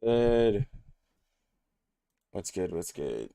Good. What's good? What's good?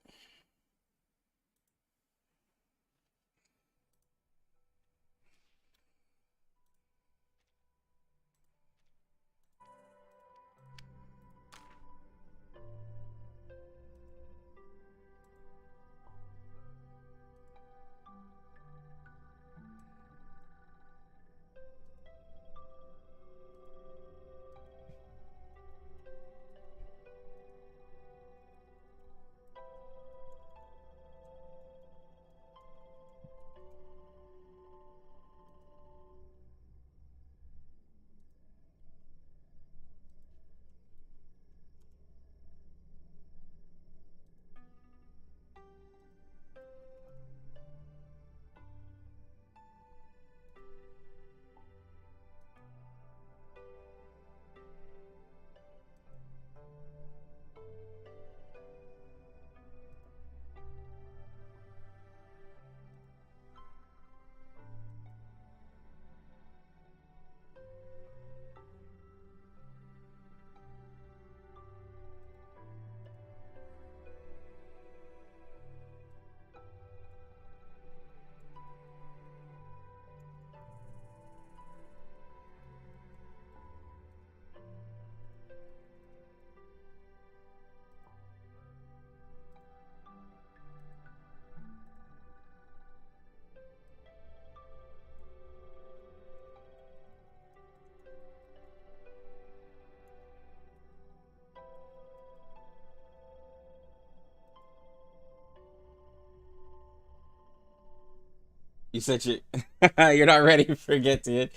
You said you're not ready for Getian.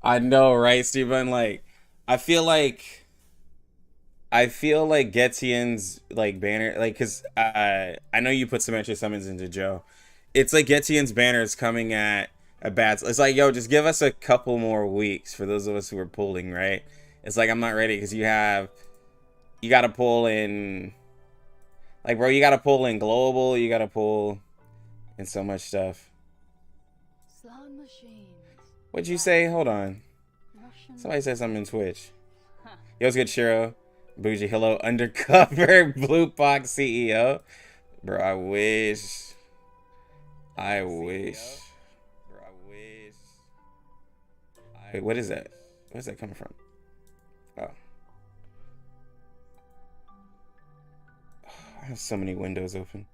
I know, right, Steven? Like, I feel like I feel like Getian's like banner, like, cause I know you put some extra summons into Joe. It's like Getian's banner is coming at a bad. It's like, yo, just give us a couple more weeks for those of us who are pulling, right? It's like I'm not ready because you got to pull in, like, bro, you got to pull in global, you got to pull in so much stuff. What'd you say? Hold on. Somebody said something in Twitch. Yo, what's good, Shiro? Bougie, hello, undercover Blue Box CEO. Bro, I wish. I wish. Wait, what is that? Where's that coming from? Oh. I have so many windows open.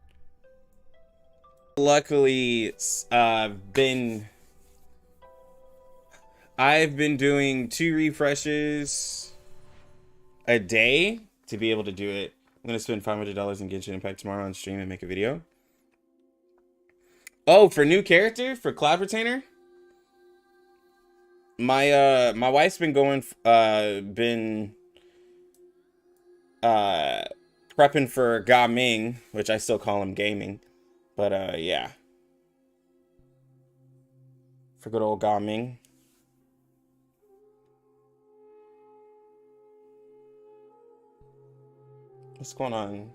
Luckily, I've been doing 2 refreshes a day to be able to do it. I'm gonna spend $500 in Genshin Impact tomorrow on stream and make a video. Oh, for new character for Cloud Retainer. My wife's been prepping for Ga Ming, which I still call him gaming, but yeah, for good old Ga Ming. What's going on?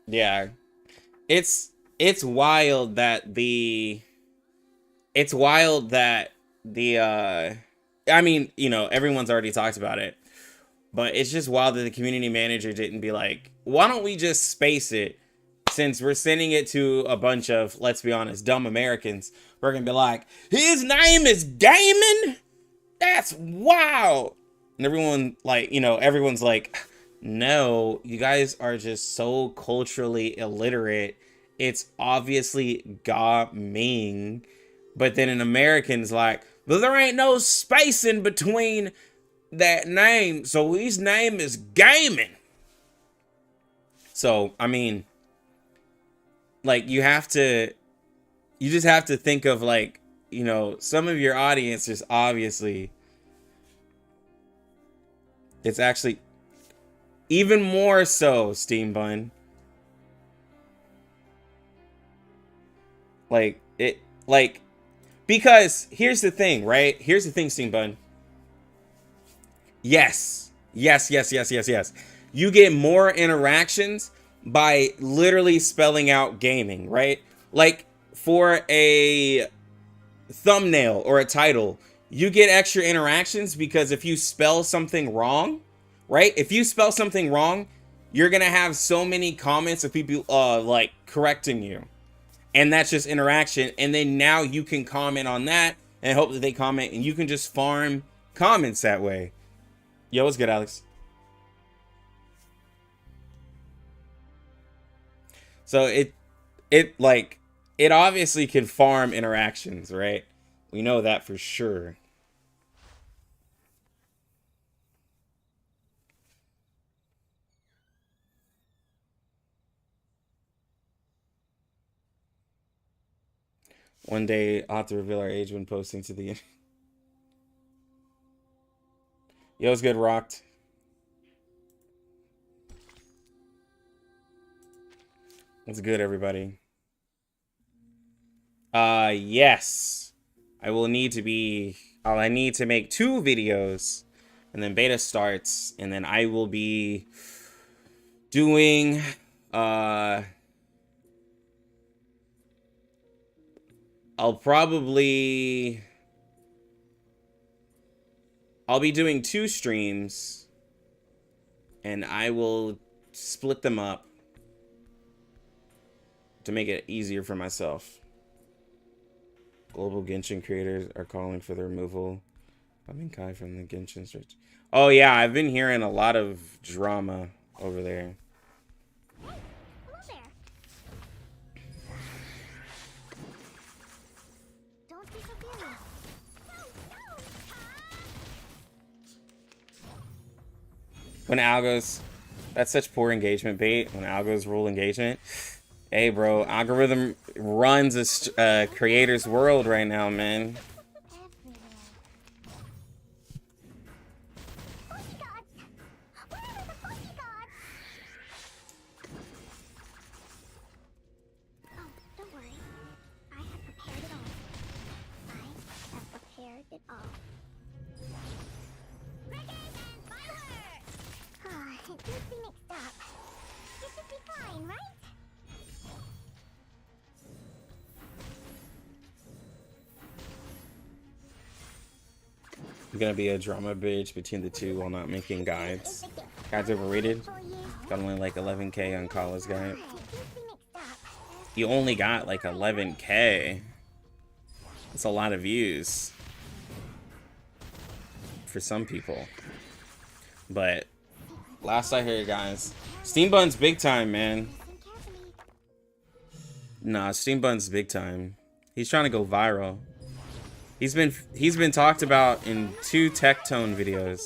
Yeah, it's wild that the I mean, you know, everyone's already talked about it, but it's just wild that the community manager didn't be like, why don't we just space it, since we're sending it to a bunch of, let's be honest, dumb Americans. We're gonna be like, his name is Gaming. That's wow. And everyone, like, you know, everyone's like, no, you guys are just so culturally illiterate. It's obviously Ga Ming. But then an American's like, but there ain't no space in between that name, so his name is Gaming. So, I mean, like, you just have to think of, like, you know, some of your audience is obviously, it's actually even more so, Steam Bun. Like, it, like, because here's the thing, right? Here's the thing, Steam Bun. Yes. Yes, yes, yes, yes, yes. You get more interactions by literally spelling out gaming, right? Like, for a thumbnail or a title, you get extra interactions because if you spell something wrong, right? If you spell something wrong, you're gonna have so many comments of people like correcting you, and that's just interaction. And then now you can comment on that and hope that they comment, and you can just farm comments that way. Yo, what's good, Alex? So it obviously can farm interactions, right? We know that for sure. One day I'll have to reveal our age when posting to the Yo, it's good, rocked. What's good, everybody? Yes. I will need to be I need to make 2 videos, and then beta starts, and then I will be doing I'll be doing 2 streams, and I will split them up to make it easier for myself. Global Genshin creators are calling for the removal of Minkai from the Genshin search. Oh yeah, I've been hearing a lot of drama over there. When algos, that's such poor engagement bait. When algos rule engagement. Hey, bro, algorithm runs a creator's world right now, man. I'm gonna be a drama bridge between the two while not making guides. Guides overrated. Got only like 11k on Kala's guide. You only got like 11k. That's a lot of views for some people. But last I heard, guys, Steam Bun's big time, man. Nah, Steam Bun's big time. He's trying to go viral. He's been talked about in 2 Tech Tone videos.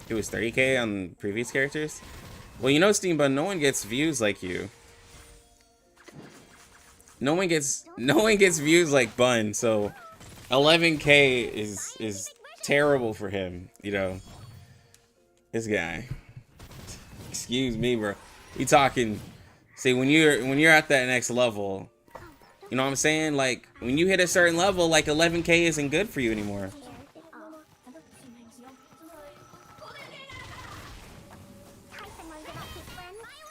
It was 30k on previous characters. Well, you know, Steam Bun, no one gets views like you. No one gets views like Bun. So 11k is terrible for him. You know, this guy. Excuse me, bro. You talking? See, when you're at that next level, you know what I'm saying? Like, when you hit a certain level, like 11k isn't good for you anymore.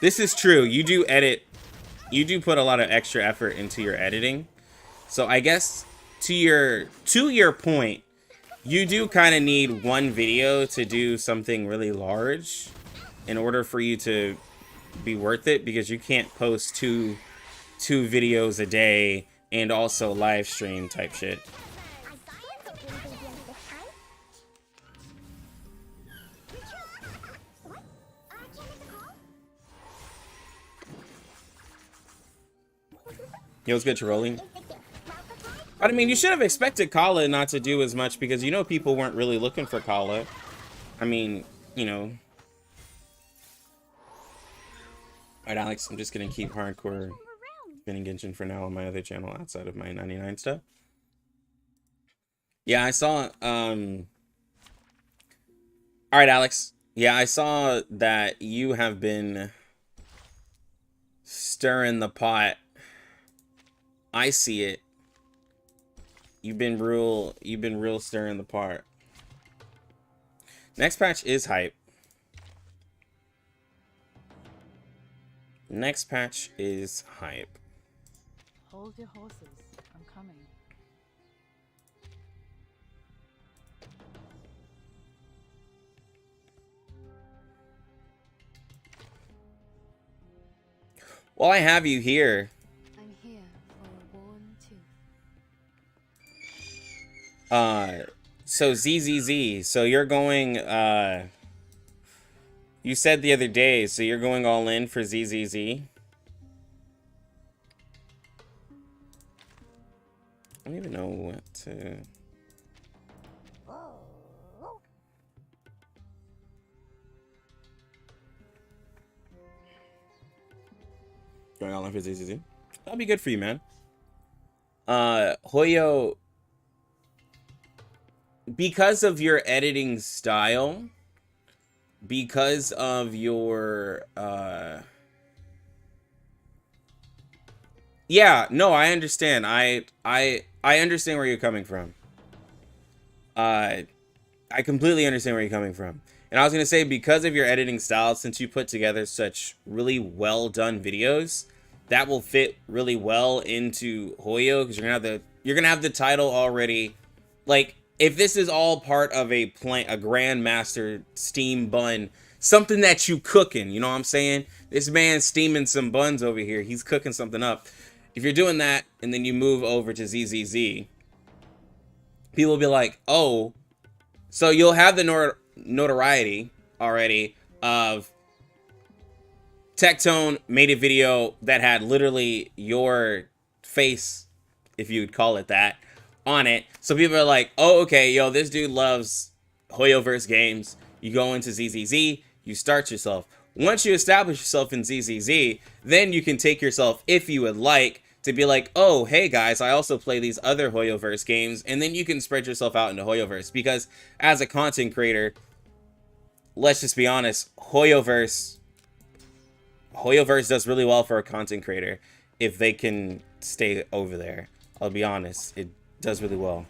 This is true. You do edit. You do put a lot of extra effort into your editing. So I guess to your point, you do kind of need one video to do something really large in order for you to be worth it, because you can't post two videos a day and also live stream type shit. Yo, it's good to rolling. I mean, you should have expected Kala not to do as much, because you know people weren't really looking for Kala. I mean, you know. Alright, Alex, I'm just gonna keep hardcore spinning Genshin for now on my other channel outside of my 99 stuff. Yeah, I saw, alright, Alex. Yeah, I saw that you have been stirring the pot. I see it. You've been real stirring the pot. Next patch is hype. Next patch is hype. Hold your horses. I'm coming. Well, I have you here. I'm here for a worn tooth. So ZZZ. So you're going, you said the other day, so you're going all in for ZZZ? I don't even know what to... Going all in for ZZZ? That'll be good for you, man. Hoyo, because of your editing style, because of your, yeah, no, I understand. I understand where you're coming from. I completely understand where you're coming from. And I was going to say, because of your editing style, since you put together such really well done videos, that will fit really well into Hoyo, because you're gonna have the title already. Like, if this is all part of a Grandmaster Steam bun, something that you cooking, you know what I'm saying? This man's steaming some buns over here. He's cooking something up. If you're doing that, and then you move over to ZZZ, people will be like, oh, so you'll have the notoriety already of Tectone made a video that had literally your face, if you would call it that, on it. So people are like, oh, okay, yo, this dude loves Hoyoverse games. You go into ZZZ, you start yourself. Once you establish yourself in ZZZ, then you can take yourself, if you would like, to be like, oh, hey guys, I also play these other Hoyoverse games, and then you can spread yourself out into Hoyoverse. Because as a content creator, let's just be honest, Hoyoverse does really well for a content creator if they can stay over there. I'll be honest, it does really well.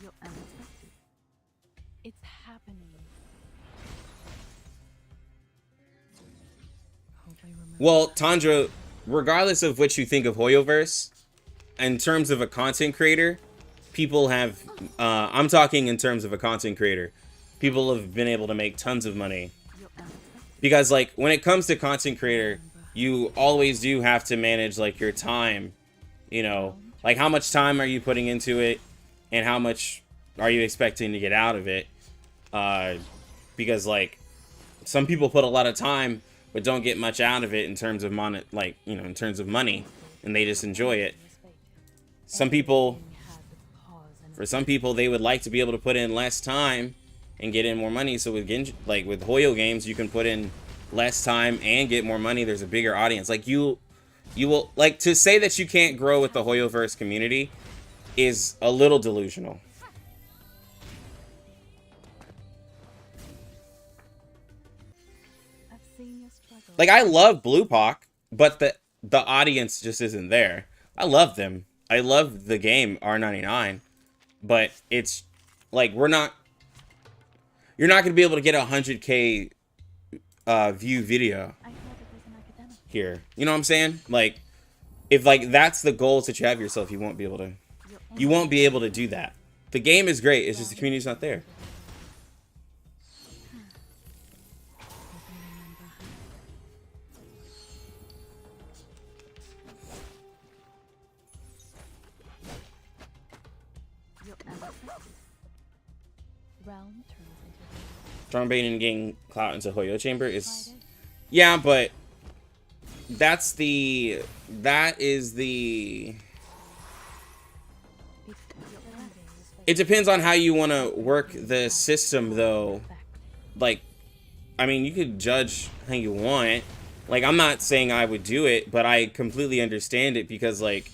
You're unexpected. It's happening. Hope I remember. Well, Tandra, regardless of what you think of Hoyoverse, in terms of a content creator, people have, I'm talking in terms of a content creator, people have been able to make tons of money. Because, like, when it comes to content creator, you always do have to manage, like, your time, you know, like, how much time are you putting into it, and how much are you expecting to get out of it, because, like, some people put a lot of time, but don't get much out of it in terms of in terms of money, and they just enjoy it. For some people, they would like to be able to put in less time and get in more money. So with with Hoyo games, you can put in less time and get more money. There's a bigger audience. Like you will, like, to say that you can't grow with the Hoyoverse community is a little delusional. Like, I love Blue Pock, but the audience just isn't there. I love them. I love the game R99, but it's like you're not going to be able to get a 100K view video here. You know what I'm saying? Like, if like that's the goals that you have yourself, you won't be able to do that. The game is great. It's just the community's not there. Strong baiting and getting clout into Hoyo Chamber is, yeah, but that is the, it depends on how you want to work the system, though. Like, I mean, you could judge how you want. Like, I'm not saying I would do it, but I completely understand it, because, like,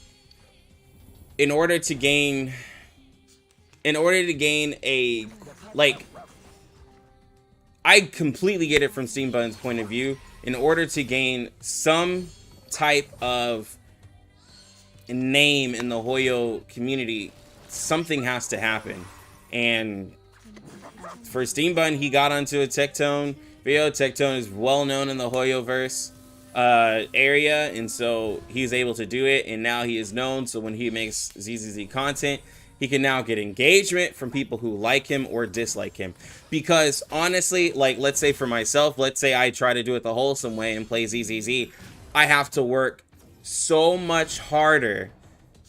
in order to gain a, like, I completely get it from Steam Bun's point of view. In order to gain some type of name in the Hoyo community, something has to happen. And for Steam Bun, he got onto a Tectone, Video Tectone is well known in the Hoyoverse area, and so he's able to do it, and now he is known, so when he makes ZZZ content, he can now get engagement from people who like him or dislike him. Because honestly, like, let's say for myself, let's say I try to do it the wholesome way and play ZZZ, I have to work so much harder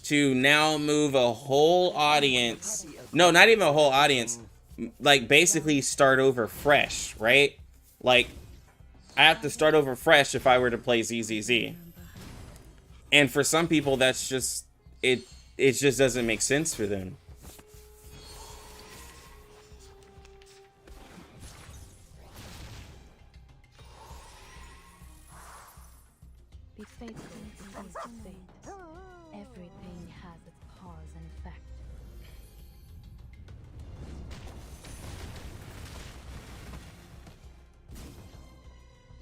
to now move a whole audience. No, not even a whole audience. Like, basically start over fresh, right? Like, I have to start over fresh if I were to play ZZZ. And for some people, that's just, it just doesn't make sense for them. Be faithful to his fate. Everything has its cause and effect.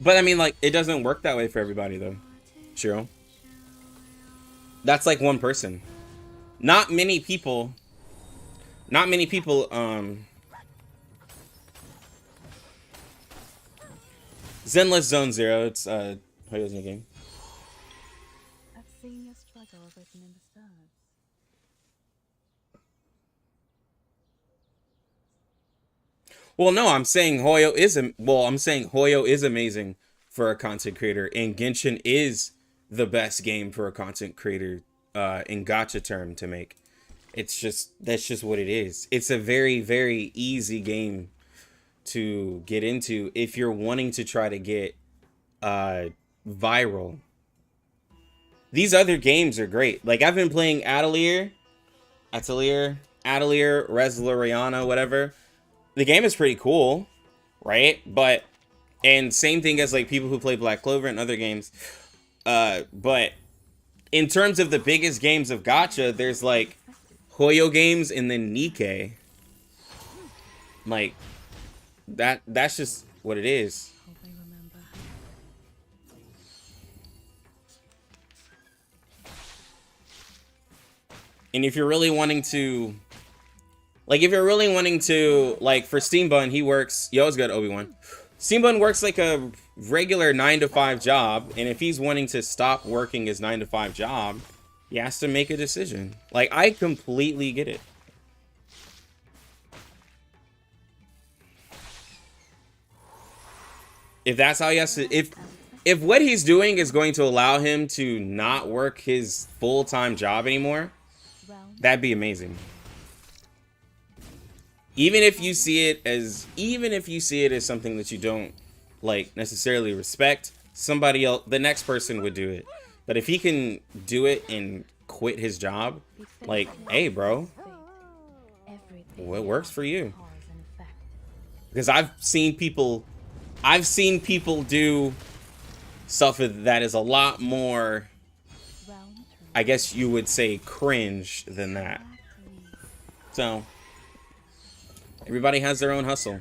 But I mean, like, it doesn't work that way for everybody, though. True. That's like one person. Not many people. Zenless Zone Zero. It's Hoyo's new game. I've seen your struggle written in the stars. Well, no, I'm saying Hoyo is amazing for a content creator, and Genshin is the best game for a content creator in gacha term to make. It's just, that's just what it is. It's a very, very easy game to get into if you're wanting to try to get viral. These other games are great. Like, I've been playing Atelier, Resloriana, whatever. The game is pretty cool, right? But, and same thing as like people who play Black Clover and other games. But in terms of the biggest games of gacha, there's like Hoyo games and then Nikkei. Like, that's just what it is. Hope I remember. And if you're really wanting to, like, for Steambun, he works, yo, it's good, Obi-Wan. Steambun works like a regular 9-to-5 job, and if he's wanting to stop working his 9-to-5 job, he has to make a decision. Like, I completely get it. If that's how he has to, if what he's doing is going to allow him to not work his full-time job anymore, that'd be amazing. Even if you see it as something that you don't like necessarily respect, somebody else, the next person would do it. But if he can do it and quit his job, like, hey, bro, what works for you? Because I've seen people do stuff that is a lot more, I guess you would say, cringe than that. So everybody has their own hustle.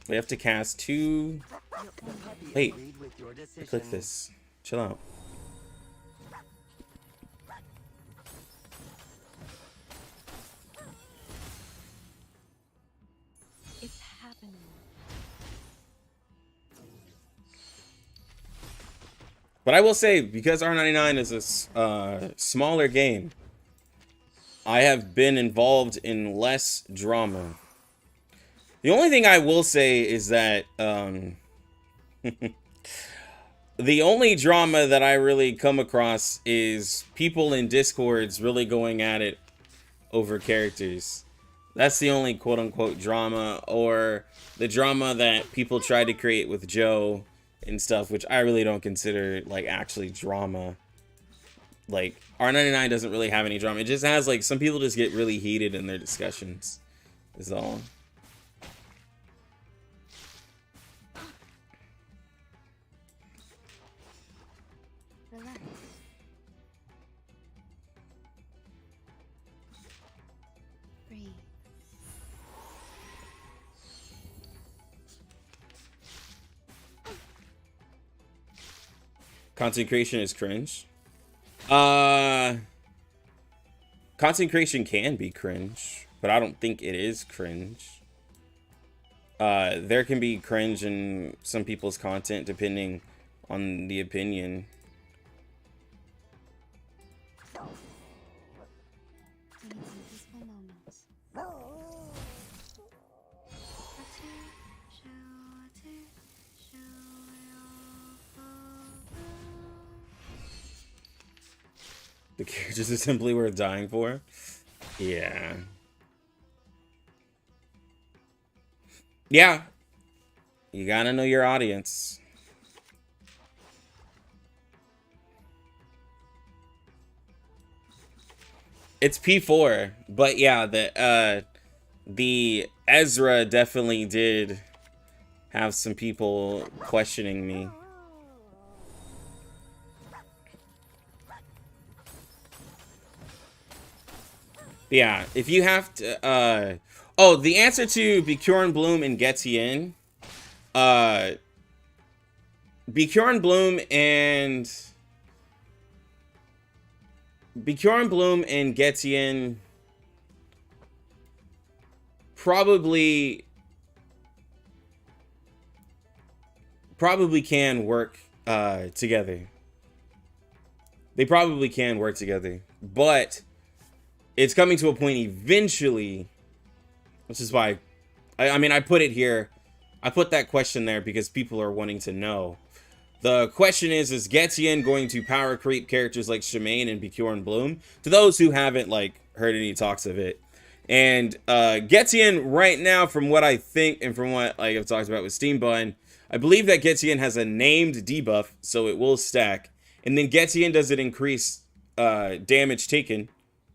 We have to cast 2. Wait, click this. Chill out. It's happening. But I will say, because R99 is a smaller game, I have been involved in less drama. The only thing I will say is that the only drama that I really come across is people in Discords really going at it over characters. That's the only quote-unquote drama, or the drama that people try to create with Joe and stuff, which I really don't consider like actually drama. Like, R99 doesn't really have any drama. It just has, like, some people just get really heated in their discussions, is all. Relax. Breathe. Content creation is cringe. Content creation can be cringe, but I don't think it is cringe. There can be cringe in some people's content depending on the opinion. We need some peaceful moments. The characters are simply worth dying for. Yeah. Yeah. You gotta know your audience. It's P4, but yeah, the Ezra definitely did have some people questioning me. Yeah, if you have to, oh, the answer to Bkornblume and Getian, Bkornblume and Getian probably can work together. They probably can work together, but it's coming to a point eventually, which is why I mean I put it here. I put that question there because people are wanting to know. The question is Getian going to power creep characters like Shemaine and Bkornblume? To those who haven't like heard any talks of it. And Getian right now, from what I think and from what like I've talked about with Steam Bun, I believe that Getian has a named debuff, so it will stack. And then Getian doesn't increase damage taken,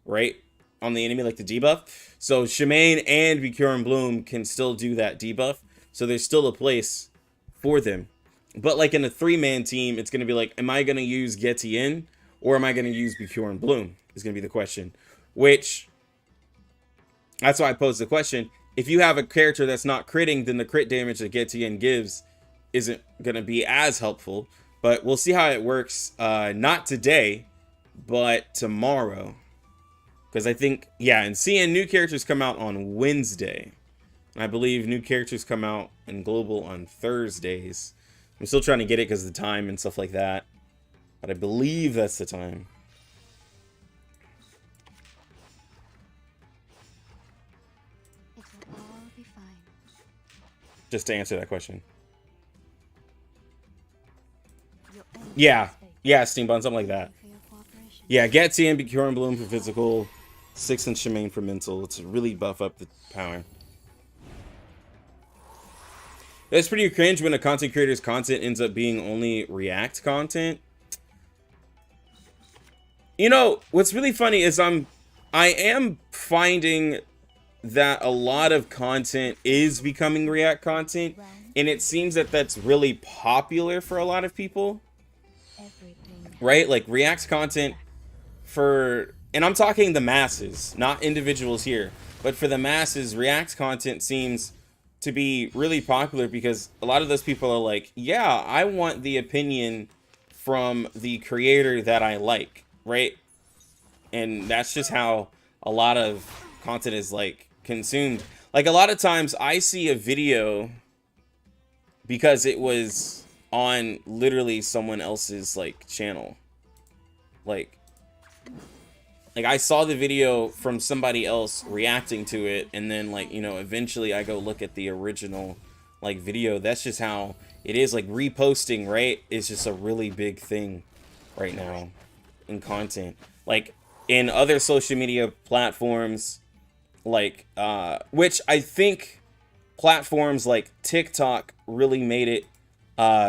right, on the enemy like the debuff. So Shemaine and Bkornblume can still do that debuff. So there's still a place for them. But like in a 3-man team, it's going to be like, am I going to use Getian or am I going to use Bkornblume is going to be the question. Which, that's why I posed the question. If you have a character that's not critting, then the crit damage that Getian gives isn't going to be as helpful. But we'll see how it works. Not today, but tomorrow. Because I think, yeah, and seeing new characters come out on Wednesday. And I believe new characters come out in Global on Thursdays. I'm still trying to get it because of the time and stuff like that. But I believe that's the time. It will all be fine. Just to answer that question. Your enemy Yeah. is fake. Yeah, Steam Bun, something like that. For your cooperation. Yeah, Getian, Bkornblume for physical, 6 and Shemaine for mental. It's really buff up the power. It's pretty cringe when a content creator's content ends up being only React content. You know, what's really funny is I am finding that a lot of content is becoming React content, and it seems that that's really popular for a lot of people, Everything right? Like React content for, and I'm talking the masses, not individuals here, but for the masses, React content seems to be really popular because a lot of those people are like, yeah, I want the opinion from the creator that I like, right? And that's just how a lot of content is like consumed. Like a lot of times I see a video because it was on literally someone else's like channel. Like I saw the video from somebody else reacting to it, and then like, you know, eventually I go look at the original like video. That's just how it is. Like reposting, right, is just a really big thing right now in content. Like in other social media platforms, like which I think platforms like TikTok really made it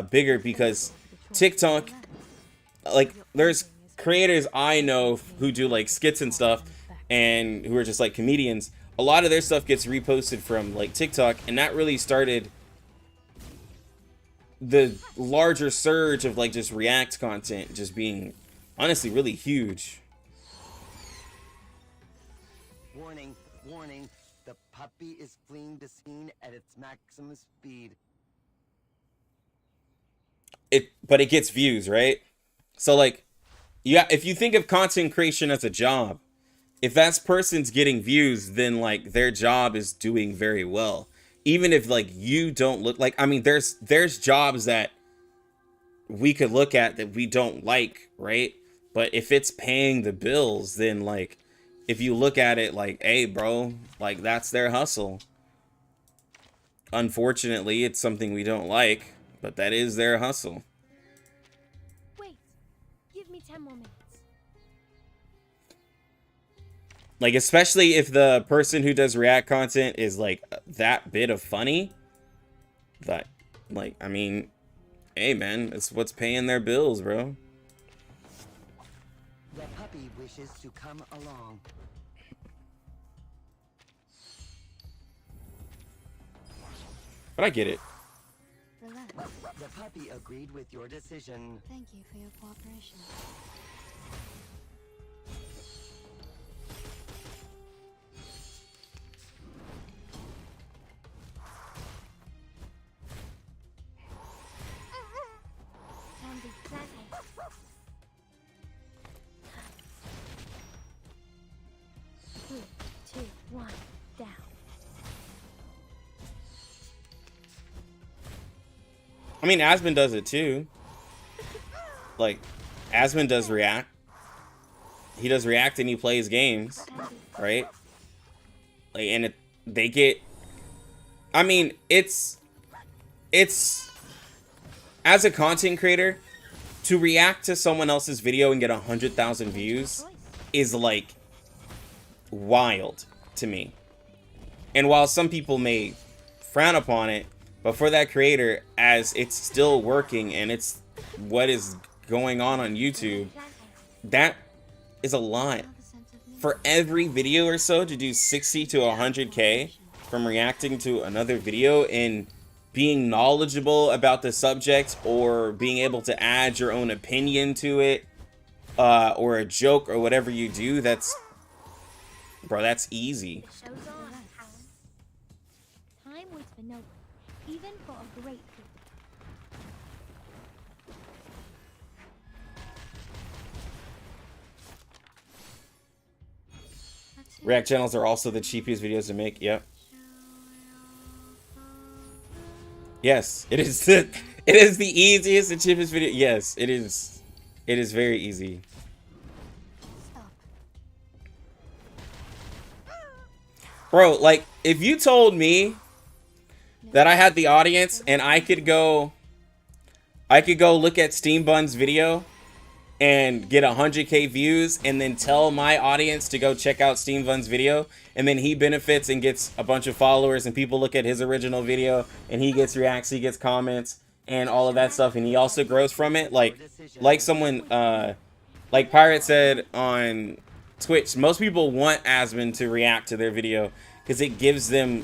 bigger, because TikTok, like there's creators I know who do like skits and stuff and who are just like comedians. A lot of their stuff gets reposted from like TikTok, and that really started the larger surge of like just React content just being honestly really huge. Warning, warning, the puppy is fleeing the scene at its maximum speed. But it gets views, right? So like, yeah, if you think of content creation as a job, if that person's getting views, then like their job is doing very well. even if like you don't look like, I mean, there's jobs that we could look at that we don't like, right? But if it's paying the bills, then like, if you look at it like, hey, bro, like that's their hustle. Unfortunately, it's something we don't like, but that is their hustle. Wait, give me 10 more minutes. Like, especially if the person who does React content is like that bit of funny. That, like, I mean, hey man, it's what's paying their bills, bro. The puppy wishes to come along. But I get it. Relax. The puppy agreed with your decision. Thank you for your cooperation. Candy planet. 3, 2, 1, down. I mean, Asmon does it too. Like, Asmon does React. He does React and he plays games, right? Like, and they get. I mean, it's as a content creator, to react to someone else's video and get 100,000 views is like wild to me. And while some people may frown upon it, but for that creator, as it's still working and it's what is going on YouTube, that is a lot. For every video or so to do 60 to 100K from reacting to another video and being knowledgeable about the subject or being able to add your own opinion to it, or a joke or whatever you do, that's, bro, that's easy. The show's on, Aaron. Time waits for no one, even for a great crew. React channels are also the cheapest videos to make. Yep. Yes, it is. It is the easiest and cheapest video. Yes, it is. It is very easy. Stop. Bro, like, if you told me that I had the audience and I could go look at Steam Bun's video and get 100K views and then tell my audience to go check out Steam Bun's video, and then he benefits and gets a bunch of followers and people look at his original video and he gets reacts, he gets comments and all of that stuff, and he also grows from it. Like someone, like Pirate said on Twitch, most people want Asmon to react to their video because it gives them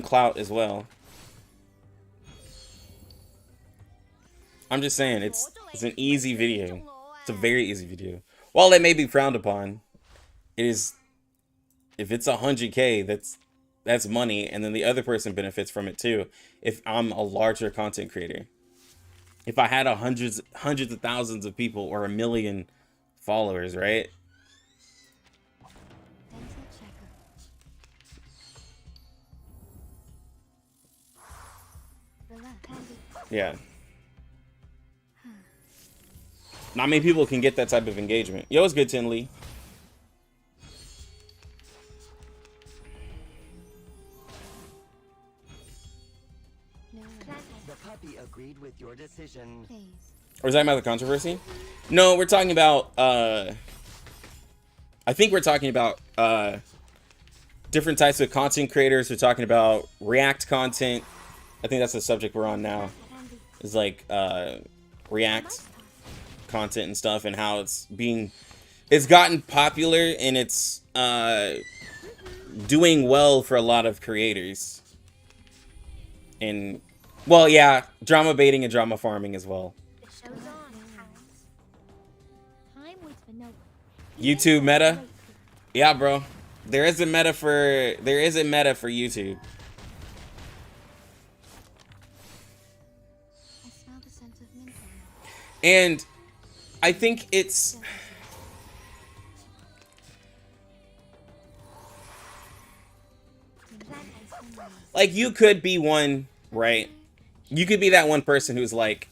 clout as well. I'm just saying, it's an easy video. It's a very easy video. While it may be frowned upon, it is, if it's 100K, that's money, and then the other person benefits from it too. If I'm a larger content creator, if I had hundreds of thousands of people or 1 million followers, right? Dental checker. Relax. Yeah. Not many people can get that type of engagement. Yo, it's good, Tin Lee. No worries. The puppy agreed with your decision. Please. Or is that about the controversy? No, we're talking about, I think we're talking about, different types of content creators. We're talking about React content. I think that's the subject we're on now. Is like, React content and stuff, and how it's gotten popular and it's doing well for a lot of creators. And, well, yeah, drama baiting and drama farming as well. The show's on, Aaron. Time waits for no one. YouTube meta? Yeah, bro. There is a meta for YouTube. I smell the scent of mint. And I think it's, like, you could be one, right? You could be that one person who's like,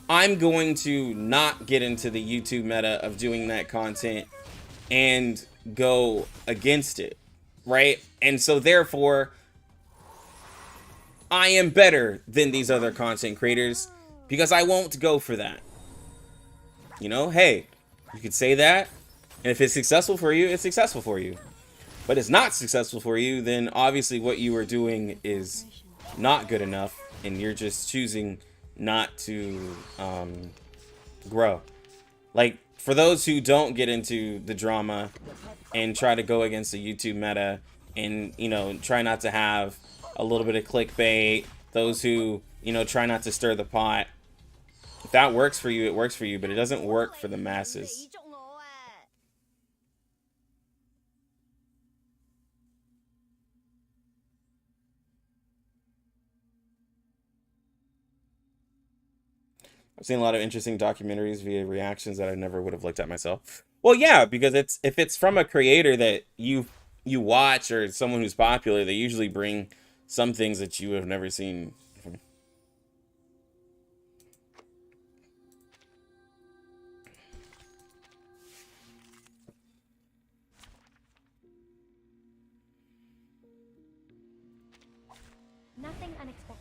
I'm going to not get into the YouTube meta of doing that content and go against it, right? And so therefore, I am better than these other content creators because I won't go for that. You know, hey, you could say that, and if it's successful for you, it's successful for you. But it's not successful for you, then obviously what you are doing is not good enough, and you're just choosing not to grow. Like, for those who don't get into the drama and try to go against the YouTube meta and, you know, try not to have a little bit of clickbait, those who, you know, try not to stir the pot, if that works for you, it works for you, but it doesn't work for the masses. I've seen a lot of interesting documentaries via reactions that I never would have looked at myself. Well, yeah, because if it's from a creator that you watch or someone who's popular, they usually bring some things that you have never seen. Nothing unexpected.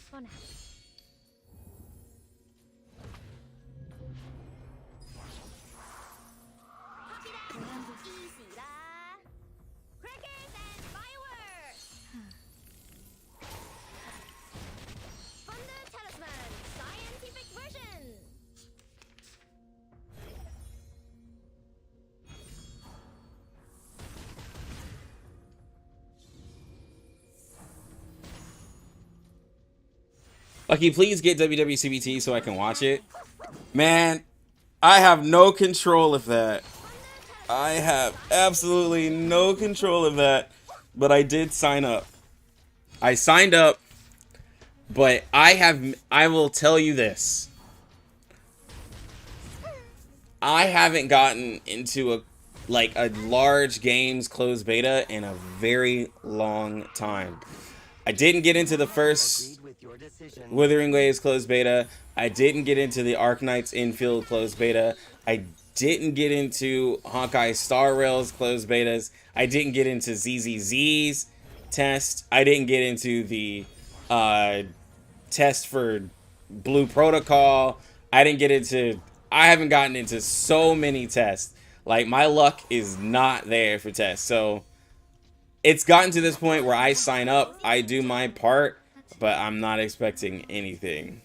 For now. Lucky, please get WWCBT so I can watch it. Man, I have no control of that. I have absolutely no control of that. But I did sign up. I signed up, but I will tell you this. I haven't gotten into a large games closed beta in a very long time. I didn't get into the first Withering Waves closed beta. I didn't get into the Arknights Infield closed beta. I didn't get into Hawkeye Star Rails closed betas. I didn't get into ZZZ's test. I didn't get into the test for Blue Protocol. I haven't gotten into so many tests. Like, my luck is not there for tests. So it's gotten to this point where I sign up, I do my part, but I'm not expecting anything.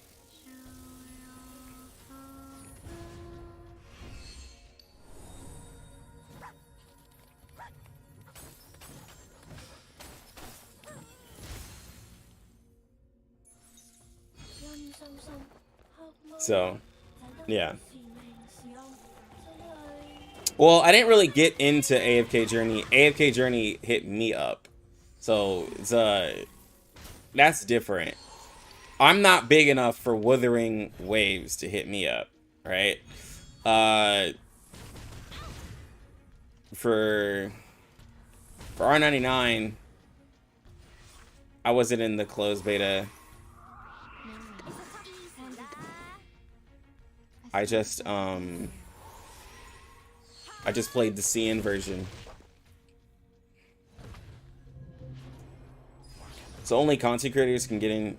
So, yeah. Well, I didn't really get into AFK Journey. AFK Journey hit me up. So, it's that's different. I'm not big enough for Wuthering Waves to hit me up, right? For R99, I wasn't in the closed beta. I just played the CN version. So only content creators can get in.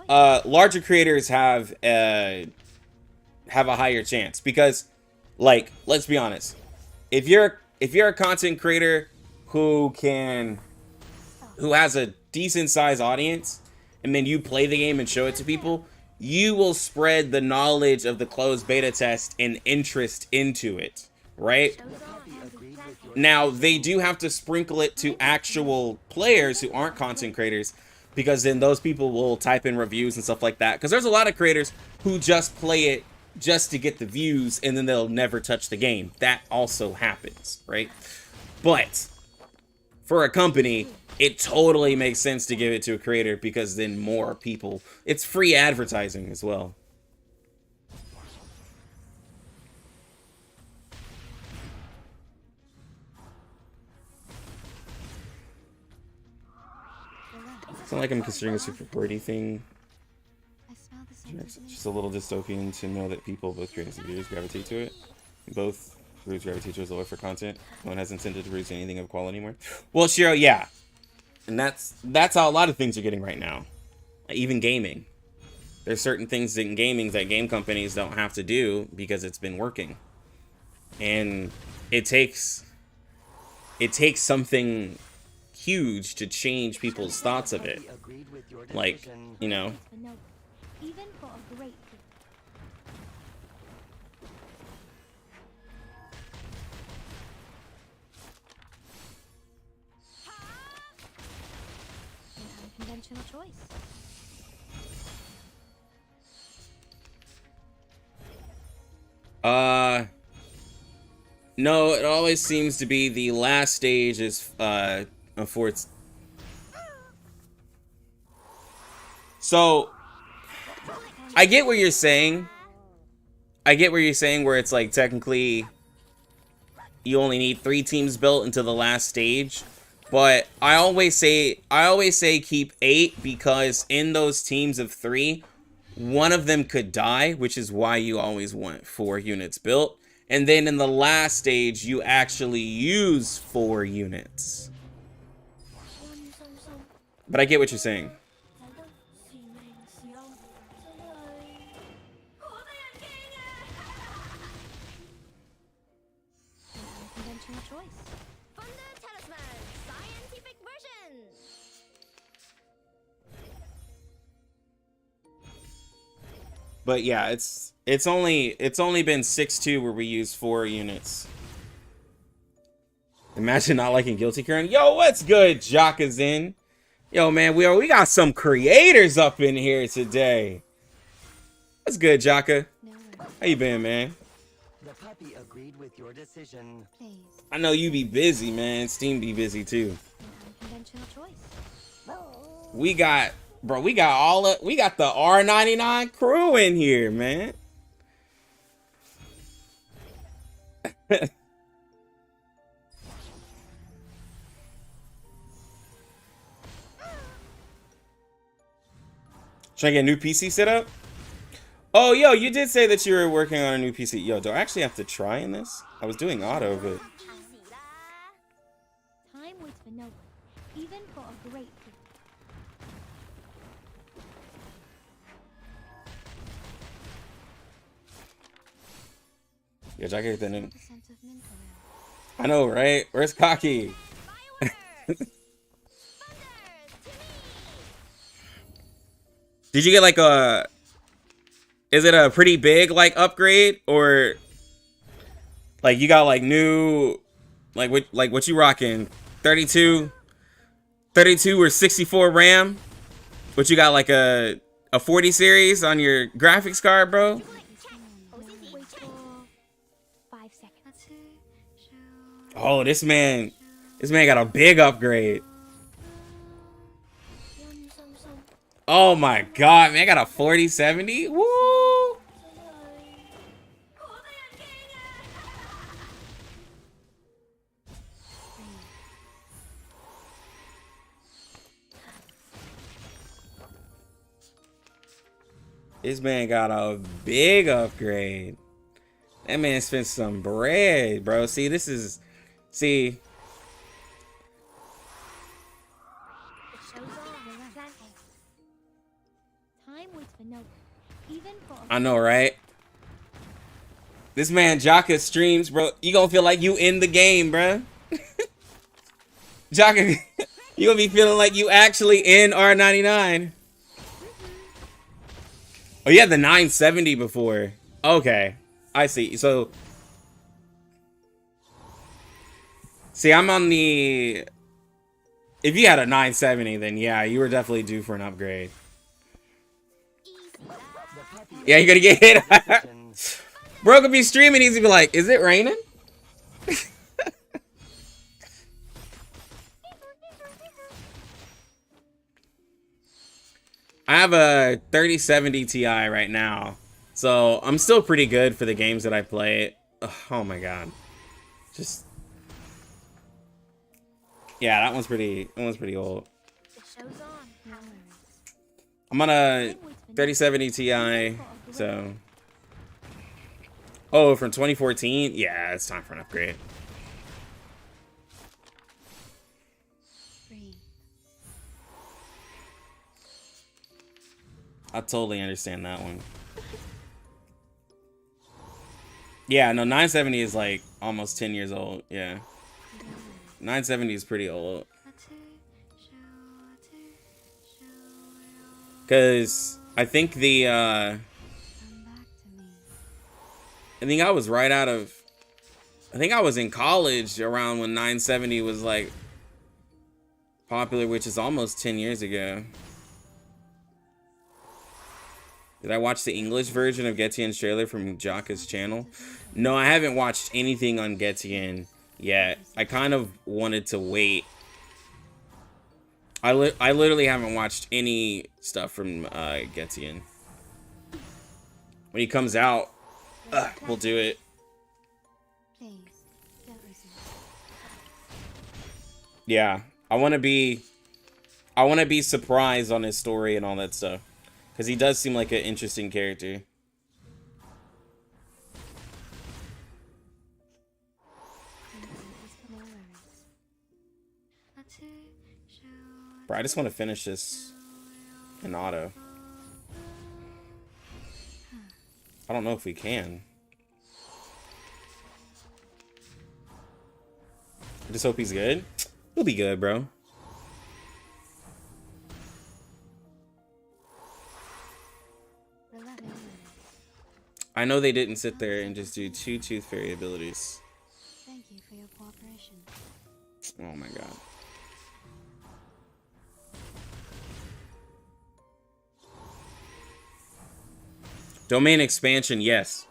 Larger creators have a higher chance because, like, let's be honest. If you're a content creator who has a decent sized audience, and then you play the game and show it to people, you will spread the knowledge of the closed beta test and interest into it, right? Now, they do have to sprinkle it to actual players who aren't content creators, because then those people will type in reviews and stuff like that. Because there's a lot of creators who just play it just to get the views, and then they'll never touch the game. That also happens, right? But for a company, it totally makes sense to give it to a creator, because then more people... It's free advertising as well. It's not like I'm considering a super wordy thing. I smell the scent It's of just a little dystopian to know that people, both creators and viewers, gravitate to it. Both groups gravitate towards the lower for content. No one has intended to produce anything of quality anymore. Well, Shiro, yeah. And that's how a lot of things are getting right now. Even gaming. There's certain things in gaming that game companies don't have to do because it's been working. And it takes something huge to change people's thoughts of it. Agreed with your Like, decision. you know, For no, even for a great good. An unconventional choice. no, it always seems to be the last stage is for its. So I get what you're saying. I get what you're saying where it's like technically you only need 3 teams built into the last stage. But I always say keep 8 because in those teams of 3, one of them could die, which is why you always want 4 units built. And then in the last stage, you actually use 4 units. But I get what you're saying. An unconventional choice. Thunder Talisman Scientific Version. But yeah, it's only been 6-2 where we use 4 units. Imagine not liking Guilty Karen. Yo, what's good? Jaka's in. Yo, man, we got some creators up in here today. What's good, Jaka? no one. How you been, man? The puppy agreed with your decision. Please. I know you be busy, man. Steam be busy too. An unconventional choice. We got the R99 crew in here, man. Trying to get a new PC set up? Oh, yo, you did say that you were working on a new PC. Yo, do I actually have to try in this? I was doing auto, but... Easy lah. Time waits for no one, even for a great good. Yo, Jack, get that new... The scent of mint around. I know, right? Where's Cocky? Fireworks. Thunder to me. Did you get like a... Is it a pretty big like upgrade? Or... Like you got like new... Like what you rocking? 32 or 64 RAM? What you got like a 40 series on your graphics card, bro? Wait for 5 seconds. That's it. Show. Oh, this man got a big upgrade. Oh my god, man, I got a 4070. Woo! This man got a big upgrade. That man spent some bread, bro. See, this is... See... It shows all relax. Time waits for no one, even for a I know, right? This man Jaka streams, bro. You gonna feel like you in the game, bro. Jaka, you gonna be feeling like you actually in R99. Oh, you had the 970 before. Okay, I see. So, see, I'm on the... If you had a 970, then yeah, you were definitely due for an upgrade. Yeah, you're gonna get hit. Bro could be streaming, he's gonna be like, is it raining? I have a 3070 Ti right now, so I'm still pretty good for the games that I play. Ugh, oh my god, just yeah, that one's pretty old. It shows on. I'm on a 3070 Ti, so. Oh, from 2014? Yeah, it's time for an upgrade. Breathe. I totally understand that one. Yeah, no, 970 is like almost 10 years old. Yeah. 970 is pretty old. Because I think the, Come back to me. I think I was right out of, I think I was in college around when 970 was like popular, which is almost 10 years ago. Did I watch the English version of Getian's trailer from Jaka's channel? No, I haven't watched anything on Getian yet. I kind of wanted to wait. I literally haven't watched any stuff from Getian. When he comes out, we'll do it. Please, don't resist. Yeah, I want to be surprised on his story and all that stuff. Because he does seem like an interesting character. Bro, I just want to finish this in auto. I don't know if we can. I just hope he's good. He'll be good, bro. I know they didn't sit there and just do 2 Tooth Fairy abilities. Thank you for your cooperation. Oh my god. Domain expansion, yes.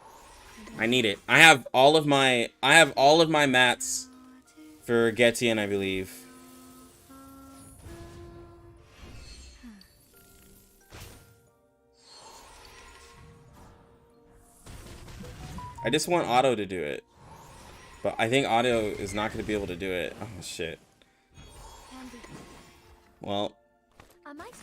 I need it. I have all of my mats for Getian, I believe. I just want Auto to do it. But I think Auto is not going to be able to do it. Oh, shit. Well. A mice pass.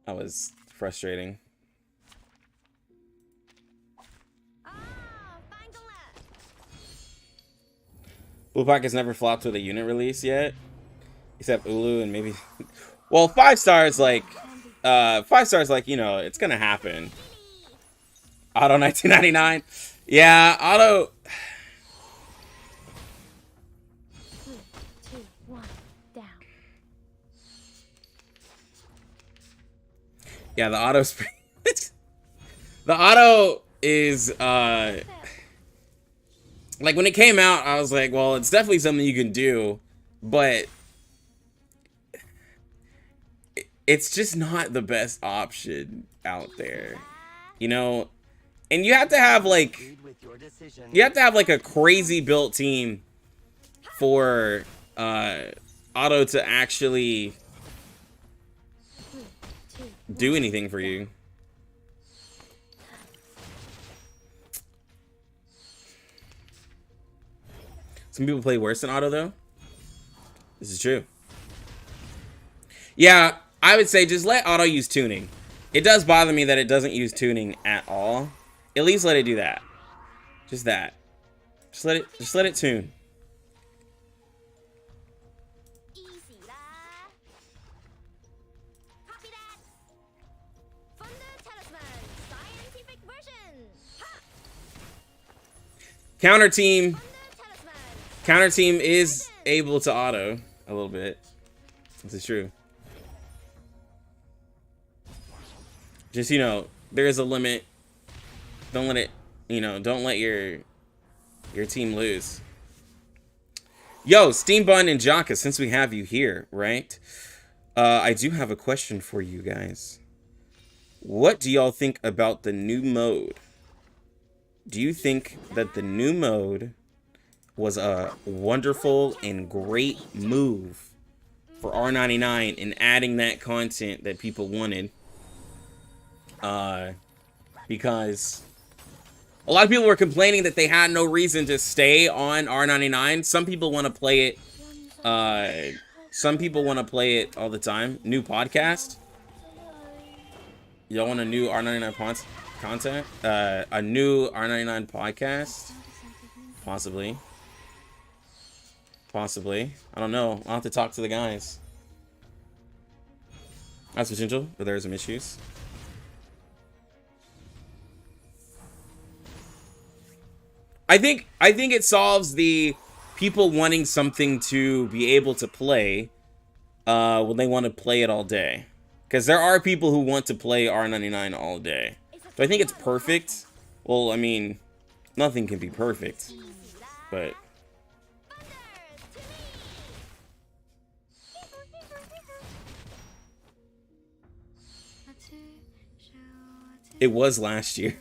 That was frustrating. Oh, Bkornblume. Blue Pocket's never flopped with a unit release yet. Except Ulu and maybe... Well, 5 stars, like... 5 stars, like, you know, it's gonna happen. Auto 1999? Yeah, Auto... 3, 2, 1, down. Yeah, the Auto's... The Auto is, like, when it came out, I was like, well, it's definitely something you can do, but... It's just not the best option out there. You know? And you have to have, like... Agreed with your decision. You have to have, like, a crazy built team for, Auto to actually 3, 2, do anything for you. Some people play worse than Auto, though. This is true. Yeah, I would say just let Auto use tuning. It does bother me that it doesn't use tuning at all. At least let it do that. Just that. Just let it tune. Easy lah. Copy that. Thunder Talisman Scientific Version. Ha! Counter team. Thunder Talisman. Counter team is able to auto a little bit. This is true. Just, you know, there is a limit. Don't let it, you know, don't let your team lose. Yo, Steam Bun and Jaka, since we have you here, right? I do have a question for you guys. What do y'all think about the new mode? Do you think that the new mode was a wonderful and great move for R99 in adding that content that people wanted? Because a lot of people were complaining that they had no reason to stay on R99. Some people want to play it. Some people want to play it all the time. New podcast. Y'all want a new R99 content? A new R99 podcast? Possibly. Possibly. I don't know. I'll have to talk to the guys. That's potential, but there are some issues. I think it solves the people wanting something to be able to play when they want to play it all day. Because there are people who want to play R99 all day. Do I think it's perfect? Well, I mean, nothing can be perfect. But it was last year.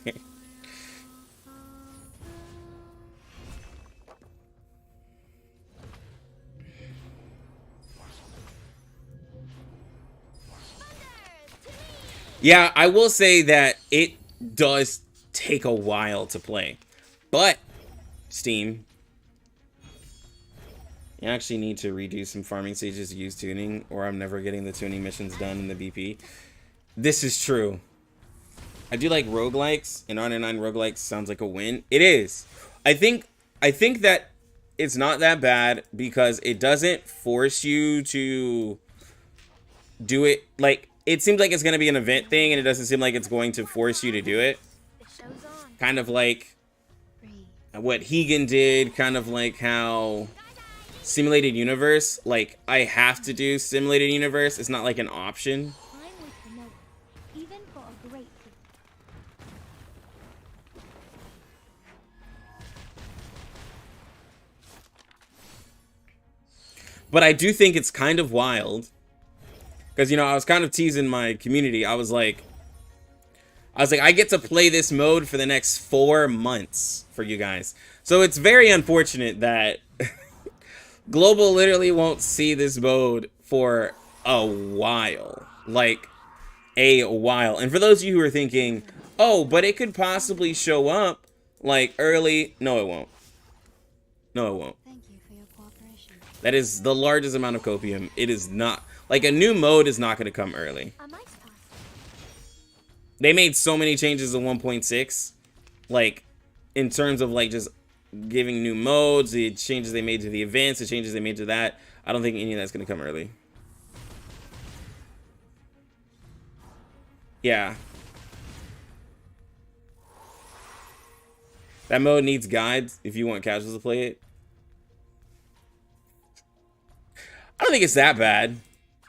Yeah, I will say that it does take a while to play. But, Steam, you actually need to redo some farming stages to use tuning, or I'm never getting the tuning missions done in the BP. This is true. I do like roguelikes, and R99 roguelikes sounds like a win. It is. I think that it's not that bad because it doesn't force you to do it. Like, it seems like it's going to be an event thing, and it doesn't seem like it's going to force you to do it. Kind of like what Hegan did, kind of like how Simulated Universe, like, I have to do Simulated Universe. It's not like an option. But I do think it's kind of wild. Because, you know, I was kind of teasing my community. I was like, I get to play this mode for the next 4 months for you guys. So it's very unfortunate that Global literally won't see this mode for a while. Like, a while. And for those of you who are thinking, oh, but it could possibly show up, like, early. No, it won't. No, it won't. Thank you for your cooperation. That is the largest amount of copium. It is not. Like, a new mode is not going to come early. They made so many changes in 1.6. Like, in terms of, like, just giving new modes, the changes they made to the events, the changes they made to that. I don't think any of that's going to come early. Yeah. That mode needs guides if you want casuals to play it. I don't think it's that bad.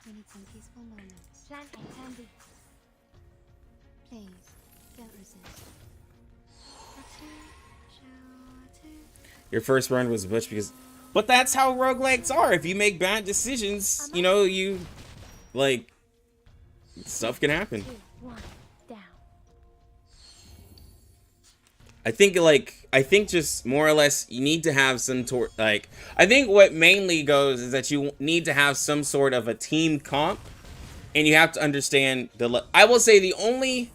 We need some peaceful moments. Plan A, Plan B. Please, don't resist. Your first run was butch because... But that's how roguelikes are. If you make bad decisions, you know, you... Like... Stuff can happen. 2, 1, down. I think just more or less you need to have some I think what mainly goes is that you need to have some sort of a team comp, and you have to understand I will say the only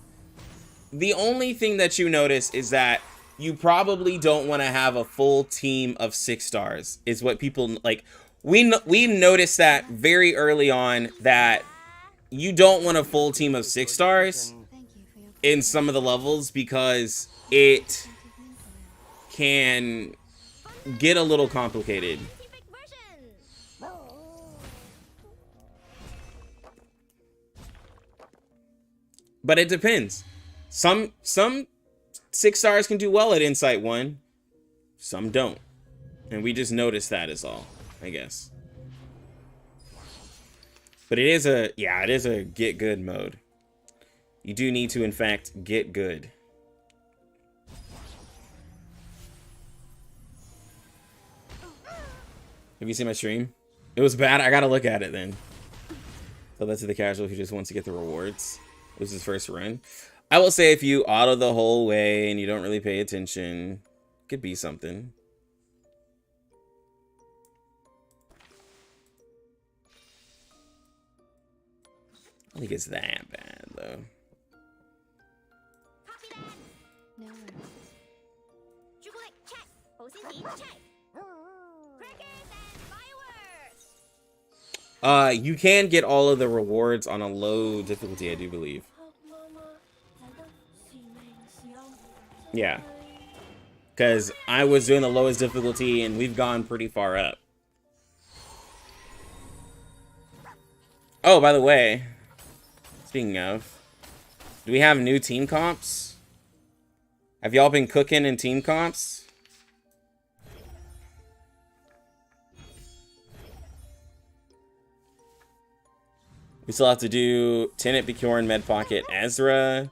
thing that you notice is that you probably don't want to have a full team of 6 stars is what people like. We noticed that very early on that you don't want a full team of 6 stars in some of the levels because it can get a little complicated. But it depends. Some 6 stars can do well at Insight 1. Some don't. And we just noticed that is all, I guess. But it is a get good mode. You do need to, in fact, get good. Have you seen my stream? It was bad. I gotta look at it then. So that's to the casual who just wants to get the rewards. was his first run. I will say if you auto the whole way and you don't really pay attention, it could be something. I don't think it's that bad though. Copy that. No worries. Jubilee check. 保鮮紙 check. Crackers and fireworks. You can get all of the rewards on a low difficulty, I do believe. Yeah. Because I was doing the lowest difficulty and we've gone pretty far up. Oh, by the way, speaking of, do we have new team comps? Have y'all been cooking in team comps? We still have to do Tenant, Bkorn, Med Pocket, Ezra.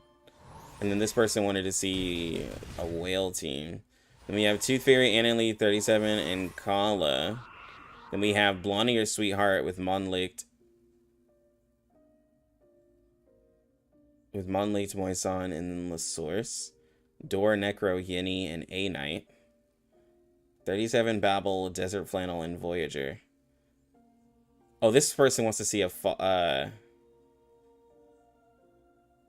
And then this person wanted to see a whale team. Then we have Tooth Fairy, Anneli, 37, and Kala. Then we have Blondie or Sweetheart with Monlicht. With Monlicht, Moison, and then La Source. Dor, Necro, Yinny, and A-Knight. 37, Babel, Desert Flannel, and Voyager. Oh, this person wants to see a...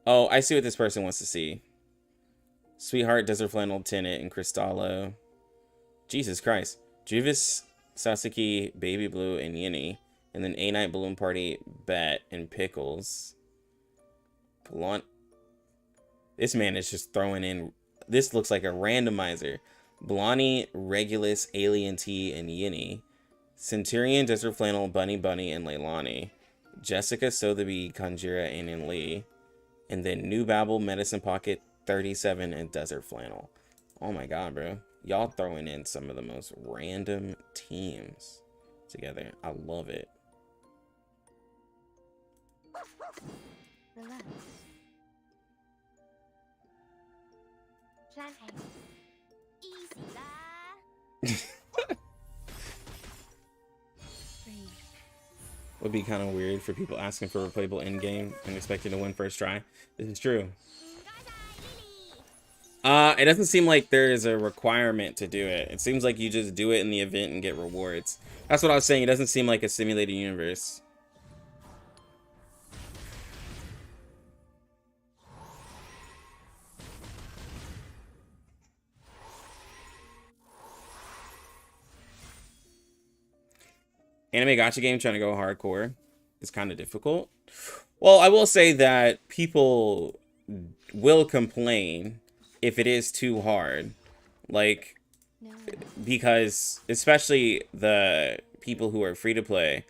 Oh, I see what this person wants to see. Sweetheart, Desert Flannel, Tenant, and Cristallo. Jesus Christ. Juvis, Sasuke, Baby Blue, and Yinny. And then A-Night, Balloon Party, Bet, and Pickles. Blunt. This man is just throwing in... This looks like a randomizer. Blondie, Regulus, Alien T, and Yinny. Centurion, Desert Flannel, Bunny, and Leilani. Jessica, Sotheby, Conjura, and Lee. And then New Babel, Medicine Pocket, 37, and Desert Flannel. Oh my god, bro. Y'all throwing in some of the most random teams together. I love it. Relax. Plan A. Easy lah. Breathe. Would be kind of weird for people asking for a replayable endgame and expecting to win first try. This is true. It doesn't seem like there is a requirement to do it. It seems like you just do it in the event and get rewards. That's what I was saying. It doesn't seem like a simulated universe. Anime gacha game trying to go hardcore is kind of difficult. Well, I will say that people will complain if it is too hard. Like, No worries. because especially the people who are free to play,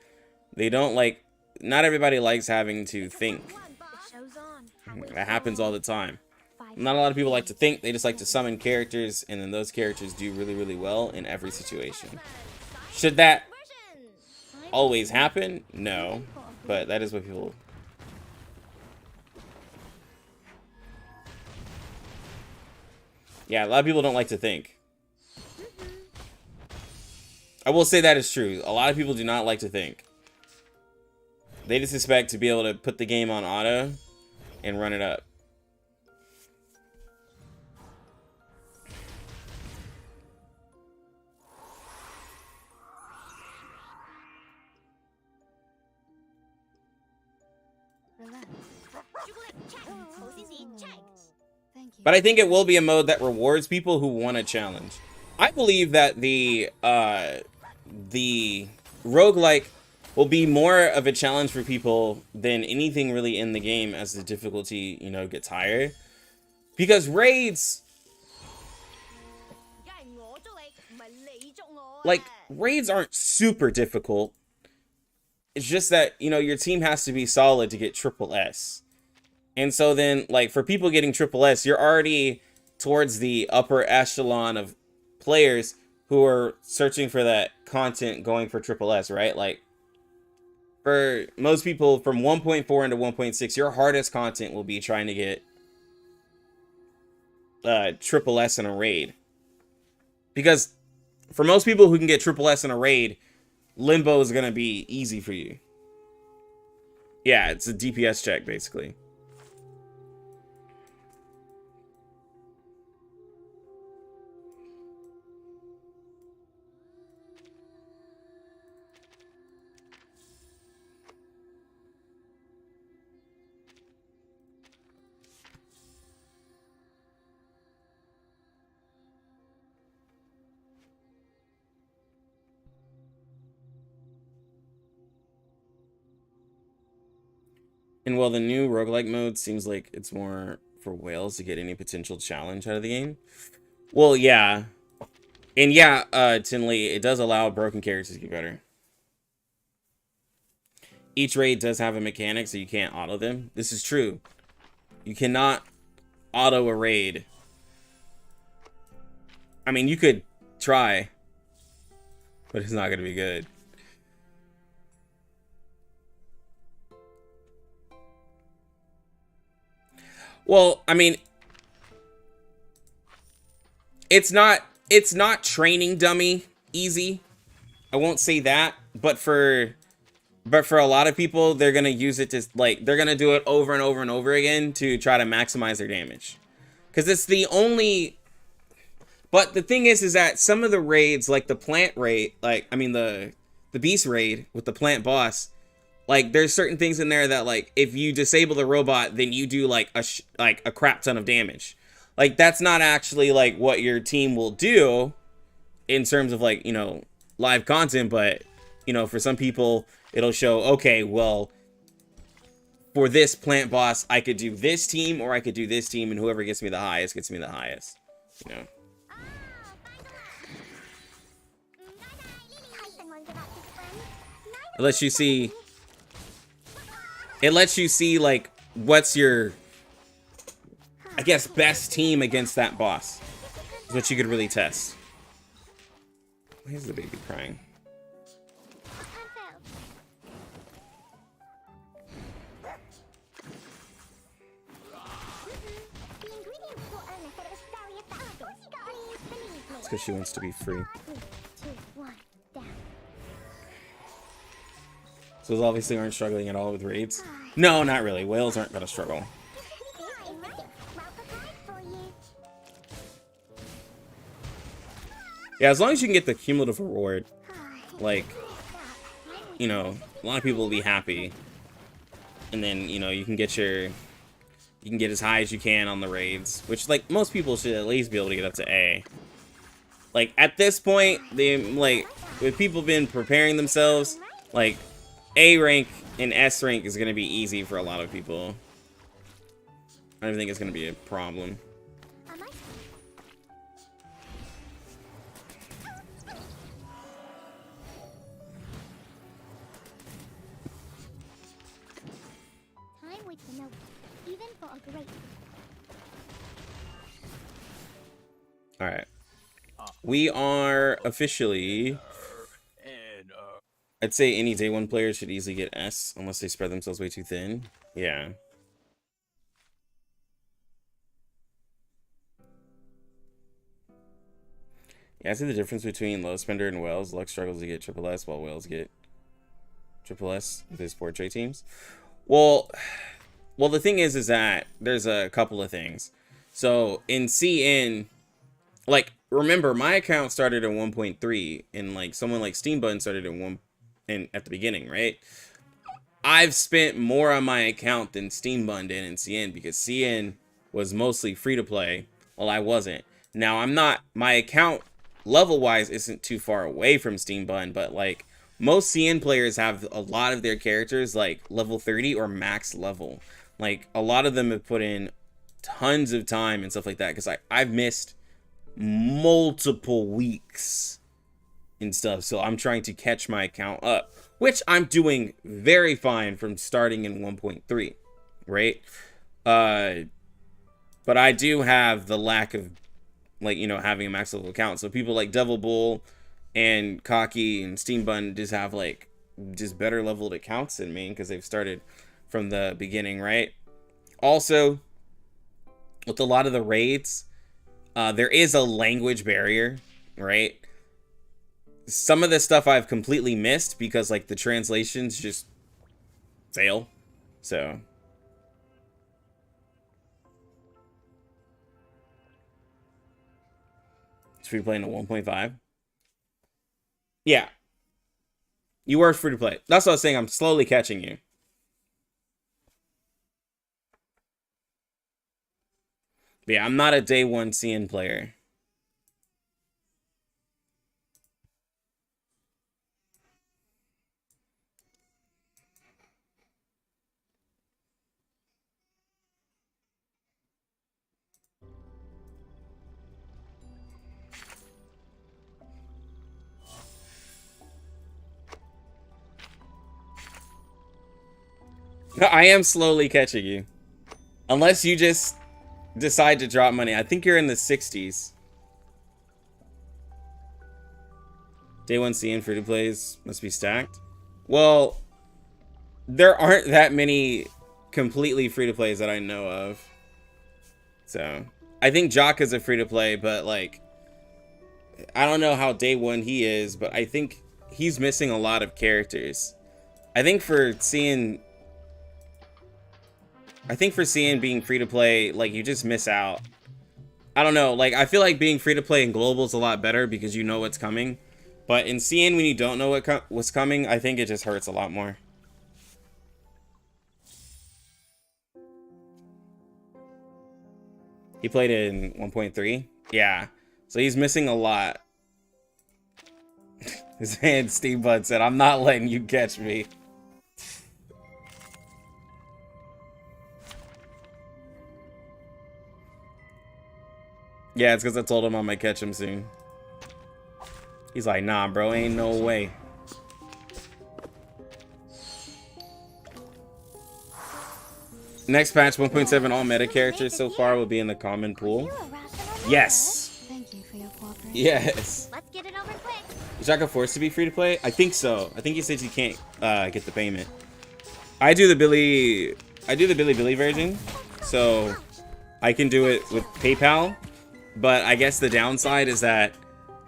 they don't like, not everybody likes having to think. One The boss. show's on. That happens all the time. 5 Not a lot of people like to think, they just like to summon characters, and then those characters do really, really well in every situation. Should that Version. always happen? No. But that is what people... Yeah, a lot of people don't like to think. I will say that is true. A lot of people do not like to think. They just expect to be able to put the game on auto and run it up. Relax. Jubilee check. 保鲜紙 check. Thank you. But I think it will be a mode that rewards people who want a challenge. I believe that the roguelike will be more of a challenge for people than anything really in the game as the difficulty, you know, gets higher. Because raids, 梗係我捉你，唔係你捉我啊。 like, raids aren't super difficult. It's just that, you know, your team has to be solid to get triple S. And so then, like, for people getting triple S, you're already towards the upper echelon of players who are searching for that content going for triple S, right? Like, for most people from 1.4 into 1.6, your hardest content will be trying to get triple S in a raid. Because for most people who can get triple S in a raid, Limbo is going to be easy for you. Yeah, it's a DPS check, basically. And while the new roguelike mode seems like it's more for whales to get any potential challenge out of the game. Well, yeah. And yeah, Tinley, it does allow broken characters to get better. Each raid does have a mechanic, so you can't auto them. This is true. You cannot auto a raid. I mean, you could try, but it's not going to be good. Well, I mean, it's not training dummy easy. I won't say that, but for a lot of people, they're going to use it to, like, they're going to do it over and over and over again to try to maximize their damage. Because it's the only... But the thing is that some of the raids, like the plant raid, like, I mean, the beast raid with the plant boss, like, there's certain things in there that, like, if you disable the robot, then you do, like, a crap ton of damage. Like, that's not actually, like, what your team will do in terms of, like, you know, live content, but, you know, for some people, it'll show, okay, well, for this plant boss, I could do this team, or I could do this team, and whoever gets me the highest gets me the highest, you know. It lets you see, like, what's your, I guess, best team against that boss. Is what you could really test. Why is the baby crying? It's because she wants to be free. So those obviously aren't struggling at all with raids. No, not really. Whales aren't gonna struggle. Yeah, as long as you can get the cumulative reward, like, you know, a lot of people will be happy. And then, you know, you can get as high as you can on the raids, which, like, most people should at least be able to get up to A. Like, at this point, with people been preparing themselves, like, A rank and S rank is going to be easy for a lot of people. I don't think it's going to be a problem. Alright. We are officially... I'd say any day one player should easily get S, unless they spread themselves way too thin. Yeah. Yeah, I see the difference between low spender and whales. Lux struggles to get triple S, while whales get triple S with his portrait teams. Well, the thing is that there's a couple of things. So in CN, like, remember, my account started at 1.3, and like someone like Steambun started at 1 at the beginning, right? I've spent more on my account than Steambun did in CN, because CN was mostly free to play, while I wasn't. Now, I'm not, my account level wise isn't too far away from Steambun, but like most CN players have a lot of their characters like level 30 or max level. Like, a lot of them have put in tons of time and stuff like that, because I've missed multiple weeks and stuff, so I'm trying to catch my account up, which I'm doing very fine from starting in 1.3, right? But I do have the lack of, like, you know, having a max level account. So people like Devil Bull and Cocky and Steambun just have, like, just better leveled accounts than me, because they've started from the beginning, right? Also, with a lot of the raids, there is a language barrier, right? Some of this stuff I've completely missed because, like, the translations just fail. So it's free to play in a 1.5. Yeah, you were free to play. That's what I was saying. I'm slowly catching you. But yeah, I'm not a day one CN player. I am slowly catching you. Unless you just decide to drop money. I think you're in the 60s. Day 1 CN free-to-plays must be stacked. Well, there aren't that many completely free-to-plays that I know of. So, I think Jock is a free-to-play, but like, I don't know how day 1 he is, but I think he's missing a lot of characters. I think for seeing being free-to-play, like, you just miss out. I don't know, like, I feel like being free-to-play in global is a lot better because you know what's coming. But in CN, when you don't know what's coming, I think it just hurts a lot more. He played in 1.3? Yeah. So he's missing a lot. His hand Steve Bud said, I'm not letting you catch me. Yeah, it's because I told him I might catch him soon. He's like, nah, bro, ain't no way. Next patch, 1.7 all meta characters so far will be in the common pool. Yes. Thank you for your cooperation. Yes. Let's get it over quick. Is Jaka forced to be free to play? I think so. I think he says he can't get the payment. I do the Billy version, so I can do it with PayPal. But I guess the downside is that,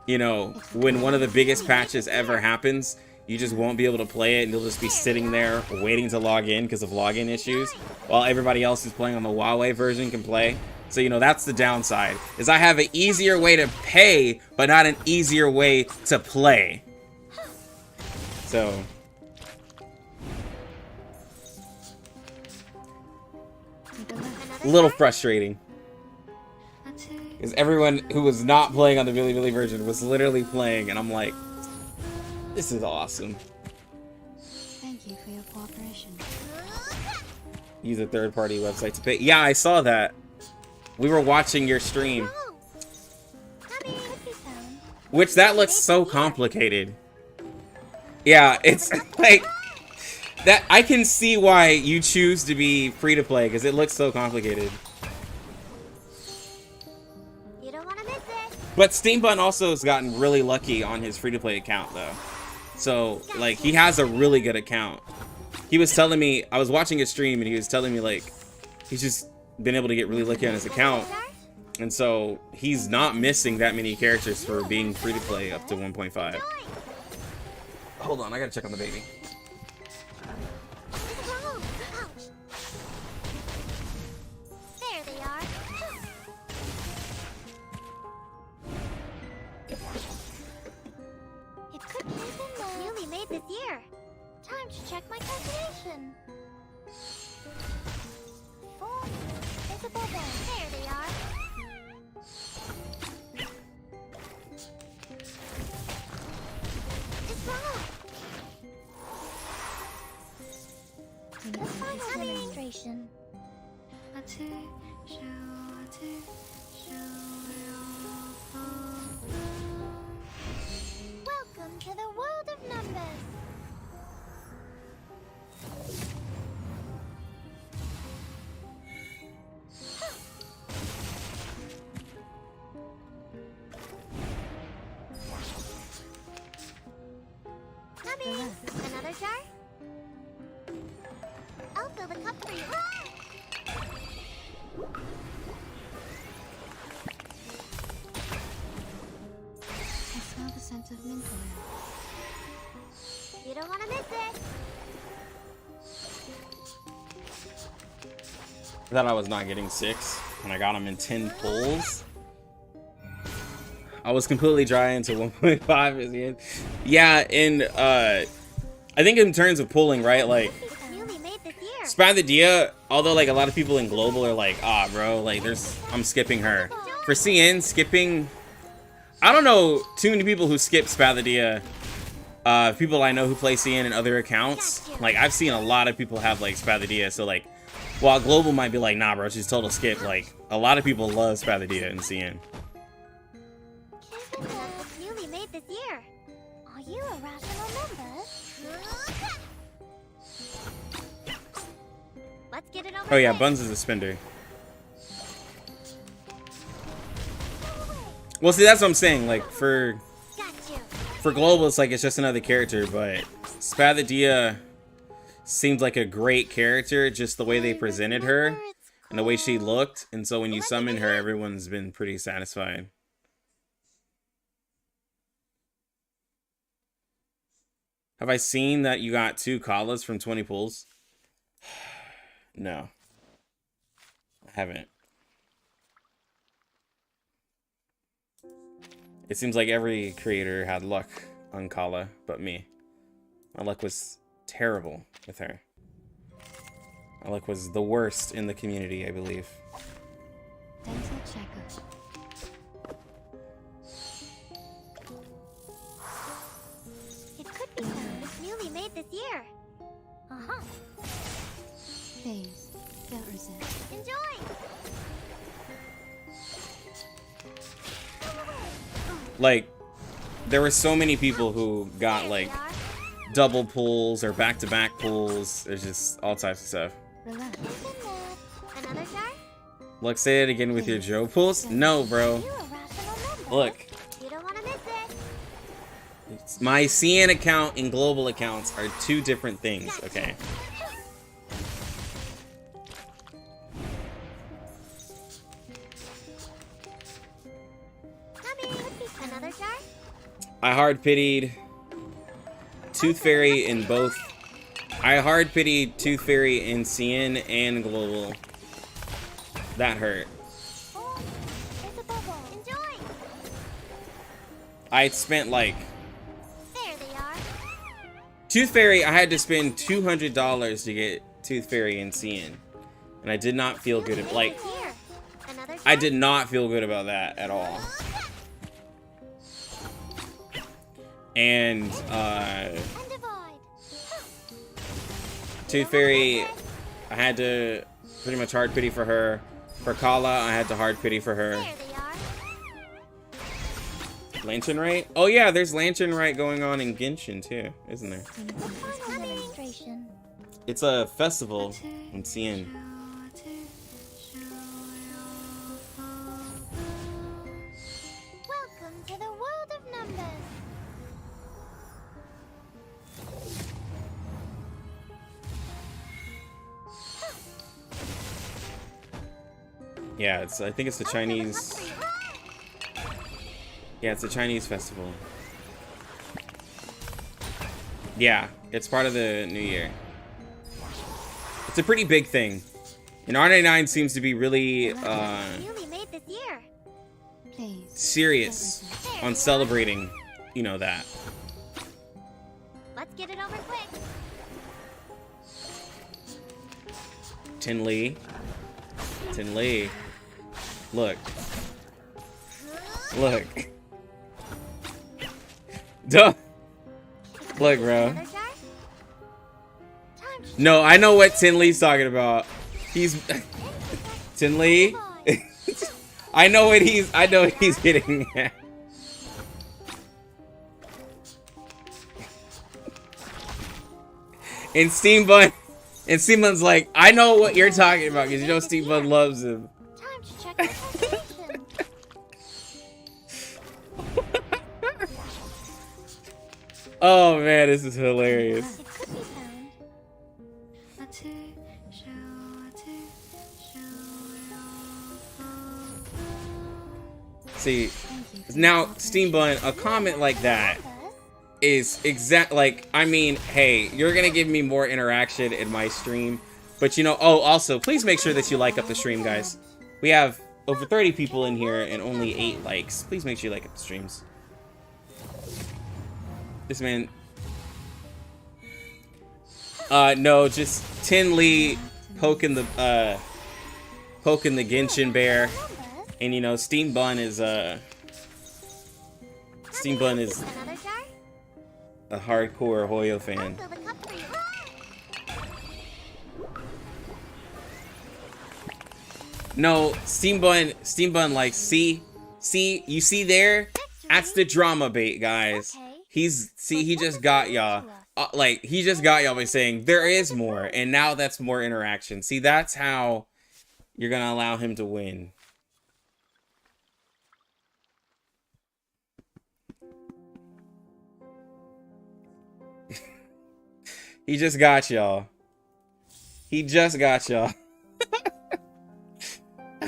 you know, when one of the biggest patches ever happens, you just won't be able to play it, and you'll just be sitting there waiting to log in because of login issues, while everybody else who's playing on the Huawei version can play. So, you know, that's the downside, is I have an easier way to pay, but not an easier way to play. So... a little frustrating. Because everyone who was not playing on the Billy version was literally playing, and I'm like, this is awesome. Thank you for your cooperation. Use a third-party website to pay. Yeah, I saw that. We were watching your stream. Which, that looks so complicated. Yeah, it's like... that I can see why you choose to be free-to-play, because it looks so complicated. You don't want to miss it. But Steambun also has gotten really lucky on his free-to-play account, though. So, like, he has a really good account. He was telling me, I was watching his stream, and he was telling me, like, he's just been able to get really lucky on his account. And so, he's not missing that many characters for being free-to-play up to 1.5. Hold on, I gotta check on the baby. There they are. It could keep in there. Newly made this year. Time to check my calculation. 4 visible there. There they are. It's wrong. The final demonstration. Welcome to the world of numbers. Nubby, another jar? I'll fill the cup for you. I smell the scent of mint oil. You don't want to miss it. I thought I was not getting 6, and I got him in 10 pulls. I was completely dry until 1.5 at the end. Yeah, and I think in terms of pulling, right, like, Newly made this year. Spathia, although like a lot of people in global are like, ah, bro, like I'm skipping her. For CN, skipping, I don't know too many people who skip Spathia. People I know who play CN and other accounts, like I've seen a lot of people have like Spathia. So like, while global might be like, nah, bro, she's total skip. Like a lot of people love Spathia in CN. Newly made this year. Are you irrational numbers? Let's get it over. Oh yeah, quick. Buns is a spender. Well, see, that's what I'm saying. Like for Got you. Global, it's like it's just another character, but Spathadia seemed like a great character, just the way they presented her and the way she looked. And so when you summon her, everyone's been pretty satisfied. Have I seen that you got 2 Kalas from 20 pulls? No. I haven't. It seems like every creator had luck on Kala, but me. My luck was terrible with her. My luck was the worst in the community, I believe. Dental checker. It could be found. It's newly made this year. Uh-huh. Please, don't resist. Enjoy. Like, there were so many people who got like double pulls or back-to-back pulls. There's just all types of stuff. Relax. Another jar? Look, say it again with your Joe pulls. No, bro. You're a rational member. Look, You don't want to miss it. my CN account and global accounts are 2 different things, okay? Coming. Another jar? I hard pitied Tooth Fairy in both. I hard pitied Tooth Fairy in CN and global. That hurt. Oh, there's a bubble. Enjoy. I spent like There they are. Tooth Fairy. I had to spend $200 to get Tooth Fairy in CN, and I did not feel good. Like Here. Another jar? I did not feel good about that at all. And And divide. Tooth Fairy, I had to pretty much hard pity for her. For Kala, I had to hard pity for her. There they are. Lantern Rite? Oh yeah, there's Lantern Rite going on in Genshin too, isn't there? Demonstration. It's a festival I'm seeing. Welcome to the world of numbers. Yeah, it's. I think it's the Chinese. Yeah, it's a Chinese festival. Yeah, it's part of the New Year. It's a pretty big thing. And R99 seems to be really Newly made this year. Please. serious on celebrating, you know, that. Let's get it over quick. Tin Lee. Tin Lee. Look. Look. Duh. Look, bro. Another jar? Time to No, I know what Tin Lee's talking about. He's Tin Lee. I know what he's getting at. And Steam Bun's like, I know what you're talking about because you know Steam Bun loves him. Time to check the location. Oh man, this is hilarious. It could be found. See, now Steam Bun, a comment like that is exact. Like, I mean, hey, you're gonna give me more interaction in my stream, but you know. Oh, also, please make sure that you like up the stream, guys. We have over 30 people in here and only 8 likes. Please make sure you like up the streams. This man. No, just Tin Lee poking the Genshin bear, and you know, Steam Bun is Another jar? a hardcore Hoyo fan. Fill the cup for you. No, Steam Bun, like, see, you see there? That's the drama bait, guys. Okay. He just got y'all. like, he just got y'all by saying there is more, and now that's more interaction. See, that's how you're gonna allow him to win. He just got y'all. He just got y'all.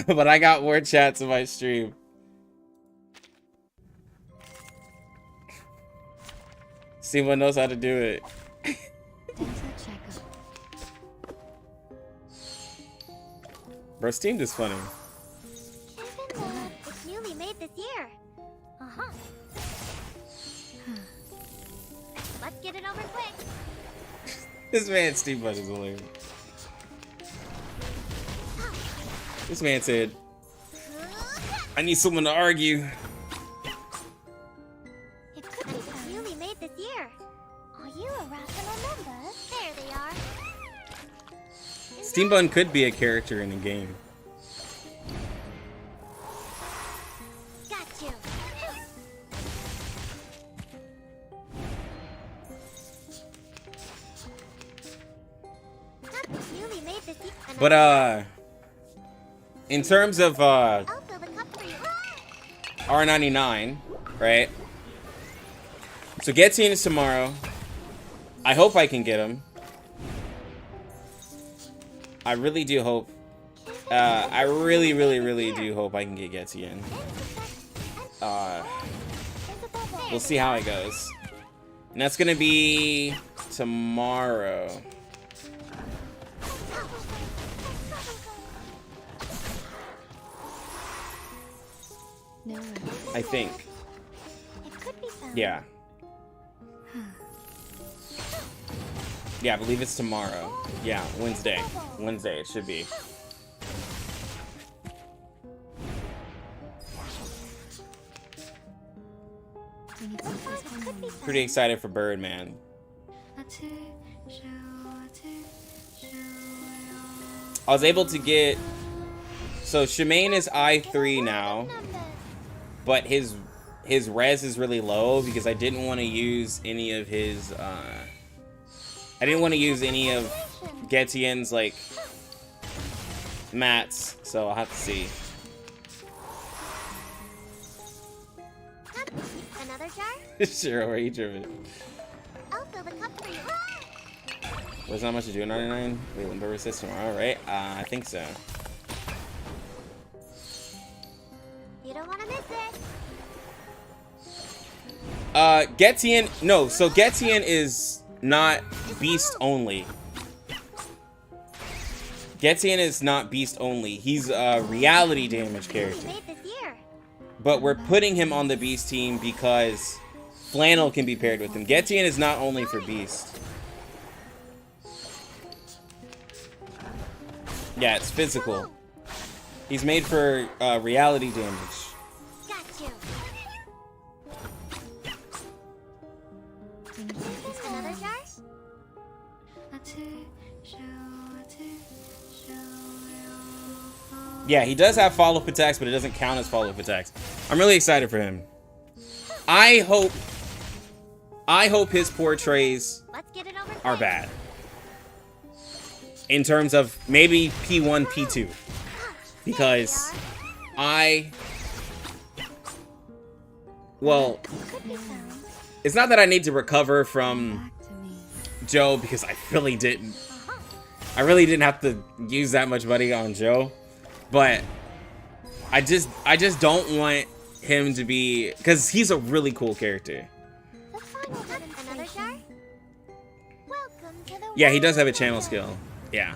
But I got more chats in my stream. Someone knows how to do it. Dental checkup. Bro, Steam is funny. It's newly made this year. Uh-huh. Let's get it over quick. This man Steve Bud is hilarious. This man said, I need someone to argue. It could be newly made this year. Are you a rational member? There they are. Steam Bun could be a character in the game. Got you. Newly made this year. But in terms of I'll fill the cup for you. R99, right? So Getian is tomorrow. I hope I can get him. I really do hope. I really do hope I can get Getian. We'll see how it goes. And that's gonna be tomorrow. No. I think. It could be found. Yeah. Yeah, I believe it's tomorrow. Yeah, Wednesday. Wednesday, it should be. We need some physical movement. Pretty excited for Birdman. I was able to get... So, Shemaine is I3 now. But his res is really low because I didn't want to use any of his... I didn't want to use any of Getian's, like, mats. So, I'll have to see. Another jar? Sure, where you driven? I'll fill the cup for you. There's not much to do in 99. Wait, Limbo Resist tomorrow, right? I think so. You don't want to miss it. Getian... No, so Getian is not beast only. Getian is not beast only. He's a reality damage character. Made this year. But we're putting him on the beast team because Flannel can be paired with him. Getian is not only for beast. Yeah, it's physical. He's made for reality damage. Got you. Another jar? Yeah, he does have follow-up attacks, but it doesn't count as follow-up attacks. I'm really excited for him. I hope his portrays Let's get it over are quick. bad. In terms of maybe P1, P2. Because well, it's not that I need to recover from Joe because I really didn't. I really didn't have to use that much money on Joe. But I just don't want him to be, because he's a really cool character. The final another jar? Welcome to the Yeah, he does have a channel skill. Yeah.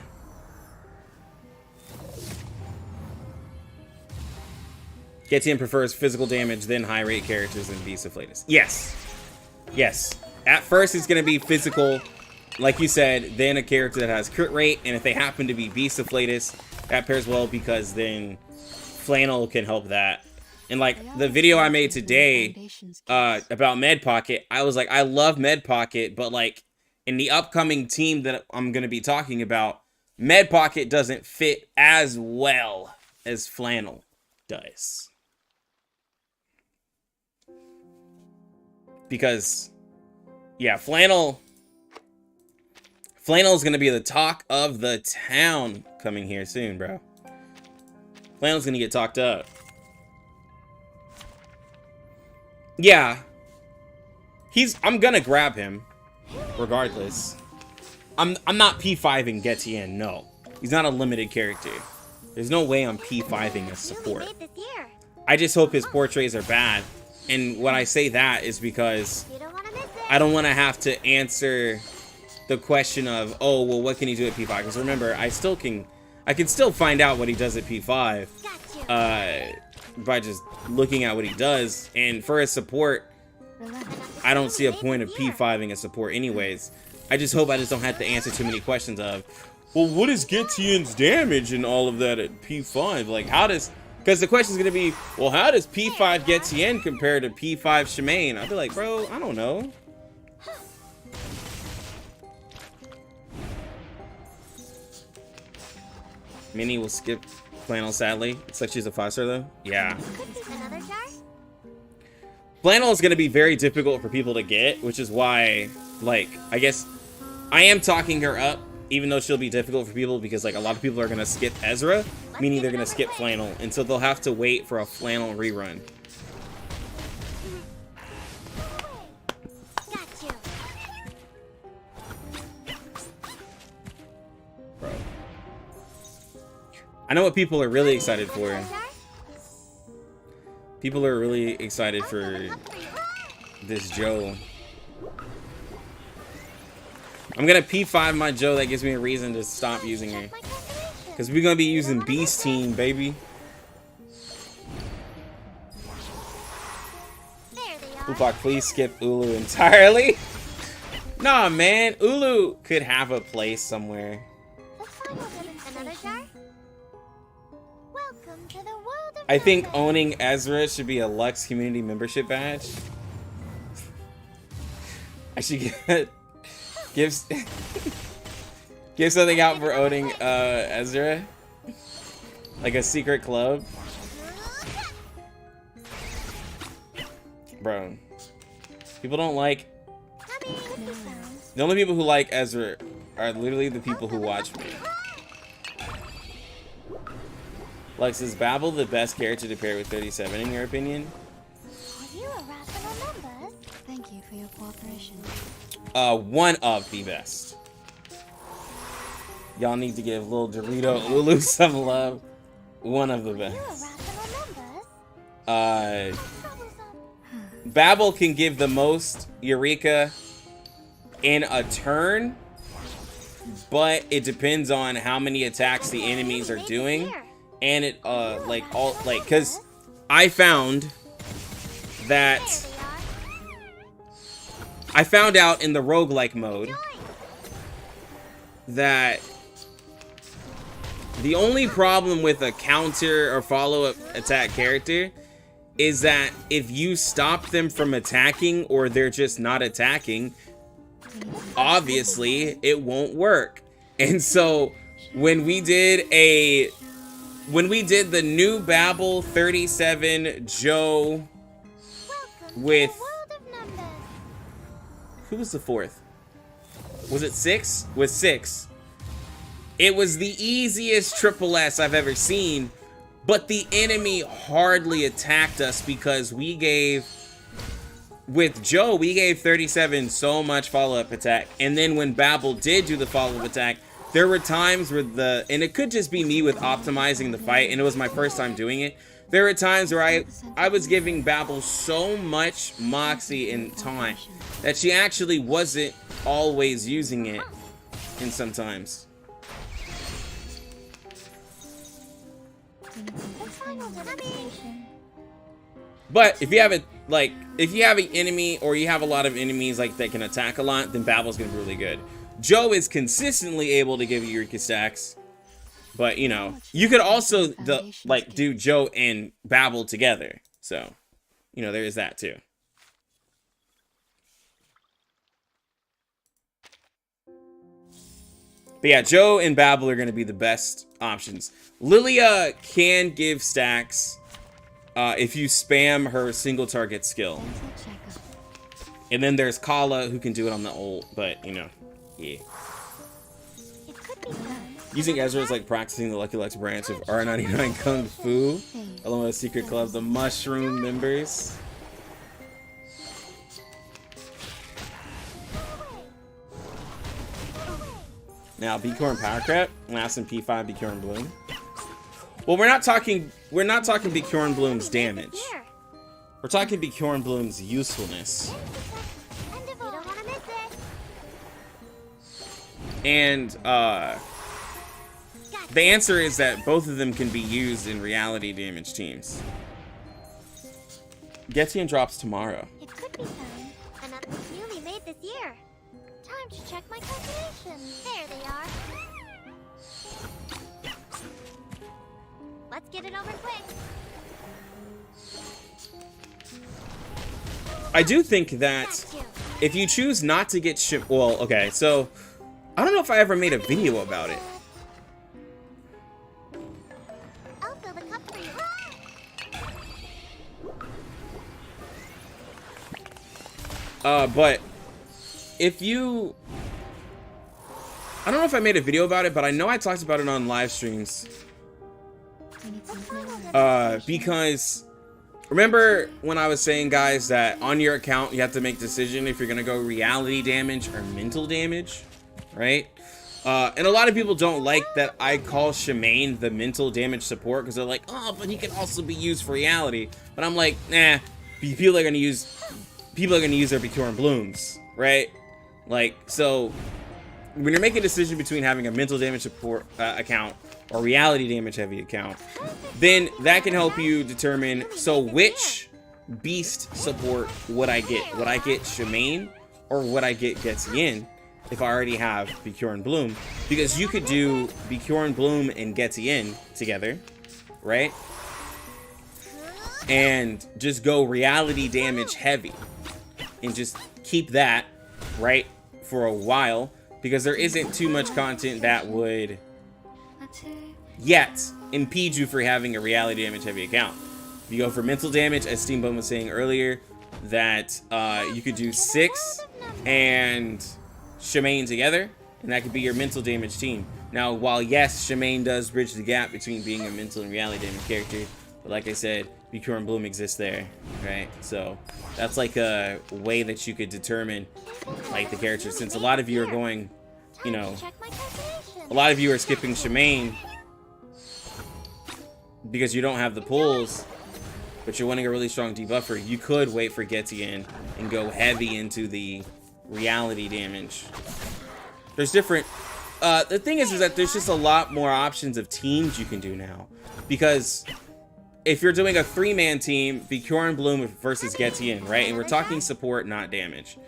Getian prefers physical damage, then high rate characters in Beast of Flatus. Yes. Yes. At first, it's going to be physical, like you said, then a character that has crit rate, and if they happen to be Beast of Flatus, that pairs well because then Flannel can help that. And like the video I made today about Med Pocket, I was like, I love Med Pocket, but like in the upcoming team that I'm going to be talking about, Med Pocket doesn't fit as well as Flannel does. Because, yeah, Flannel Flannel's gonna be the talk of the town coming here soon, bro. Flannel's gonna get talked up. Yeah. I'm gonna grab him. Regardless. I'm not P5ing Getian, no. He's not a limited character. There's no way I'm P5ing a support. Made this year. I just hope his portraits are bad. And when I say that is because You don't want to miss it. I don't want to have to answer the question of, oh, well, what can he do at P5? Because remember, I can still find out what he does at P5 Got you. by just looking at what he does. And for a support, I don't see a point of P5ing a support anyways. I just hope I just don't have to answer too many questions of, well, what is Getian's damage and all of that at P5? Like, how does... Because the question's going to be, well, how does P5 Getian compare to P5 Shemaine? I'll be like, bro, I don't know. Minnie will skip Flannel, sadly. It's like she's a 5-star, though. Yeah. Another jar? Flannel is going to be very difficult for people to get, which is why, like, I guess I am talking her up, even though she'll be difficult for people, because, like, a lot of people are going to skip Ezra, meaning they're going to skip Flannel, and so they'll have to wait for a Flannel rerun. Got you. Bro. I know what people are really excited for. People are really excited for this Joe. I'm gonna P5 my Joe. That gives me a reason to stop using her. Because we're gonna be using Beast Team, baby. There they are. Tupac, please skip Ulu entirely. Nah, man. Ulu could have a place somewhere. The final another jar? Welcome to the world of I think numbers. owning Ezra should be a Lux community membership badge. I should give something out for owning Ezra, like a secret club, bro. People don't like. The only people who like Ezra are literally the people who watch me. Lux, is Babel the best character to pair with 37 in your opinion? You are rational numbers. Thank you for your cooperation. One of the best. Y'all need to give little Dorito Ulu some love. One of the You are best. rational numbers. Troublesome. Babel can give the most Eureka in a turn, but it depends on how many attacks the enemies are doing. And it, cause I found that I found out in the roguelike mode that the only problem with a counter or follow-up attack character is that if you stop them from attacking or they're just not attacking, obviously it won't work. And so when we did the new Babel 37 Joe with, who was the fourth? Was it 6? With 6. It was the easiest triple S I've ever seen, but the enemy hardly attacked us because with Joe, we gave 37 so much follow-up attack. And then when Babel did do the follow-up attack, there were times where and it could just be me with optimizing the fight, and it was my first time doing it. There were times where I was giving Babel so much moxie and taunt that she actually wasn't always using it, and sometimes. But if you have an enemy or you have a lot of enemies like that can attack a lot, then Babel's gonna be really good. Joe is consistently able to give you Eureka stacks, but you know, you could also do Joe and Babel together. So, you know, there is that too. But yeah, Joe and Babel are going to be the best options. Lilia can give stacks if you spam her single target skill. And then there's Kala who can do it on the ult, but you know, yeah. Using Ezra is like practicing the Lucky Luck's branch of R99 Kung Fu, along with a secret club, the Mushroom members. Now, Bkorn Powercrept, last in P5 Bkornblume. Well, we're not talking Bkornblume's damage. We're talking Bkornblume's usefulness. You don't want to miss it. And the answer is that both of them can be used in reality damage teams. Getian drops tomorrow. It could be fun. Another newly made this year. Time to check my calculations. There they are. Let's get it over quick. I do think that if you choose not to get well, okay, so I don't know if I ever made a video about it. I'll fill the cup for you. But if you, I don't know if I made a video about it, but I know I talked about it on live streams. Because remember when I was saying, guys, that on your account you have to make a decision if you're gonna go reality damage or mental damage, right? And a lot of people don't like that I call Shemaine the mental damage support because they're like, oh, but he can also be used for reality. But I'm like, nah, people are gonna use their Bkornblumes, right? Like, so when you're making a decision between having a mental damage support account or reality damage heavy account, then that can help you determine, so which beast support would I get? Would I get Shemaine or would I get Getian if I already have Bkornblume? Because you could do Bkornblume and Getian together, right? And just go reality damage heavy and just keep that, right, for a while, because there isn't too much content that would yet impede you for having a reality damage heavy account. If you go for mental damage, as Steamboat was saying earlier, that you could do 6 and Shemaine together, and that could be your mental damage team. Now, while yes, Shemaine does bridge the gap between being a mental and reality damage character, but like I said, Bkornblume exists there, right? So that's like a way that you could determine like the character, since a lot of you are going, you know, a lot of you are skipping Shemaine because you don't have the pulls, but you're wanting a really strong debuffer. You could wait for Getian and go heavy into the reality damage. There's different, the thing is that there's just a lot more options of teams you can do now, because if you're doing a 3-man team, Bkornblume versus Getian, right? And we're talking support, not damage.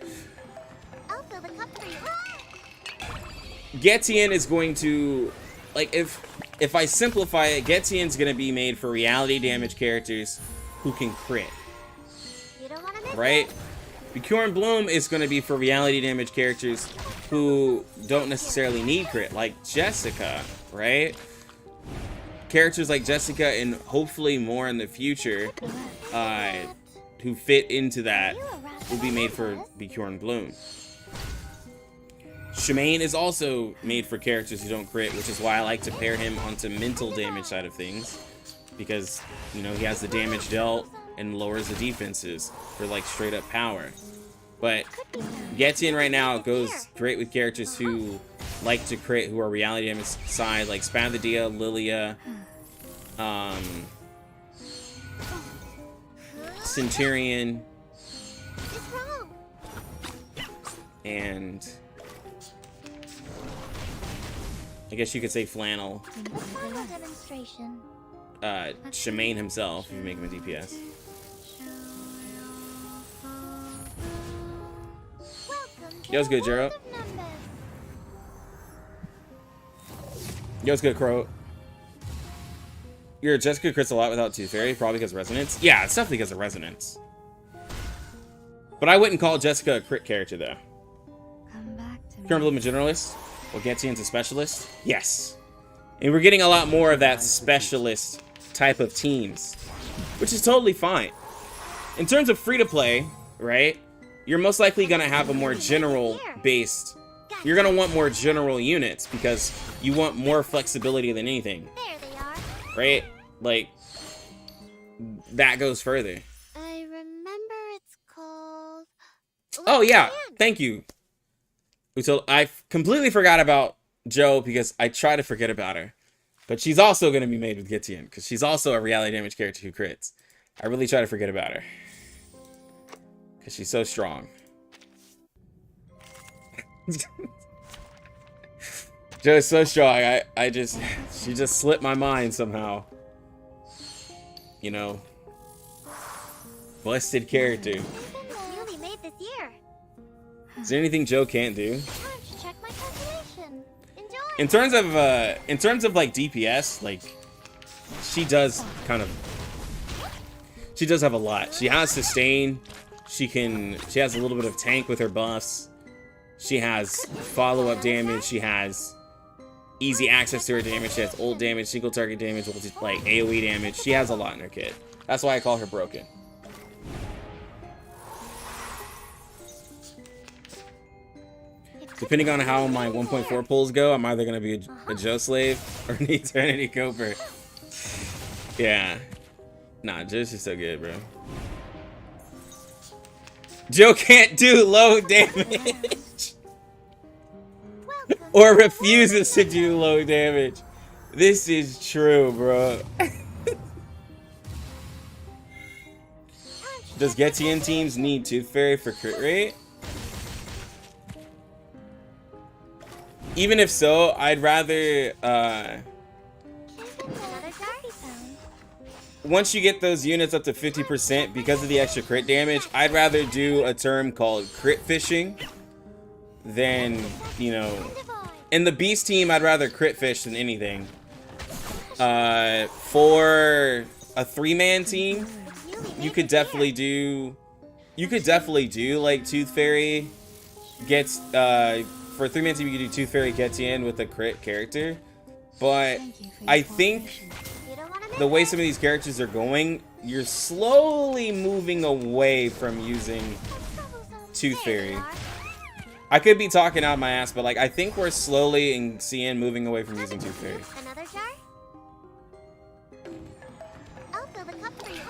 Getian is going to, like, if I simplify it, Getian's going to be made for reality damage characters who can crit, right? Bkornblume is going to be for reality damage characters who don't necessarily need crit, like Jessica, right? Characters like Jessica, and hopefully more in the future, who fit into that, will be made for Bkornblume. Shemaine is also made for characters who don't crit, which is why I like to pair him onto mental damage side of things, because, you know, he has the damage dealt and lowers the defenses for like straight up power. But Getian right now goes great with characters who like to crit, who are reality damage side, like Spathadia, Lilia, Centurion, and I guess you could say Flannel. Shemaine himself, if you make him a DPS. Yo, what's good, Jero? Yo, what's good, Crow? Your Jessica crits a lot without Tooth Fairy, probably because of Resonance. Yeah, it's definitely because of Resonance. But I wouldn't call Jessica a crit character, though. Bkornblume a generalist? Well, Getian's a specialist? Yes. And we're getting a lot more of that specialist type of teams, which is totally fine. In terms of free-to-play, right, you're most likely going to have a more general-based you're gonna want more general units because you want more flexibility than anything. There they are. Right? Like, that goes further. I remember it's called... Oh, yeah. Land. Thank you. So I completely forgot about Joe because I try to forget about her. But she's also going to be made with Getian because she's also a reality damage character who crits. I really try to forget about her. Because she's so strong. Joe's so strong. She just slipped my mind somehow. You know. Busted character. Newly made this year. Is there anything Joe can't do? Time to check my calculation. Enjoy. In terms of like DPS, like she does have a lot. She has sustain. She has a little bit of tank with her buffs. She has follow-up damage. She has easy access to her damage. She has ult damage, single target damage, like AoE damage. She has a lot in her kit. That's why I call her broken. Depending on how my 1.4 pulls go, I'm either going to be a Joe slave or an Eternity Cooper. Yeah. Nah, Joe's just so good, bro. Joe can't do low damage. Or refuses to do low damage. This is true, bro. Does Getian teams need Tooth Fairy for crit rate? Even if so, I'd rather, once you get those units up to 50% because of the extra crit damage, I'd rather do a term called crit fishing than, you know, in the beast team, I'd rather crit fish than anything. For a 3-man team, you could definitely do like Tooth Fairy gets, for a 3-man team, you could do Tooth Fairy Getian with a crit character. But I think the way some of these characters are going, you're slowly moving away from using Tooth Fairy. I could be talking out my ass, but like I think we're slowly in CN moving away from using Tooth Fairy. Another jar? I'll fill the cup for you.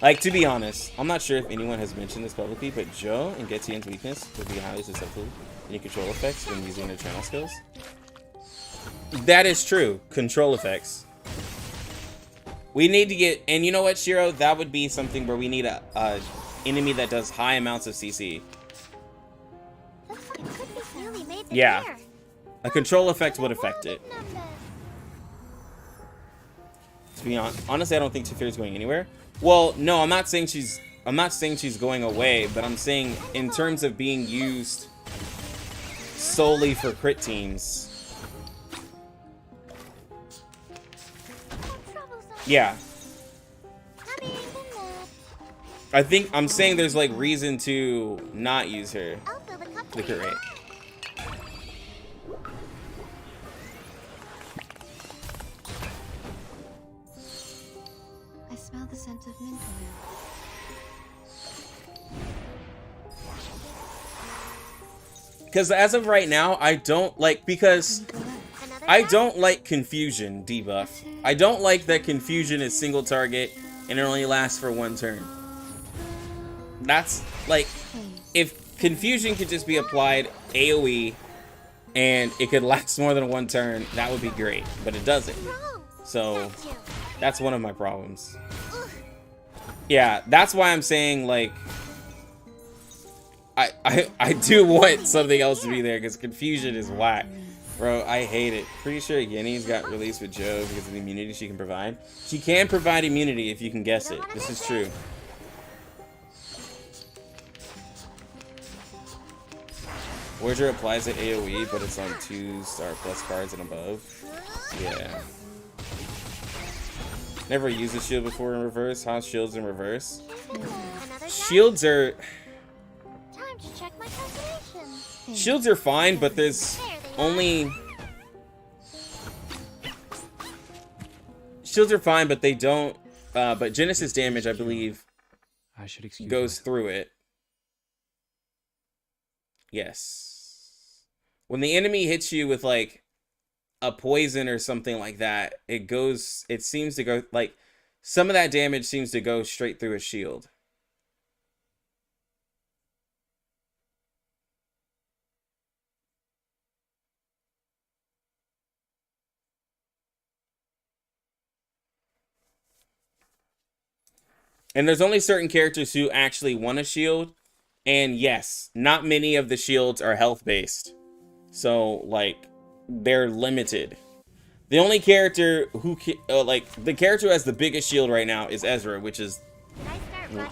Like, to be honest, I'm not sure if anyone has mentioned this publicly, but Joe and Getian's weakness would be highly susceptible to any control effects when using their channel skills. That is true. Control effects. We need to get, and you know what, Shiro? That would be something where we need a enemy that does high amounts of CC. Yeah. A control effect would affect it. To be honest, honestly, I don't think Tooth Fairy's going anywhere. Well, no, I'm not saying she's going away, but I'm saying in terms of being used solely for crit teams. Yeah. I think I'm saying there's like reason to not use her. The crit rate. I smell the scent of mint oil. Because as of right now, I don't like, because I don't like confusion debuff. I don't like that confusion is single target and it only lasts for 1 turn. That's like, if confusion could just be applied AoE and it could last more than 1 turn, that would be great, but it doesn't. So that's one of my problems. Yeah, that's why I'm saying, like, I do want something else to be there because confusion is whack. Bro, I hate it. Pretty sure Yenny's got released with Joe because of the immunity she can provide. She can provide immunity if you can guess it. This is true. Voyager applies at AoE, but it's on 2-star plus cards and above. Yeah. Never used a shield before in reverse. How's shields in reverse? Shields are... Time to check my calculation. Shields are fine, but there's only... Shields are fine, but they don't... but Genesis damage, I believe, goes through it. Yes. when the enemy hits you with like a poison or something like that, it seems to go like some of that damage seems to go straight through a shield. And there's only certain characters who actually want a shield. And yes, not many of the shields are health based. So, like, they're limited. The only character who, the character who has the biggest shield right now is Ezra, which is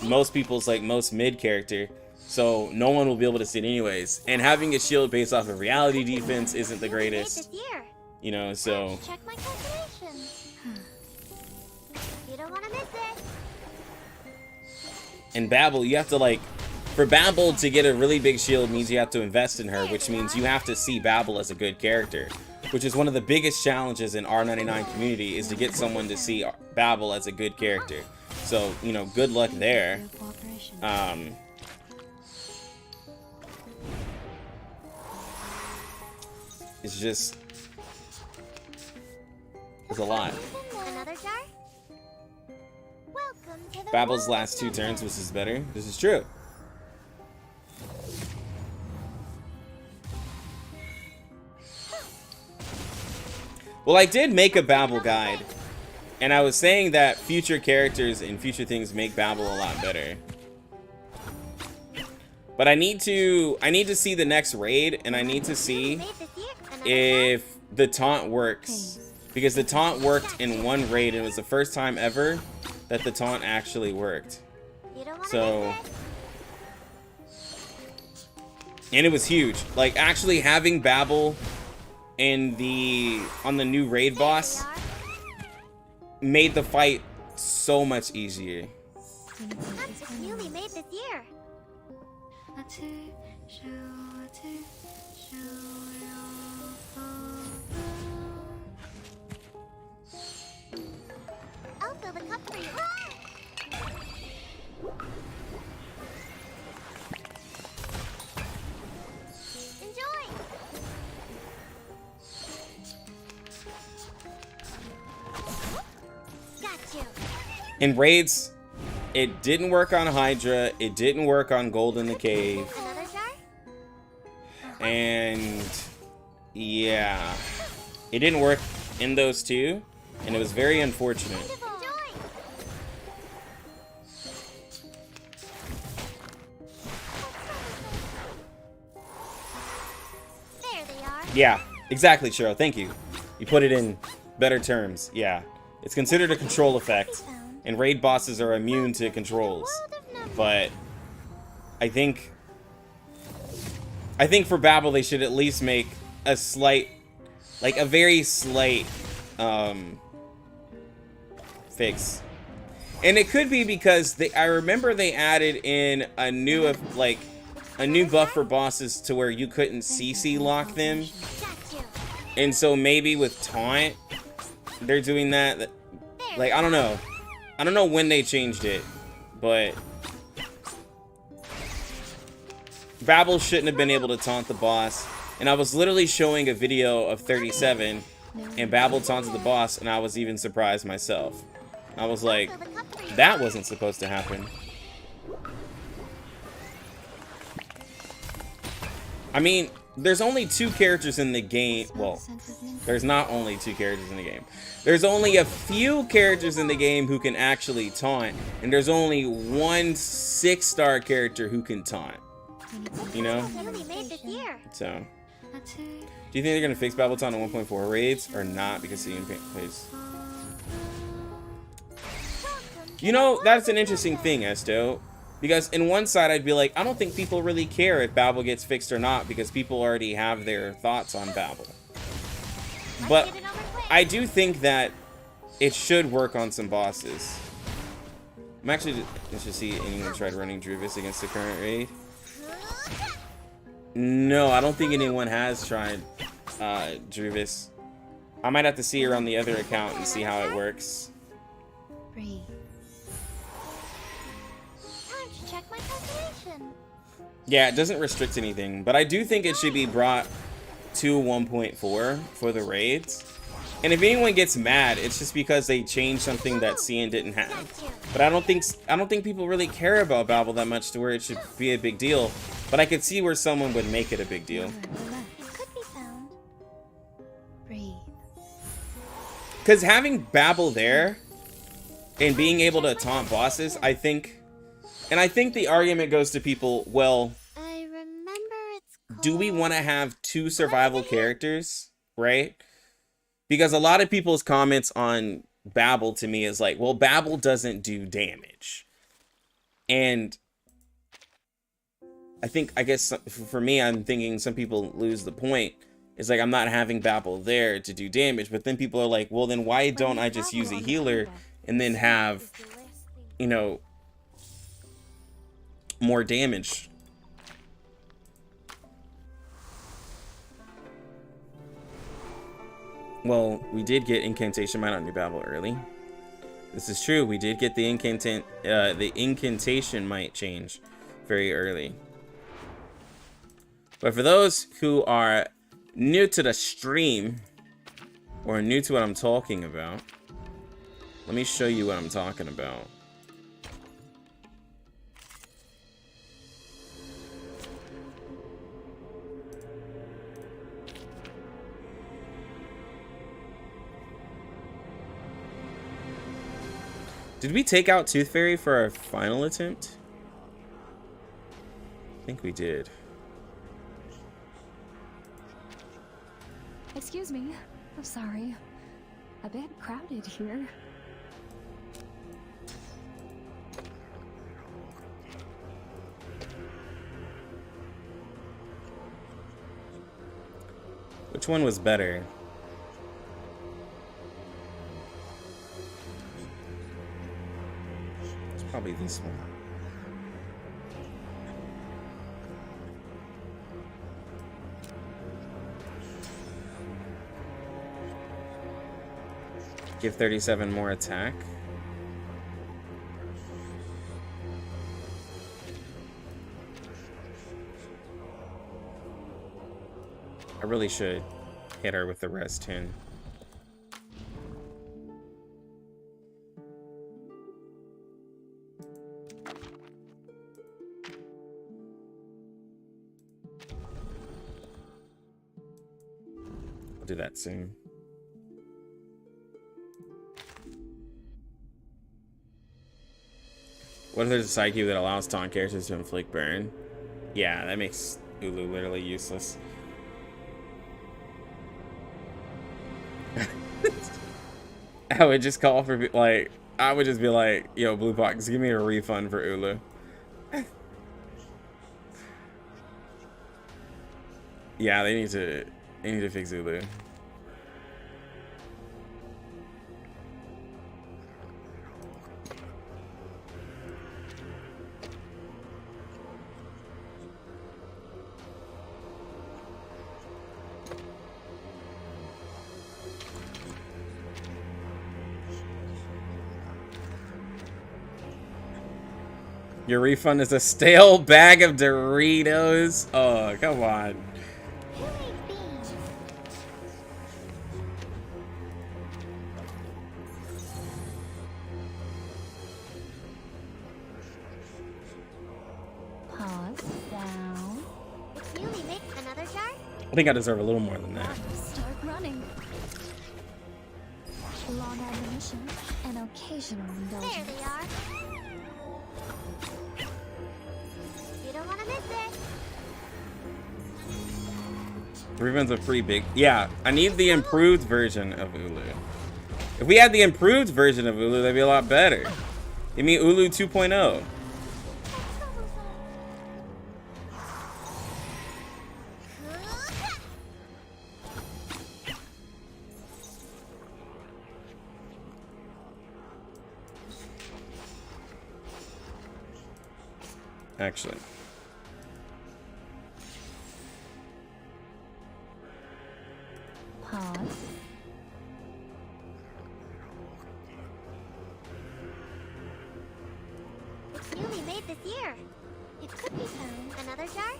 most people's, like, most mid character. So, no one will be able to see it anyways. And having a shield based off of reality defense isn't the greatest. You know, so... Check my calculations. You don't want to miss it. And Babel, you have to, like... For Babel to get a really big shield means you have to invest in her, which means you have to see Babel as a good character. Which is one of the biggest challenges in R99 community, is to get someone to see Babel as a good character. So, you know, good luck there. It's just... It's a lot. Another jar? Welcome to the Babel's world last 2 of turns numbers. was better. This is true. Well, I did make a Babel guide, and I was saying that future characters and future things make Babel a lot better. But I need to see the next raid, and I need to see if the taunt works. Because the taunt worked in one raid, and it was the first time ever that the taunt actually worked. You don't wanna So, miss it. and it was huge. Like, actually having Babel on the new raid boss made the fight so much easier. That's just newly made this year. I'll fill the cup for you. Enjoy. Got you. In raids, it didn't work on Hydra, it didn't work on Gold in the Cave, Another jar? and yeah, it didn't work in those two, and it was very unfortunate. Enjoy. There they are. Yeah, exactly, Cheryl, thank you. You put it in better terms, yeah. It's considered a control effect, and raid bosses are immune to controls. But I think for Babel they should at least make a slight, like a very slight fix. And it could be because I remember they added in a new buff for bosses to where you couldn't CC lock them. Got you. And so maybe with taunt they're doing that. Like, I don't know. I don't know when they changed it, but Babel shouldn't have been able to taunt the boss. And I was literally showing a video of 37, and Babel taunted the boss, and I was even surprised myself. I was like, that wasn't supposed to happen. I mean, there's only 2 characters in the game. Well, there's not only 2 characters in the game. There's only a few characters in the game who can actually taunt, and there's only one 6-star character who can taunt. You know? Newly made this year. So, do you think they're gonna fix Babel taunt in 1.4 raids or not? Because he plays. You know, that's an interesting thing, Esto. Because in one side, I'd be like, I don't think people really care if Babel gets fixed or not, because people already have their thoughts on Babel. But I do think that it should work on some bosses. I'm actually, let's just see anyone tried running Druvis against the current raid. No, I don't think anyone has tried Druvis. I might have to see her on the other account and see how it works. Breathe. Time to check my calculation. Yeah, it doesn't restrict anything, but I do think it should be brought to 1.4 for the raids. And if anyone gets mad, it's just because they changed something that CN didn't have. But I don't think people really care about Babel that much to where it should be a big deal. But I could see where someone would make it a big deal. It could be found. Breathe. Because having Babel there and being able to taunt bosses, I think the argument goes to people, well, I remember it's called... do we want to have 2 survival characters, right? Because a lot of people's comments on Babel to me is like, well, Babel doesn't do damage. And I guess for me, I'm thinking some people lose the point. It's like, I'm not having Babel there to do damage. But then people are like, well, then why don't I just use a healer and then have, you know, more damage? Well, we did get Incantation Might on New Babel early. This is true. We did get the Incantation Might change very early. But for those who are new to the stream or new to what I'm talking about, let me show you what I'm talking about. Did we take out Tooth Fairy for our final attempt? I think we did. Excuse me. I'm sorry. A bit crowded here. Which one was better? It's probably this one. Give 37 more attack. I really should hit her with the rest 10. I'll do that soon. What if there's a side cube that allows taunt characters to inflict burn? Yeah, that makes Ulu literally useless. I would just call for, like, I would just be like, yo, Blue Box, give me a refund for Ulu. Yeah, they need to fix Ulu. Your refund is a stale bag of Doritos. Oh, come on. Pause down. It's newly made. Another jar? I think I deserve a little more than that. Start running. Long ammunition and occasional There indulgence. they are. You don't want to miss it. Refunds are pretty big. Yeah, I need the improved version of Ulu. If we had the improved version of Ulu, that'd be a lot better. Give me Ulu 2.0. Actually. Pause. It's newly made this year. It could be found. Another jar?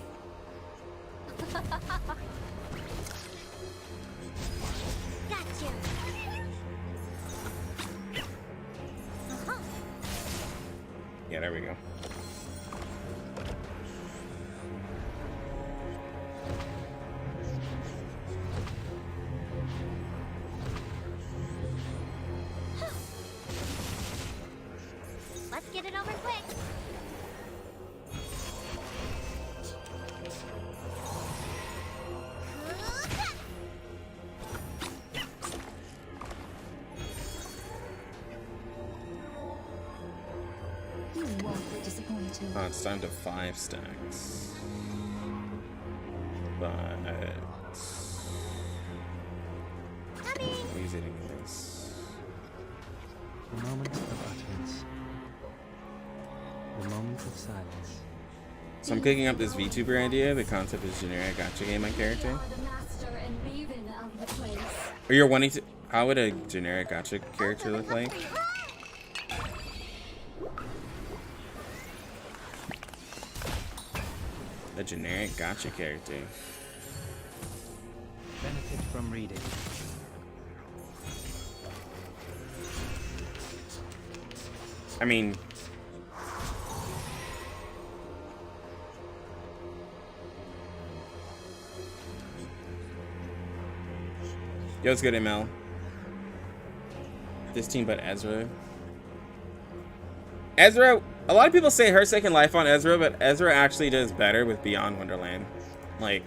too. Oh, it's time to 5 stacks. But who's eating this? The moment of utterance. The moment of silence. So I'm cooking up this VTuber idea. The concept is generic gacha game on character. Or you're wanting to... How would a generic gacha character look like? A generic gacha character. Benefit from reading. I mean... Yo, it's good, ML. This team, but Ezra. Ezra, a lot of people say her second life on Ezra, but Ezra actually does better with Beyond Wonderland. Like,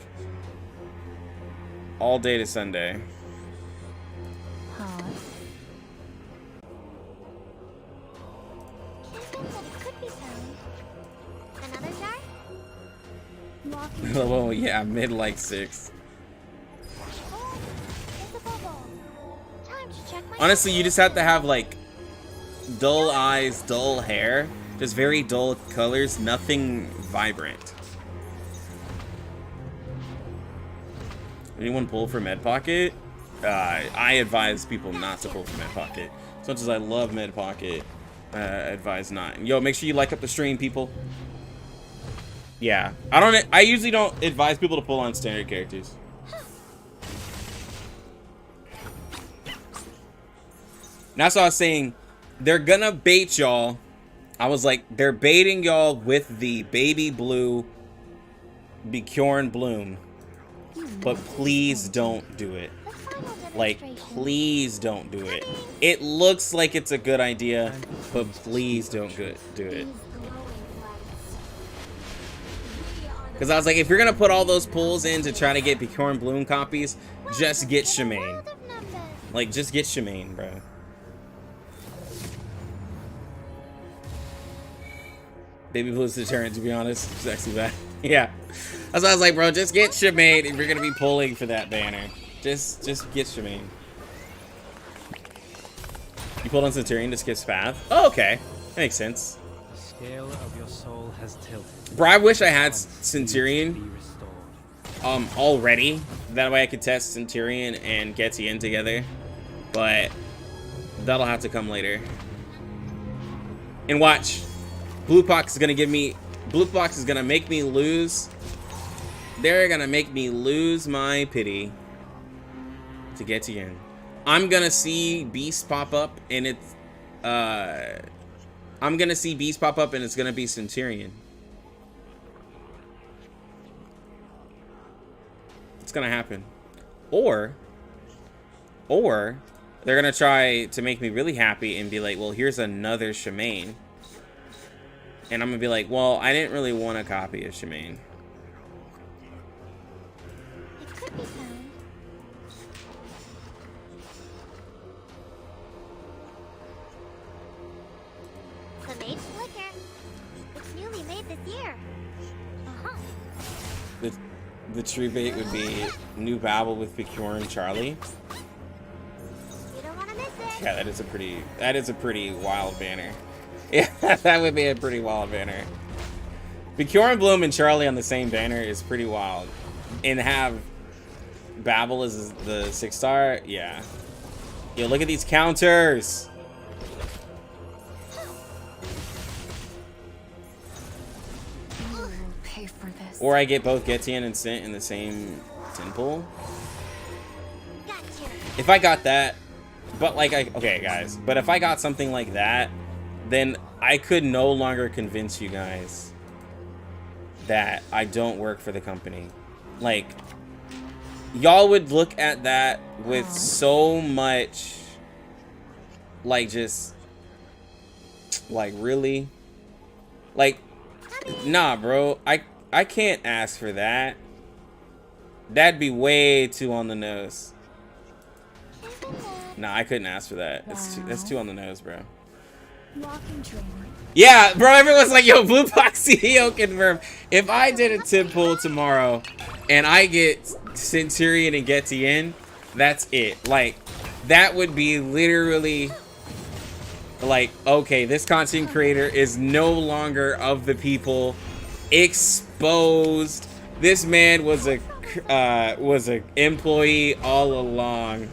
all day to Sunday. Pause. Kingdom that could be found. Another jar? Walking Well, yeah, mid like 6. Oh, there's a bubble. Time to check my Honestly, you just have to have like dull eyes, dull hair, just very dull colors, nothing vibrant. Anyone pull for Med Pocket? I advise people not to pull for Med Pocket. As much as I love Med Pocket, advise not. Yo, make sure you like up the stream, people. Yeah, I usually don't advise people to pull on standard characters. That's what I was saying. They're gonna bait y'all. I was like, they're baiting y'all with the baby blue Bkornblume. But please don't do it. The final Like, demonstration. please don't do it. It looks like it's a good idea, but please don't do it. Because I was like, if you're gonna put all those pulls in to try to get Bkornblume copies, just get Shemaine. World of numbers. Like, just get Shemaine, bro. Baby Blue's deterrent, to be honest. It's actually bad. Yeah. That's why I was like, bro, just get Shemaine if you're gonna be pulling for that banner. Just get Shemaine. You pulled on Centurion to skip Path? Oh, okay. That makes sense. The scale of your soul has tilted. Bro, I wish I had Once needs to Centurion be restored. already. That way I could test Centurion and Getian together. But that'll have to come later. And watch. Blue Box is gonna give me... Blue Box is gonna make me lose... They're gonna make me lose my pity to Getian. I'm gonna see Beast pop up and it's... I'm gonna see Beast pop up and it's gonna be Centurion. It's gonna happen. Or they're gonna try to make me really happy and be like, well, here's another Shemaine. And I'm gonna be like, well, I didn't really want a copy of Shemaine. It could be found. The Maid's Flicker. It's newly made this year. Uh-huh. The tree bait would be New Babel with Bkorn Charlie. You don't want to miss it. Yeah, that is a pretty wild banner. Yeah, that would be a pretty wild banner. Bkornblume and Charlie on the same banner is pretty wild. And have Babel as the 6-star, yeah. Yo, look at these counters. You will pay for this. Or I get both Getian and Sint in the same temple. Got you. If I got that, but like, okay, guys, but if I got something like that, then I could no longer convince you guys that I don't work for the company. Like, y'all would look at that with so much, like, just, like, really? Like, nah, bro, I can't ask for that. That'd be way too on the nose. Nah, I couldn't ask for that. That's too on the nose, bro. Walking trainer. Yeah, bro, everyone's like, yo, Blue Box CEO confirmed. If I did a tip pool tomorrow and I get Centurion and Getian, that's it. Like, that would be literally like, okay, this content creator is no longer of the people, exposed. This man was a employee all along.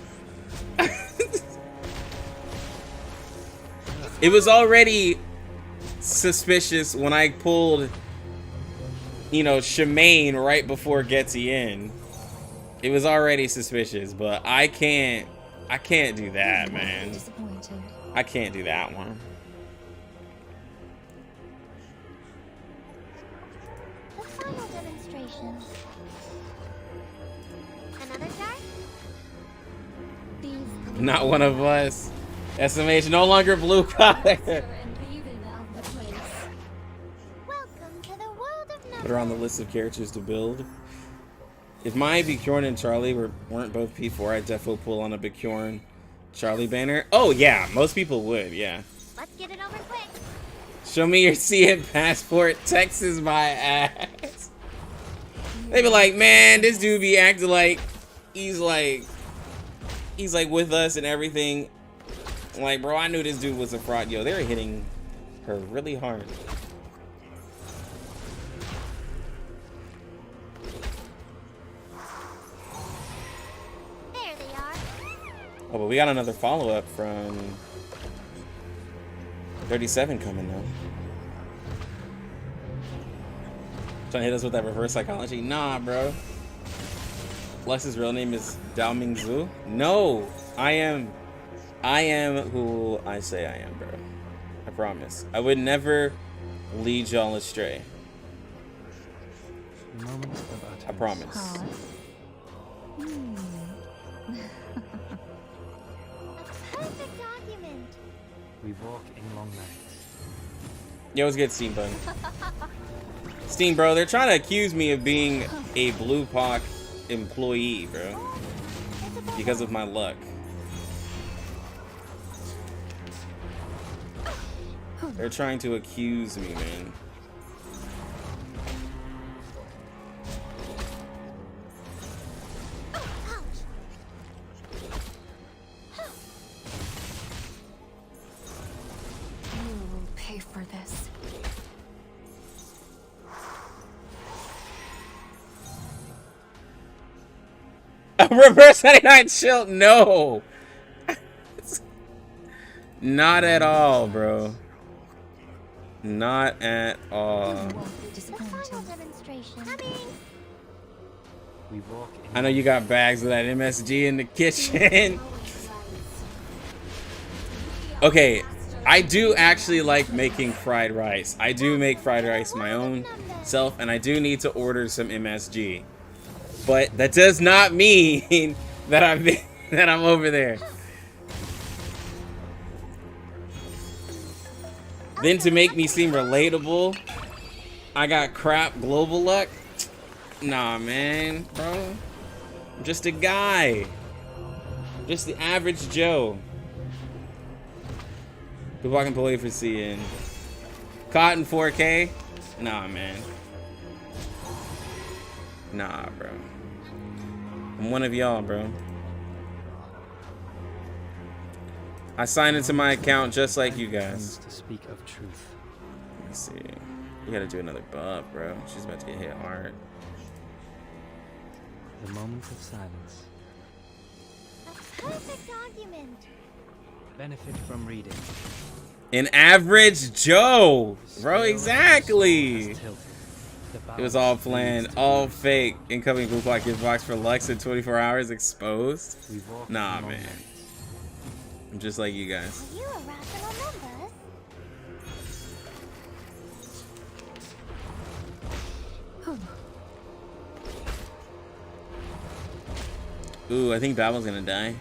It was already suspicious when I pulled, you know, Shemaine right before Getian. It was already suspicious, but I can't do that, man. Disappointed. I can't do that one. The final demonstration. Another jar? These Not one of us. Estimation no longer blue collar. Welcome to the world of numbers. Put her on the list of characters to build. If my Bjorn and Charlie weren't both P4, I'd definitely pull on a Bjorn Charlie banner. Oh yeah, most people would, yeah. Let's get it over quick. Show me your CN passport, Texas my ass. They be like, man, this dude be acting like he's like with us and everything. Like, bro, I knew this dude was a fraud. Yo, they're hitting her really hard. There they are. Oh, but we got another follow-up from 37 coming now. Trying to hit us with that reverse psychology? Nah, bro. Lux's real name is Dao Ming Zhu? No, I am who I say I am, bro. I promise. I would never lead y'all astray. Moment of utterance. I promise. pause. A perfect argument. We walk in long nights. Yo, let's get Steam, bud. Steam, bro, they're trying to accuse me of being a Blue Pock employee, bro. Because of my luck. They're trying to accuse me, man. You will pay for this. Reverse 99 chill? No. Not at all, bro. Not at all. You won't be The final disappointed. demonstration. Coming. We walk in I know you got bags of that MSG in the kitchen. Okay, I do actually like making fried rice. I do make fried rice my own self, and I do need to order some MSG. But that does not mean that I'm over there. Then to make me seem relatable, I got crap global luck. Nah, man, bro. I'm just a guy. Just the average Joe. Who I can play for seeing. Cotton 4K? Nah, man. Nah, bro. I'm one of y'all, bro. I signed into my account just like you guys. to speak of truth. Let me see. We gotta do another buff, bro. She's about to get hit hard. The moment of silence. A perfect argument. Benefit from reading. An average Joe, bro. Scale of your Exactly. soul has tilted. The It was all balance planned, needs to all be. fake. Incoming Blue Block gift box for Lux in 24 hours exposed. We walk Nah, in long man. nights. I'm just like you guys. Are you a rational numbers? Ooh, I think Babel's gonna die. You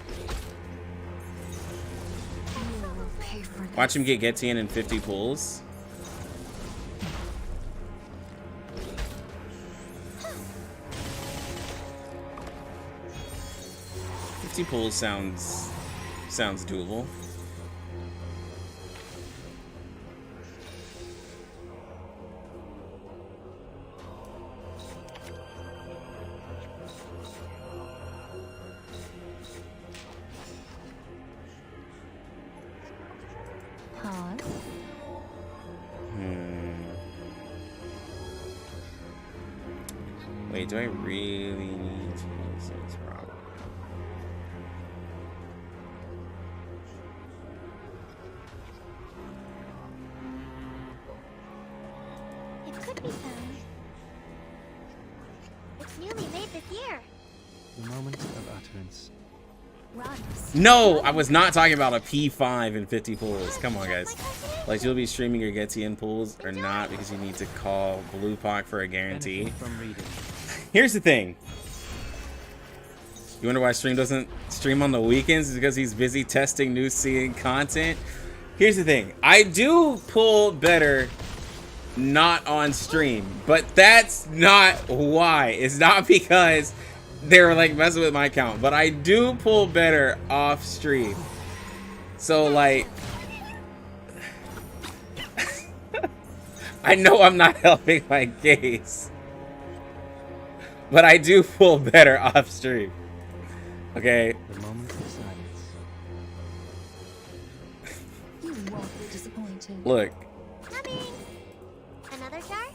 will pay for this. Watch him get Getian in 50 pulls. Pulls sounds doable. Wait, do I really need to use this problem? It could be found. It's newly made this year. The moment of utterance. Runs. No, I was not talking about a P5 and 50 pulls. Come on, guys. Like, you'll be streaming your Getian pulls or not because you need to call Blue Pock for a guarantee. Benefit from reading. Here's the thing. You wonder why Stream doesn't stream on the weekends? Is because he's busy testing new seeing content. Here's the thing. I do pull better not on stream, but that's not why. It's not because they're like messing with my account, but I do pull better off stream. So like, I know I'm not helping my case, but I do pull better off stream. Okay. The moment of silence. You won't be disappointed. Look. Coming. Another jar?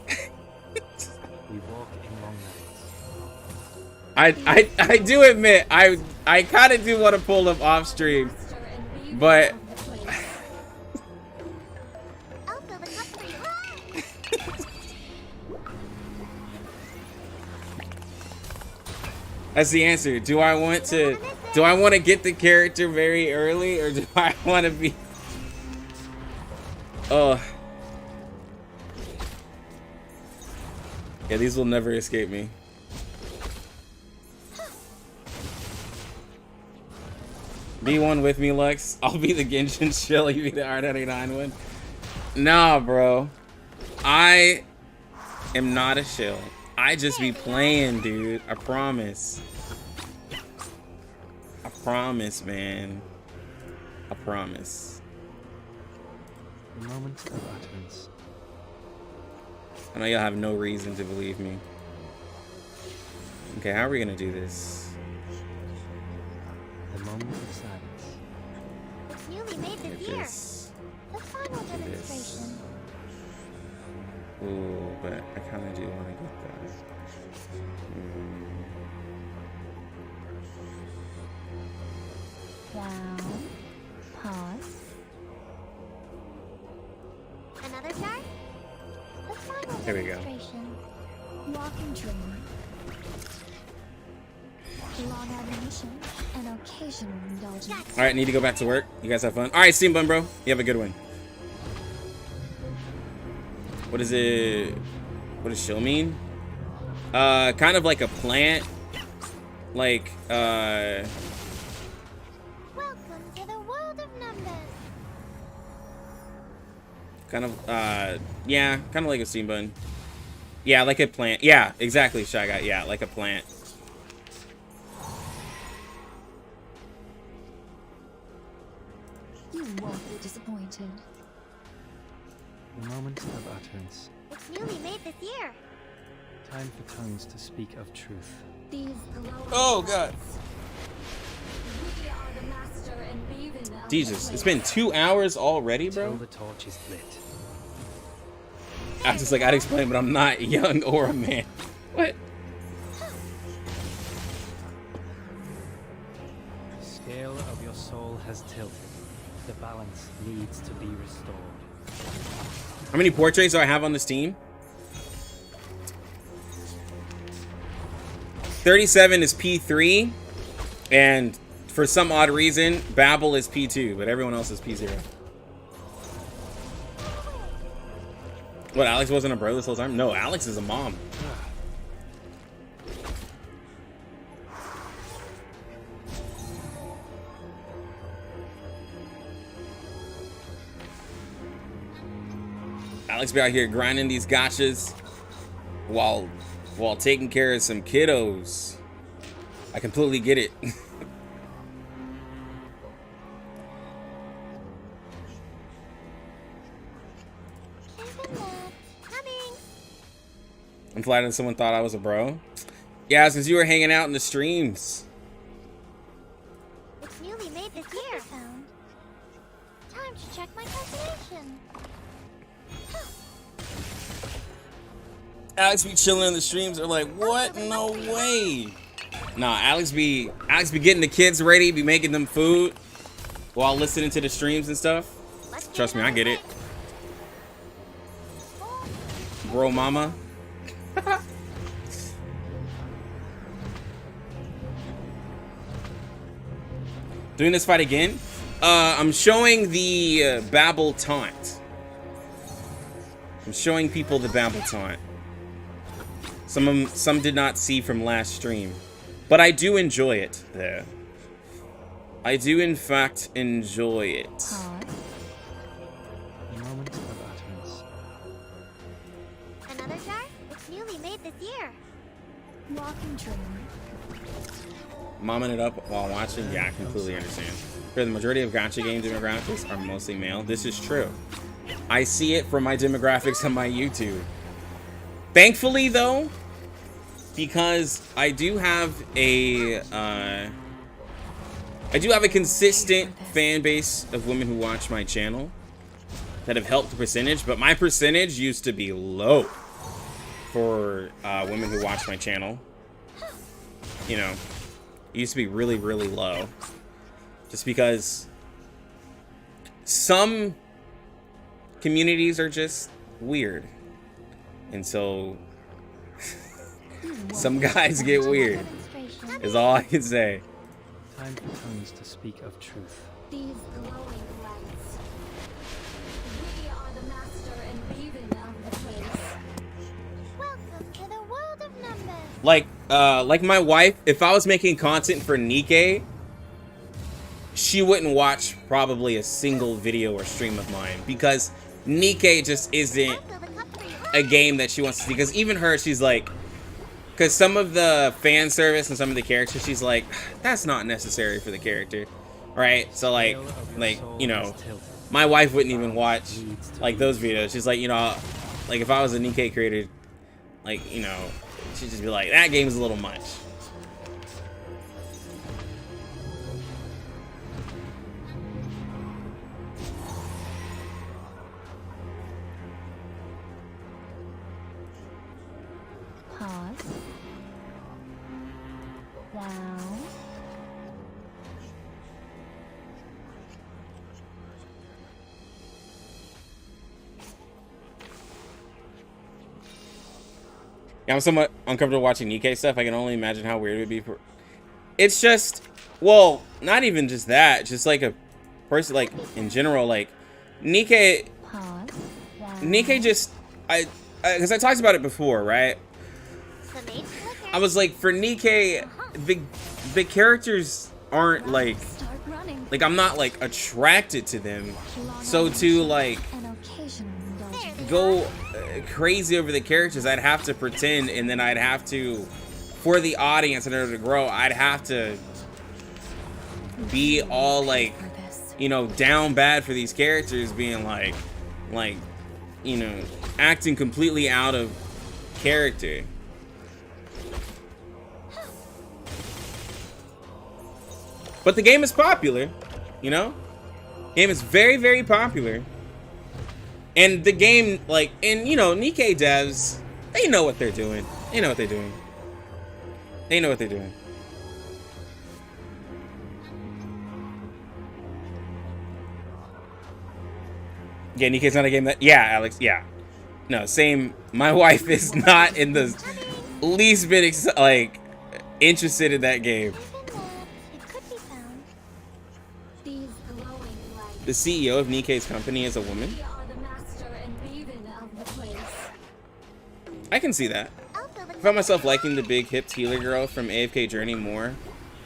We walk in long nights. I do admit I kind of do want to pull them off stream, but I'll fill the cup for you. that's the answer. Do I want to get the character very early, or do I want to be? Oh, yeah, these will never escape me. Be one with me, Lex. I'll be the Genshin shill. You be the R99 one. Nah, bro. I am not a shill. I just be playing, dude. I promise. I promise, man. I promise. The moment of utterance. I know y'all have no reason to believe me. Okay, how are we gonna do this? The moment of silence. It's newly made Get this year. this. The final demonstration. Ooh, but I kind of do want to get that. Down. Pause. Another jar? The final There we go. demonstration. Walk and dream. Long admonition and occasional indulgence. All right, need to go back to work. You guys have fun. All right, Steam Bun, bro. You have a good one. What is it? What does shill mean? Kind of like a plant. Like, Welcome to the world of numbers. kind of, yeah, kind of like a Steam Bun. Yeah, like a plant. Yeah, exactly, Shy Guy. Yeah, like a plant. You won't be disappointed. The moment of utterance. It's newly made this year. Time for tongues to speak of truth. These glowing Oh, God. we are the master and weaving of Jesus, the it's been 2 hours already, Till bro? the torch is lit. I was just like, I'd explain, but I'm not young or a man. What? The scale of your soul has tilted. The balance needs to be restored. How many portraits do I have on this team? 37 is P3, and for some odd reason, Babel is P2, but everyone else is P0. What, Alex wasn't a bro this whole time? No, Alex is a mom. Alex be out here grinding these gotchas while taking care of some kiddos. I completely get it. Coming. I'm flattered someone thought I was a bro. Yeah, since you were hanging out in the streams. It's newly made this year. Found. Time to check my calculation. Alex be chilling in the streams. They're like, what? No way. Nah, Alex be getting the kids ready, be making them food while listening to the streams and stuff. Trust me, I get it. Bro mama. Doing this fight again. I'm showing the Babel taunt. I'm showing people the Babel taunt. Some did not see from last stream, but I do enjoy it there. I do in fact enjoy it. Moment of utterance. Another jar? It's newly made this year. Walking dream. Momming it up while watching? Yeah, I completely understand. For the majority of gacha game demographics are mostly male. This is true. I see it from my demographics on my YouTube. Thankfully, though, because I do have a consistent fan base of women who watch my channel that have helped the percentage, but my percentage used to be low for women who watch my channel. You know, it used to be really, really low. Just because some communities are just weird. And so some guys get weird, is all I can say. Time for tongues to speak of truth. These glowing lights. We are the master and weaving of the place. Welcome to the world of numbers. Like my wife, if I was making content for Nikkei, she wouldn't watch probably a single video or stream of mine because Nikkei just isn't a game that she wants to see. Because even her, she's like, because some of the fan service and some of the characters, she's like, that's not necessary for the character, right? So like you know, my wife wouldn't even watch like those videos. She's like, you know, like if I was a Nikkei creator, like, you know, she'd just be like, that game is a little much. Pause. Down. Yeah, I'm somewhat uncomfortable watching Nikkei stuff. I can only imagine how weird it would be for... It's just, well, not even just that. Just like a person, like in general, like Nikkei. Pause. Down. Nikkei just, because I talked about it before, right? The main flicker. I was like, for Nikkei, the characters aren't like Start running. I'm not like attracted to them. So to like An occasional indulgence. go crazy over the characters, I'd have to pretend, and then I'd have to, for the audience, in order to grow, I'd have to be all like, For this. you know, down bad for these characters, being like, you know, acting completely out of character. But the game is popular, you know? Game is very, very popular. And the game, like, and you know, Nikkei devs, they know what they're doing. They know what they're doing. They know what they're doing. Yeah, Nikkei's not a game that, yeah, Alex, yeah. No, same, my wife is not in the least bit, like, interested in that game. It could be found. These glowing lights. The CEO of Nikkei's company is a woman. We are the master and weaving of the place. I can see that. I'll fill the I found myself liking the big hipped healer girl from AFK Journey more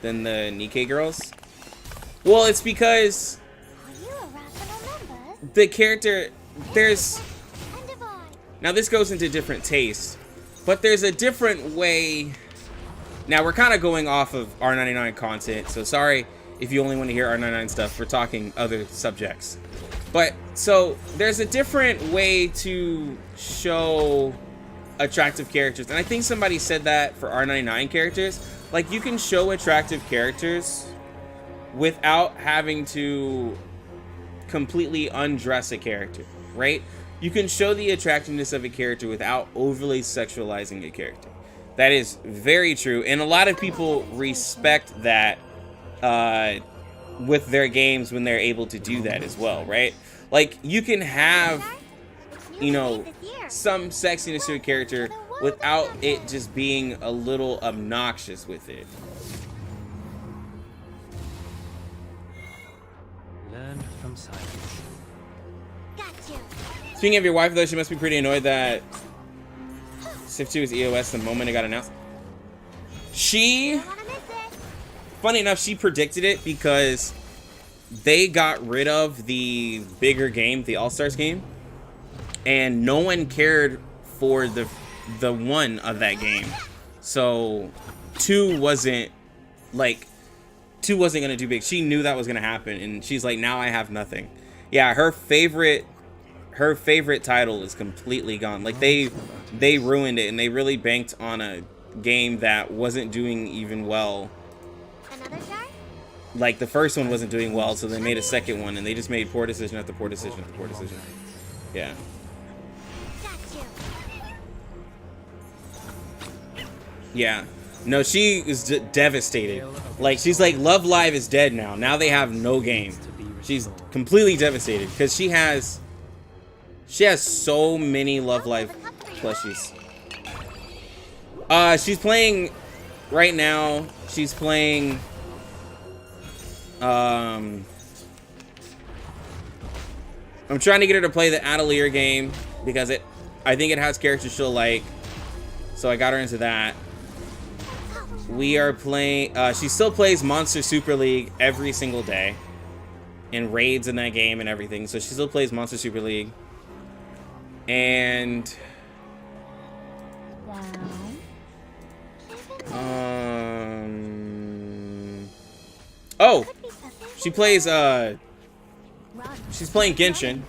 than the Nikkei girls. Well, it's because Are you a rational number? the character, there's, And divine. now this goes into different tastes, but there's a different way. Now we're kind of going off of R99 content, so sorry if you only want to hear R99 stuff. We're talking other subjects. But so there's a different way to show attractive characters, and I think somebody said that for R99 characters. Like, you can show attractive characters without having to completely undress a character, right? you can show the attractiveness of a character without overly sexualizing a character. That is very true, and a lot of people respect that with their games when they're able to do that as well, right? Like, you can have, you know, some sexiness to a character without it just being a little obnoxious with it. Learn from silence. Got you. Speaking of your wife, though, she must be pretty annoyed that Civ 2 is EOS the moment it got announced. She, Don't wanna miss it. funny enough, she predicted it because they got rid of the bigger game, the All-Stars game, and no one cared for the one of that game. So 2 wasn't gonna do big. She knew that was gonna happen, and she's like, now I have nothing. Yeah, her favorite title is completely gone. Like, they ruined it, and they really banked on a game that wasn't doing even well. Another jar? Like, the first one wasn't doing well, so they made a second one, and they just made poor decision after poor decision after poor decision. Yeah. Got you. Yeah. No, she is devastated. Like, she's like, Love Live is dead now. Now they have no game. She's completely devastated because she has so many Love Live plushies. She's playing right now. She's playing I'm trying to get her to play the Atelier game because I think it has characters she'll like. So I got her into that. We are playing, she still plays Monster Super League every single day. And raids in that game and everything. So she still plays Monster Super League. And oh, she plays she's playing Genshin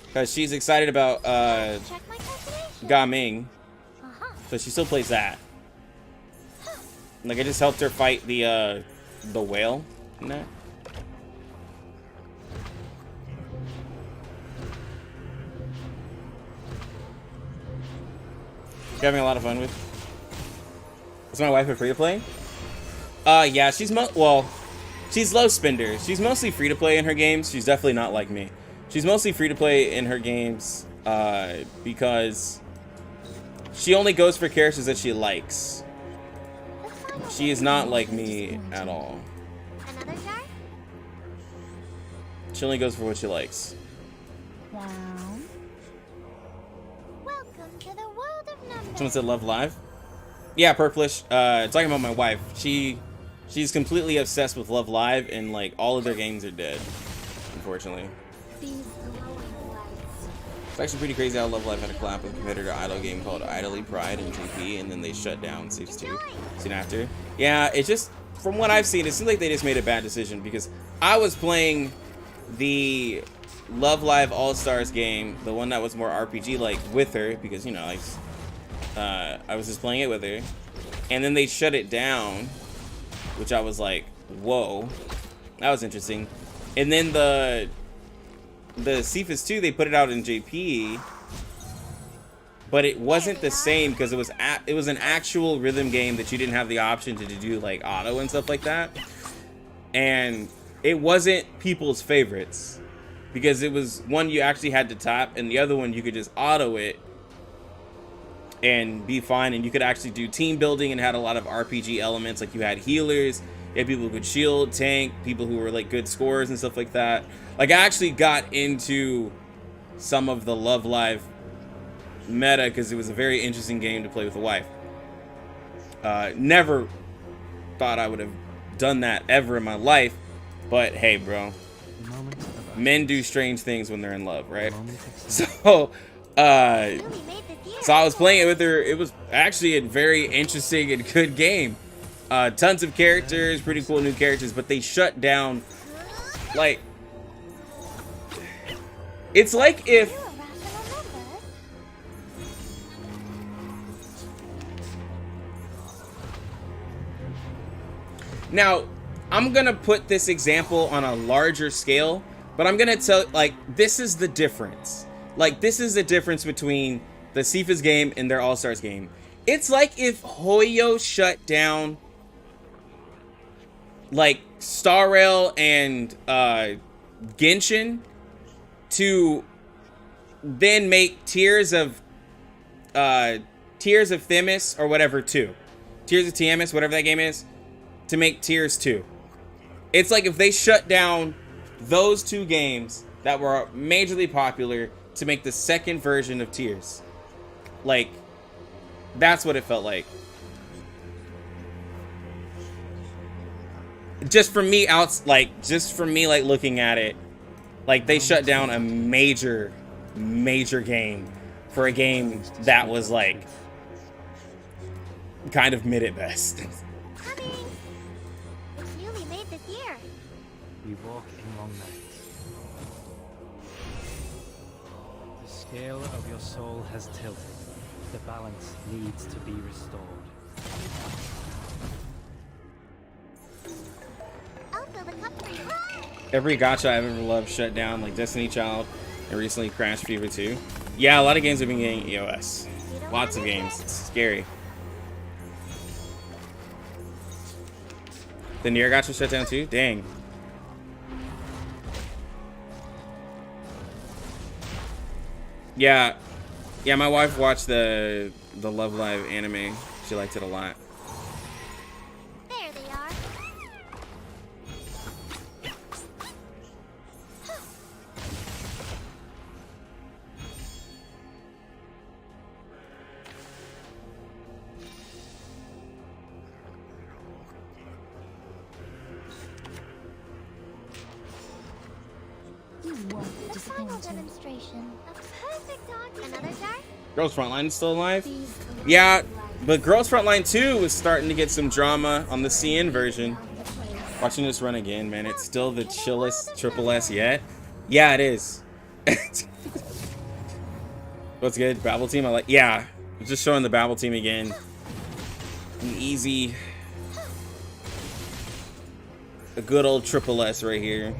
because she's excited about Check my calculation. Gaming. Uh-huh. So she still plays that. Like, I just helped her fight the whale in that. You're having a lot of fun with. Is my wife a free to play? Yeah, she's she's low spender. She's mostly free to play in her games. She's definitely not like me. She's mostly free to play in her games because she only goes for characters that she likes. She is not like me at all. Another jar? She only goes for what she likes. Welcome to the world of numbers. Someone said Love Live. Yeah, Purplish. Talking about my wife. She's completely obsessed with Love Live, and like all of their games are dead, unfortunately. These glowing lights. It's actually pretty crazy how Love Live had a collab with a competitor idol game called Idly Pride and GP, and then they shut down Civ 2 soon after. Yeah, it just, from what I've seen, it seems like they just made a bad decision because I was playing the Love Live All-Stars game, the one that was more RPG-like, with her because, you know, I was just playing it with her, and then they shut it down, which I was like, whoa, that was interesting. And then the Cephas 2, they put it out in JP, but it wasn't the same because it was an actual rhythm game that you didn't have the option to do like auto and stuff like that, and it wasn't people's favorites because it was one you actually had to tap, and the other one you could just auto it and be fine, and you could actually do team building and had a lot of RPG elements. Like, you had healers, you had people who could shield, tank, people who were like good scorers and stuff like that. Like, I actually got into some of the Love Live meta because it was a very interesting game to play with a wife. Never thought I would have done that ever in my life, but hey, bro, men do strange things when they're in love, right? So I was playing it with her. It was actually a very interesting and good game. Tons of characters, pretty cool new characters, but they shut down. Like, it's like if now, I'm gonna put this example on a larger scale, but I'm gonna tell, like, this is the difference. like, this is the difference between the Sifa's game and their All-Stars game. It's like if Hoyo shut down, like, Star Rail and Genshin to then make Tears of Themis or whatever 2. Tears of Tiamat, whatever that game is, to make Tears 2. It's like if they shut down those 2 games that were majorly popular to make the second version of Tears. Like, that's what it felt like. Just for me, like looking at it, like they shut down a major game for a game that was like kind of mid at best. Coming! It's newly made this year. We walk in long nights. The scale of your soul has tilted. The balance needs to be restored. I'll fill the cup for you. Every gacha I've ever loved shut down, like Destiny Child and recently Crash Fever 2. Yeah, a lot of games have been getting EOS. Lots of games. It's scary. The Nier gacha shut down too? Dang. Yeah. Yeah, my wife watched the Love Live anime. She liked it a lot. There they are. You won't The final disappoint him. demonstration. A perfect dog. Another jar? Girls Frontline is still alive? These Yeah, but Girls Frontline 2 is starting to get some drama on the CN version. Watching this run again, man, it's still the chillest triple S yet. Yeah, it is. What's good? Babel team? I like. Yeah, just showing the Babel team again. An easy, a good old triple S right here.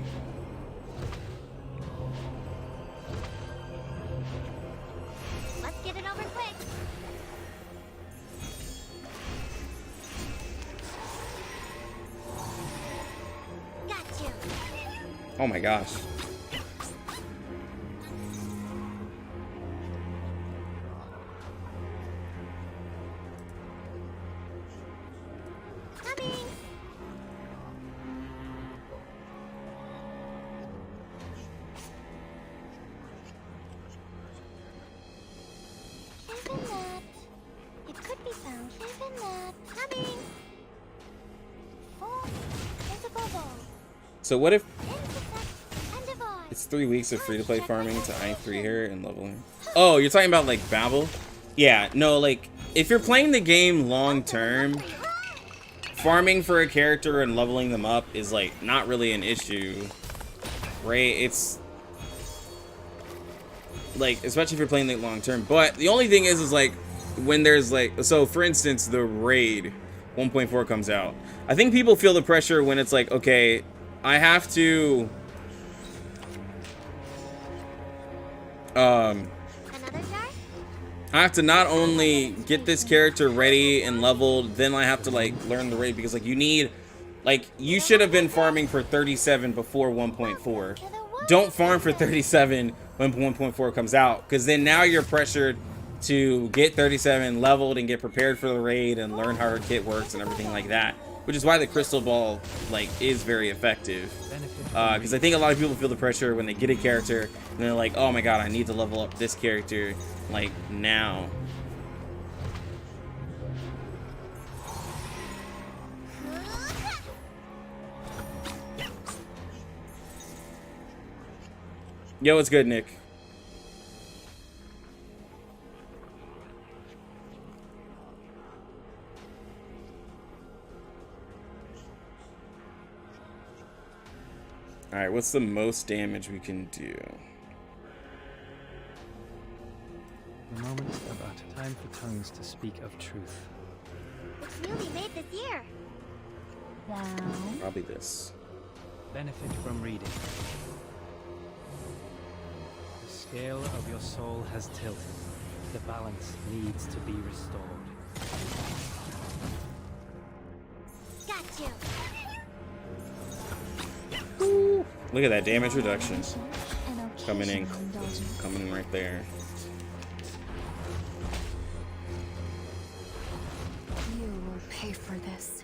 Let's get it over quick. Got you. Oh my gosh. Coming. Even that. It could be found. Even that. Coming. Oh, there's a bubble. So what if Intercept and divide. it's 3 weeks of free-to-play farming to I3 here and leveling? Oh, you're talking about like Babel? Yeah, no, like if you're playing the game long term, farming for a character and leveling them up is like not really an issue, right? It's like, especially if you're playing it long term. But the only thing is like when there's like, so for instance, the raid 1.4 comes out. I think people feel the pressure when it's like, okay, I have to Another jar? I have to not only get this character ready and leveled, then I have to like learn the raid, because like you need, like, you should have been farming for 37 before 1.4. Don't farm for 37 when 1.4 comes out, because then now you're pressured to get 37 leveled and get prepared for the raid and learn how her kit works and everything like that. Which is why the crystal ball like is very effective. Because I think a lot of people feel the pressure when they get a character and they're like, oh my god, I need to level up this character like now. Yo, what's good, Nick? Alright, what's the most damage we can do? The moment about time for tongues to speak of truth. It's newly made this year. down. Probably this. Benefit from reading. The scale of your soul has tilted. The balance needs to be restored. Got you. Look at that damage reduction. An Coming in. occasional indulgence. Coming in right there. You will pay for this.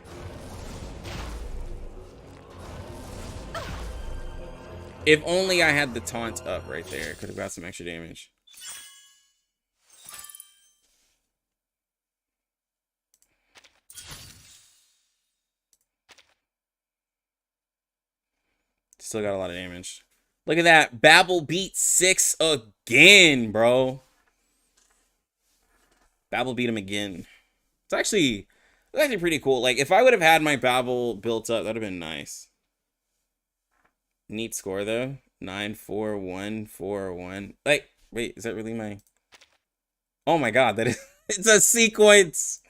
If only I had the taunt up right there. Could have got some extra damage. Still got a lot of damage. Look at that. Babel beat 6 again, bro. Babel beat him again. It's actually pretty cool. Like, if I would have had my Babel built up, that would have been nice. Neat score, though. 9-4-1-4-1. Like, wait, is that really my... Oh my god, that is... It's a sequence!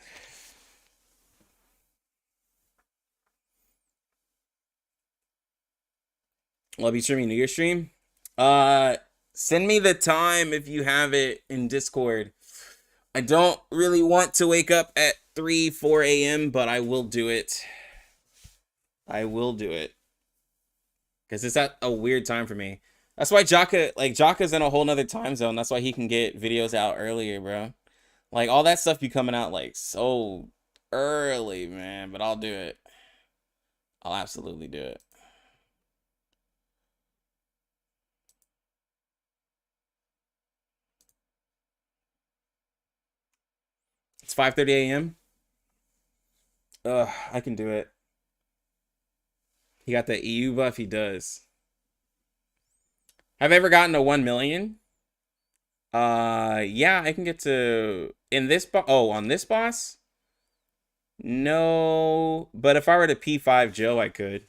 I'll be streaming New Year's stream. Send me the time if you have it in Discord. I don't really want to wake up at 3-4 a.m., but I will do it. I will do it. Because it's at a weird time for me. That's why Jaka's in a whole nother time zone. That's why he can get videos out earlier, bro. Like, all that stuff be coming out, like, so early, man. But I'll do it. I'll absolutely do it. It's 5:30 a.m. I can do it. He got the EU buff, he does. Have I ever gotten to 1 million? Yeah, I can get to... In this on this boss? No, but if I were to P5 Joe, I could.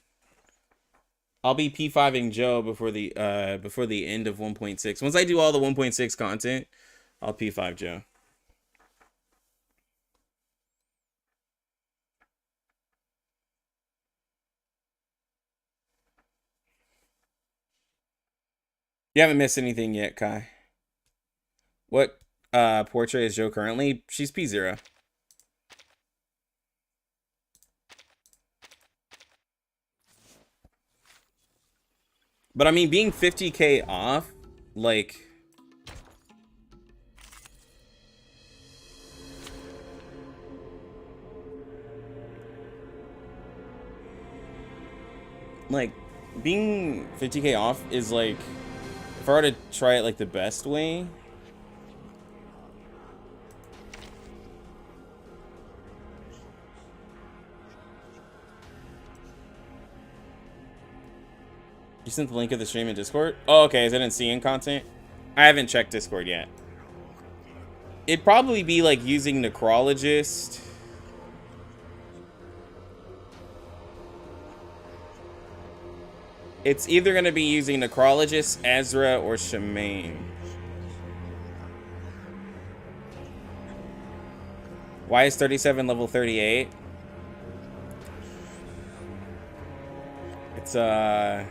I'll be P5ing Joe before the end of 1.6. Once I do all the 1.6 content, I'll P5 Joe. You haven't missed anything yet, Kai. What portrait is Joe currently? She's P0. But I mean, being 50k off, like... Like, being 50k off is like... If I were to try it like the best way... You sent the link of the stream in Discord? Oh, okay. Is it in CN content? I haven't checked Discord yet. It'd probably be like using Necrologist. It's either going to be using Necrologist, Ezra, or Shemaine. Why is 37 level 38? It's for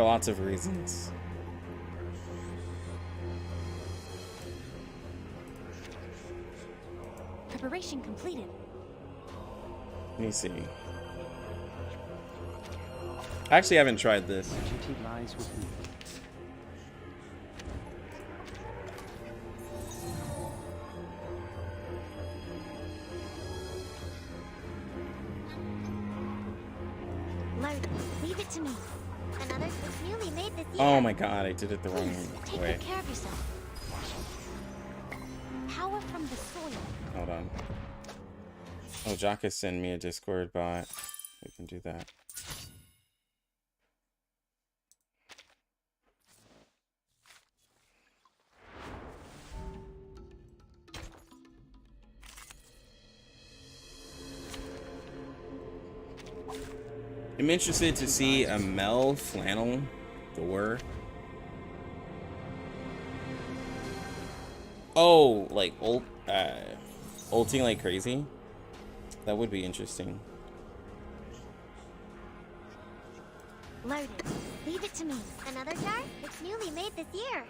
lots of reasons. Preparation completed. Let me see. I actually haven't tried this. Duty lies with you. Learn. Leave it to me. Another was newly made this year. Oh my god, I did it the wrong Please, take way. good care of yourself. Power from the soil. Hold on. Oh, Jaka sent me a Discord bot. We can do that. I'm interested to see a Mel Flannel Thor. Oh, like ulting like crazy. That would be interesting. Loaded. Leave it to me. Another jar? It's newly made this year.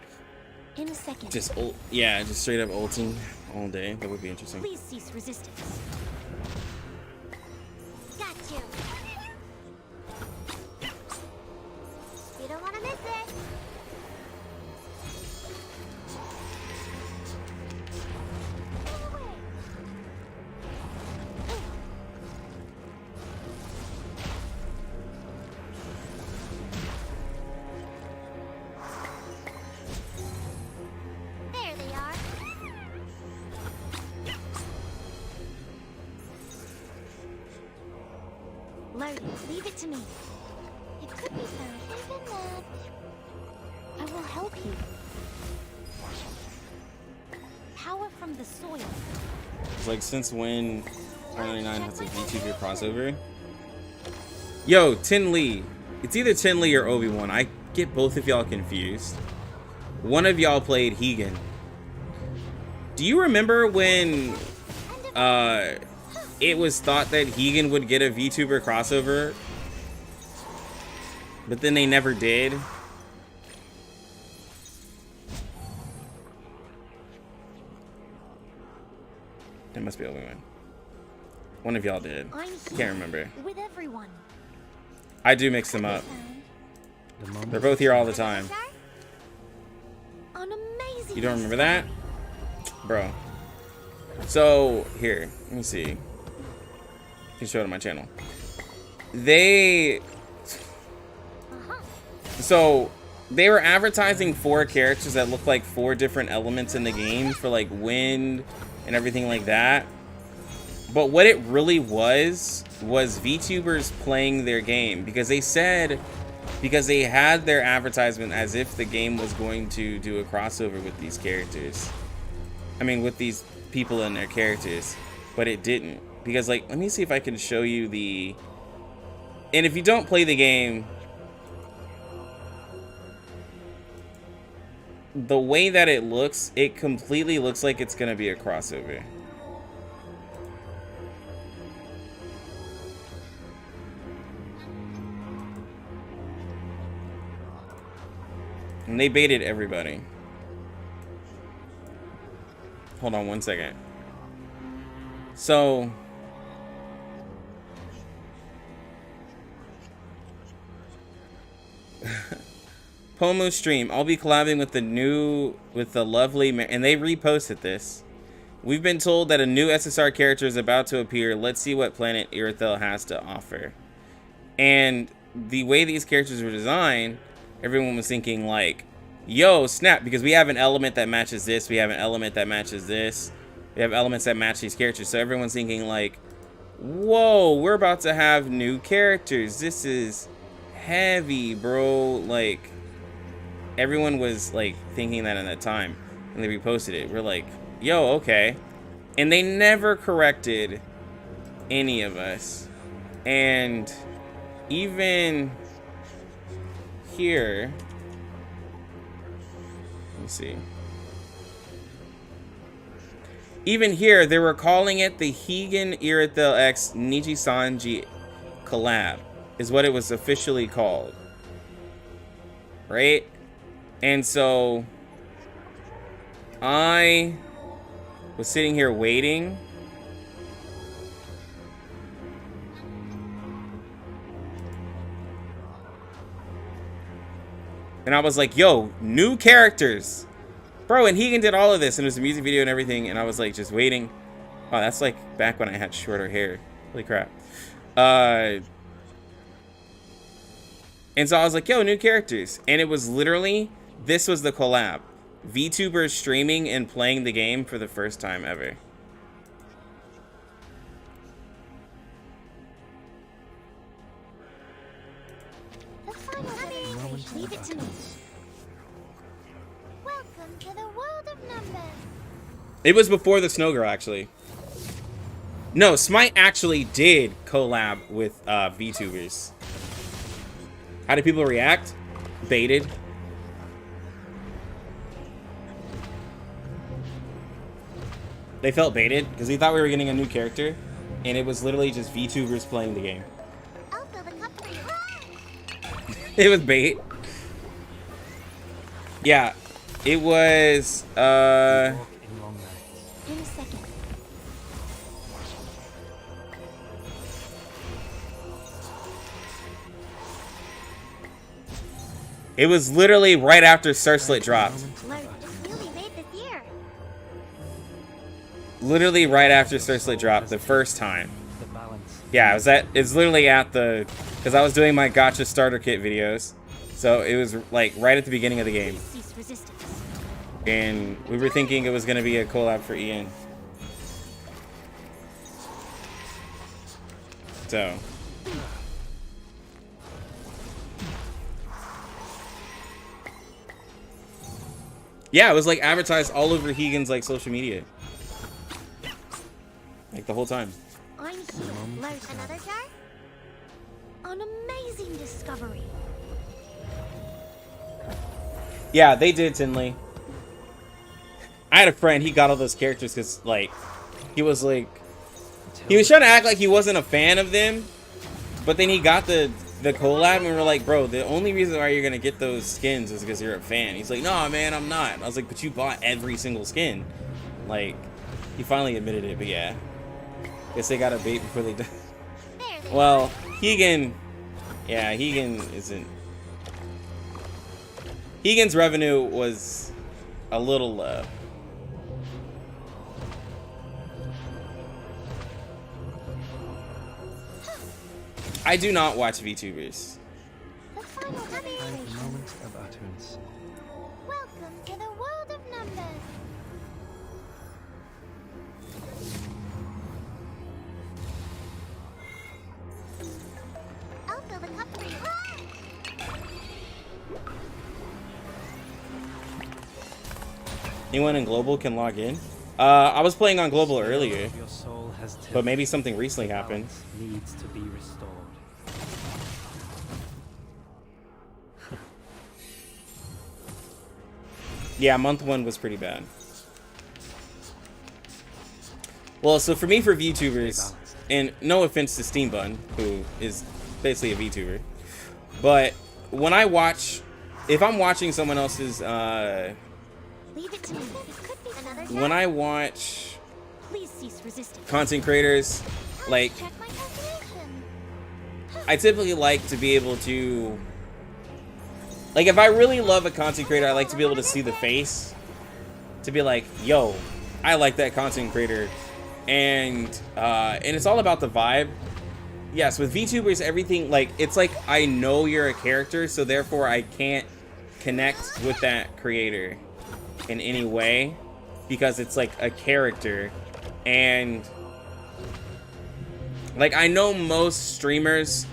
In a second. Just yeah, just straight up ulting all day. That would be interesting. Please cease resistance. Got you. You don't want to miss it. Get away. There they are. Loaded. Leave it to me. It could be found even that. I will help you. Power from the soil. It's like, since when 99 has a VTuber crossover? Yo, Tin Lee. It's either Tin Lee or Obi-Wan. I get both of y'all confused. One of y'all played Hegan. Do you remember when it was thought that Hegan would get a VTuber crossover, but then they never did? It must be Obi-Wan. One of y'all did. I'm Can't here remember. with everyone. I do mix them up. The moment They're both here all the time. An amazing. You don't remember that? Bro. So, here. Let me see. I can show it on my channel. So, they were advertising 4 characters that look like 4 different elements in the game for like wind and everything like that. But what it really was VTubers playing their game, because they said, because they had their advertisement as if the game was going to do a crossover with these characters. I mean, with these people and their characters, but it didn't. Because, like, let me see if I can show you the... And if you don't play the game, the way that it looks, it completely looks like it's going to be a crossover. And they baited everybody. Hold on one second. So... Pomu stream. I'll be collabing with the lovely... And they reposted this. We've been told that a new SSR character is about to appear. Let's see what planet Irithel has to offer. And the way these characters were designed, everyone was thinking like, yo, snap, because we have an element that matches this, we have an element that matches this, we have elements that match these characters. So everyone's thinking like, whoa, we're about to have new characters. This is heavy, bro. Like, everyone was like thinking that at that time, and they reposted it. We're like, yo, okay. And they never corrected any of us. And even here, let me see. Even here, they were calling it the Hegan Irithel X Nijisanji collab, is what it was officially called. Right? And so I was sitting here waiting. And I was like, yo, new characters. Bro, and Hegan did all of this, and it was a music video and everything, and I was like, just waiting. Oh, that's like back when I had shorter hair. Holy crap. And so I was like, yo, new characters. And it was literally, this was the collab. VTubers streaming and playing the game for the first time ever. The final demonstration. Leave it to me. Welcome to the world of numbers. It was before the Snow Girl, actually. No, Smite actually did collab with VTubers. How did people react? Baited. They felt baited because they thought we were getting a new character, and it was literally just VTubers playing the game. I'll fill the cup for you. It was bait. Yeah, it was. Walk in long nights. In a second. It was literally right after Surfslit dropped. Learned it's newly made this year. Literally right after Surfslit dropped the first time. The balance. Yeah, it was at. It's literally at the. Because I was doing my Gotcha starter kit videos, so it was like right at the beginning of the game, Cease resistance. and we were thinking it was gonna be a collab for Ian. So. Yeah, it was like advertised all over Hegan's like social media. Like the whole time. I'm here. Learned Another jar? an amazing discovery. Yeah, they did, Tinley. I had a friend, he got all those characters because like he was trying to act like he wasn't a fan of them, but then he got the collab and we were like, bro, the only reason why you're gonna get those skins is because you're a fan. He's like, no man, I'm not. I was like, but you bought every single skin. Like, he finally admitted it, but yeah. Guess they got a bait before they done. There they Well, Hegan, yeah, Hegan isn't. Hegan's revenue was a little low. I do not watch VTubers. The final The demonstration. moment of utterance. Welcome to the world of numbers. I'll fill the cup for you. Anyone in Global can log in. I was playing on Global earlier, Your soul has tilted. but maybe something recently The happened. balance needs to be restored. Yeah, month 1 was pretty bad. Well, so for me, for VTubers, and no offense to Steam Bun, who is basically a VTuber, but when I watch, if I'm watching someone else's, Leave it to me. It could be Another jar? when I watch Please cease resistance. content creators, like, Check my calculation. I typically like to be able to, like, if I really love a content creator, I like to be able to see the face, to be like, yo, I like that content creator, and it's all about the vibe. Yes, with VTubers, everything, like, it's like I know you're a character, so therefore I can't connect with that creator in any way, because it's like a character, and like I know most streamers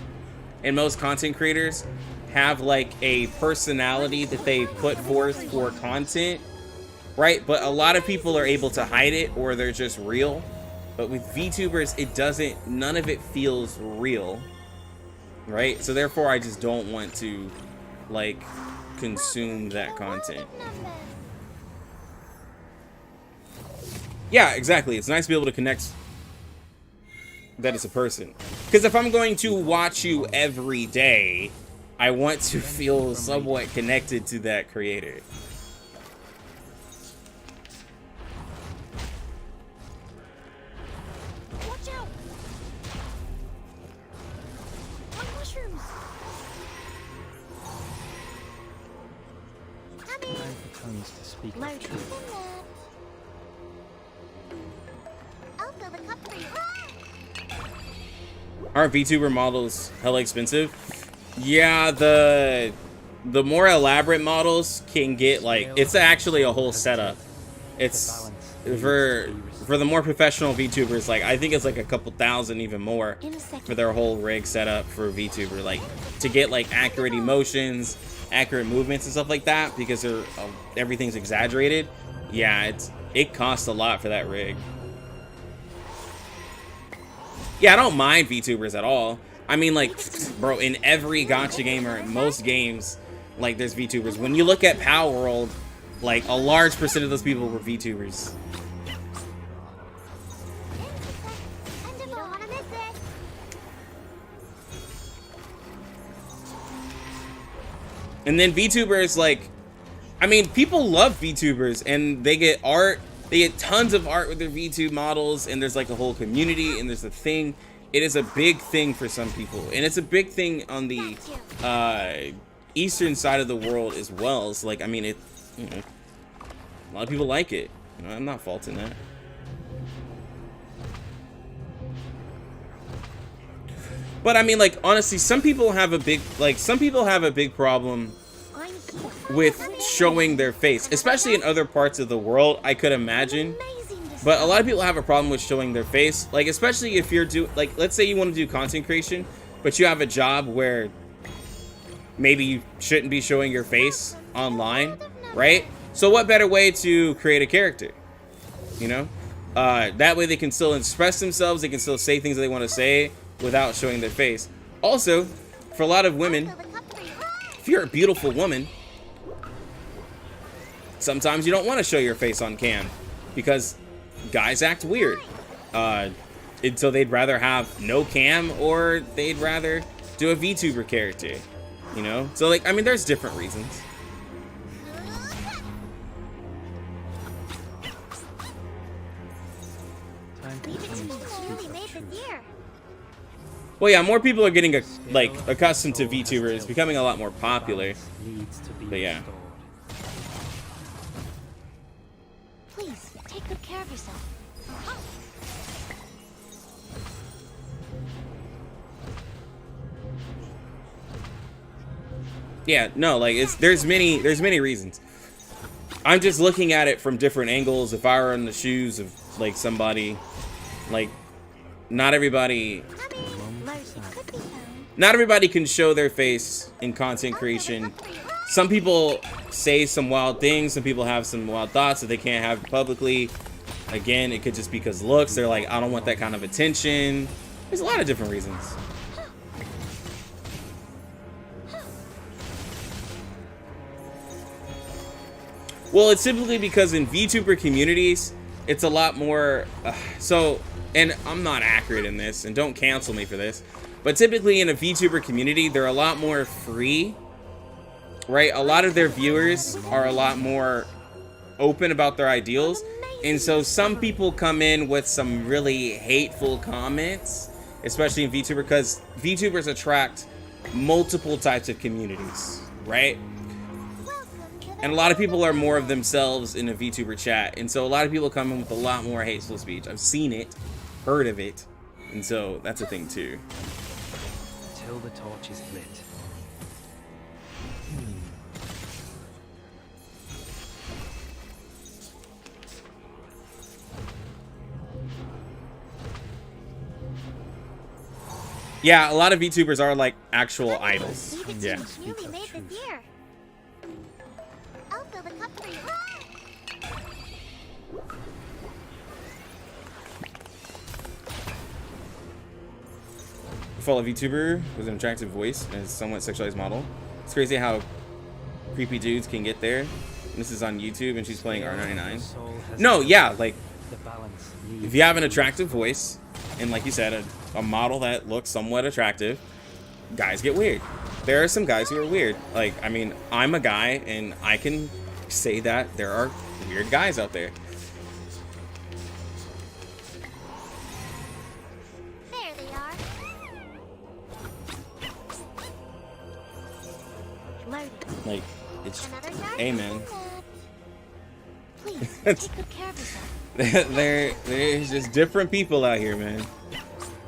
and most content creators have like a personality that they put forth for content, right? But a lot of people are able to hide it, or they're just real. But with VTubers, it doesn't, none of it feels real, right? So therefore I just don't want to like consume that content. Numbers. Yeah, exactly. It's nice to be able to connect that it's a person. Because if I'm going to watch you every day, I want to feel somewhat connected to that creator. Watch out! My mushrooms! Honey, Time for tongues to speak Load. of truth. in there. I'll fill the cup for you. Aren't VTuber models hella expensive? Yeah, the more elaborate models can get like, it's actually a whole setup. It's for the more professional VTubers, like I think it's like a couple thousand, even more, In a second. for their whole rig setup for a VTuber, like to get like accurate emotions, accurate movements and stuff like that, because they're everything's exaggerated. Yeah, it costs a lot for that rig. Yeah, I don't mind VTubers at all. I mean, like, bro, in every gotcha game or in most games, like, there's VTubers. When you look at Power World, like, a large percent of those people were VTubers. And you don't want to miss it. And then VTubers, like, I mean, people love VTubers, and they get art. They get tons of art with their VTube models, and there's like a whole community, and there's a thing. It is a big thing for some people, and it's a big thing on the eastern side of the world as well. So, like, I mean, it, you know, a lot of people like it. You know, I'm not faulting that. But I mean, like, honestly, some people have a big problem with showing their face, especially in other parts of the world, I could imagine. But a lot of people have a problem with showing their face, like, especially if you're like, let's say you want to do content creation, but you have a job where maybe you shouldn't be showing your face online, right? So what better way to create a character, you know? That way they can still express themselves, they can still say things that they want to say without showing their face. Also, for a lot of women, if you're a beautiful woman, sometimes you don't want to show your face on cam because guys act weird. And so they'd rather have no cam, or they'd rather do a VTuber character, you know? So, like, I mean, there's different reasons. Well, yeah, more people are getting accustomed to VTubers. It's becoming a lot more popular. But yeah. Please, take good care of yourself. Yeah, no, like, there's many reasons. I'm just looking at it from different angles. If I were in the shoes of, like, somebody, like, not everybody can show their face in content creation. Some people say some wild things. Some people have some wild thoughts that they can't have publicly. Again, it could just be because looks. They're like, I don't want that kind of attention. There's a lot of different reasons. Well, it's typically because in VTuber communities, it's a lot more, and I'm not accurate in this, and don't cancel me for this, but typically in a VTuber community, they're a lot more free, right? A lot of their viewers are a lot more open about their ideals, and so some people come in with some really hateful comments, especially in VTuber, because VTubers attract multiple types of communities, right? And a lot of people are more of themselves in a VTuber chat. And so a lot of people come in with a lot more hateful speech. I've seen it, heard of it. And so that's a thing too. Till the torch is lit. Yeah, a lot of VTubers are like actual idols. Yeah. Newly made this year. I'll fill the cup for you. Follow VTuber with an attractive voice and a somewhat sexualized model. It's crazy how creepy dudes can get there. And this is on YouTube, and she's playing R99. No, yeah, like, if you have an attractive voice, and like you said, a model that looks somewhat attractive, guys get weird. There are some guys who are weird. Like, I mean, I'm a guy, and I can say that there are weird guys out there. There they are. Like, it's, Another dark hey man. Please, take good care of yourself. There's just different people out here, man.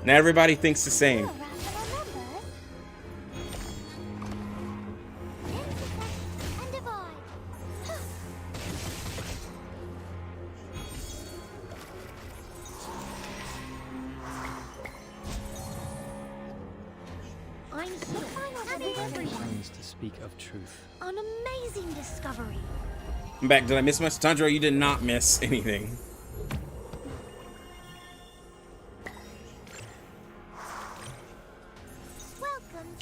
Not everybody thinks the same. I'm here. To speak of truth. An amazing discovery. I'm back. Did I miss much? Tandro, you did not miss anything.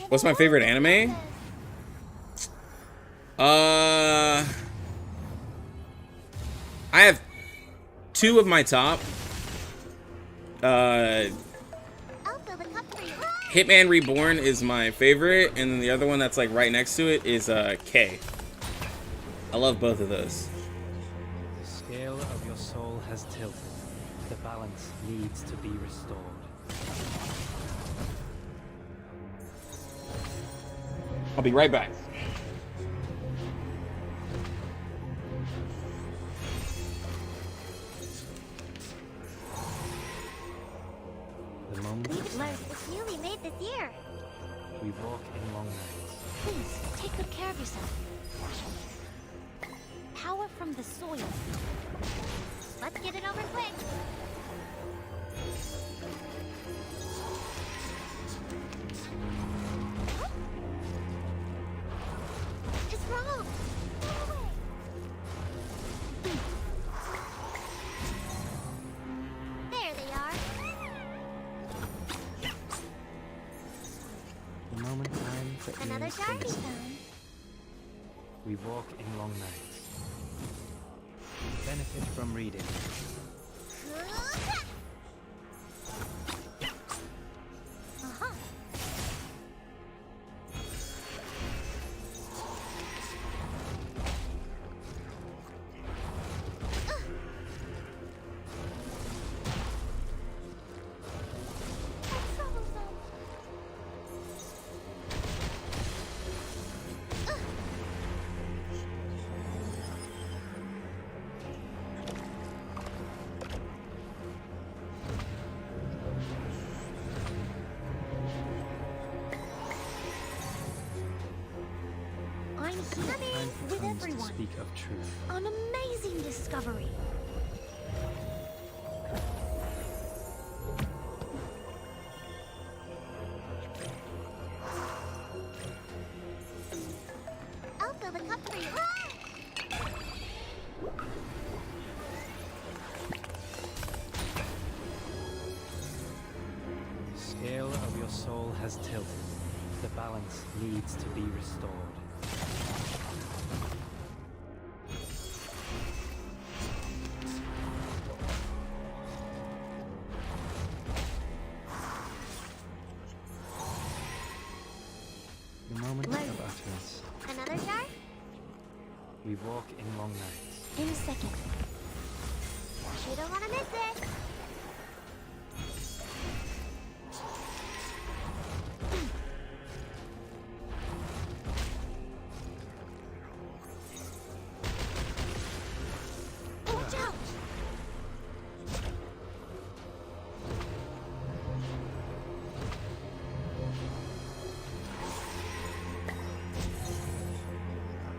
What's my favorite anime? I have two of my top. Hitman Reborn is my favorite, and then the other one that's like right next to it is K. I love both of those. The scale of your soul has tilted. The balance needs to be restored. I'll be right back. The moment We've is learned now. it's newly made this year. We walk in long nights. Please, take good care of yourself. Power from the soil. Let's get it over quick. It's wrong. Go away. There they are. The moment time for Another ears to sharpie listen. phone. We walk in long nights. Benefit from reading. Uh-huh. That's troublesome. I'm here Time for with tongues to everyone. speak of truth. An amazing discovery. I'll fill the cup for you. The scale of your soul has tilted. The balance needs to be restored. The moment Learn. of utterance. Another jar? We walk in long nights. In a second. You don't want to miss it. Watch out!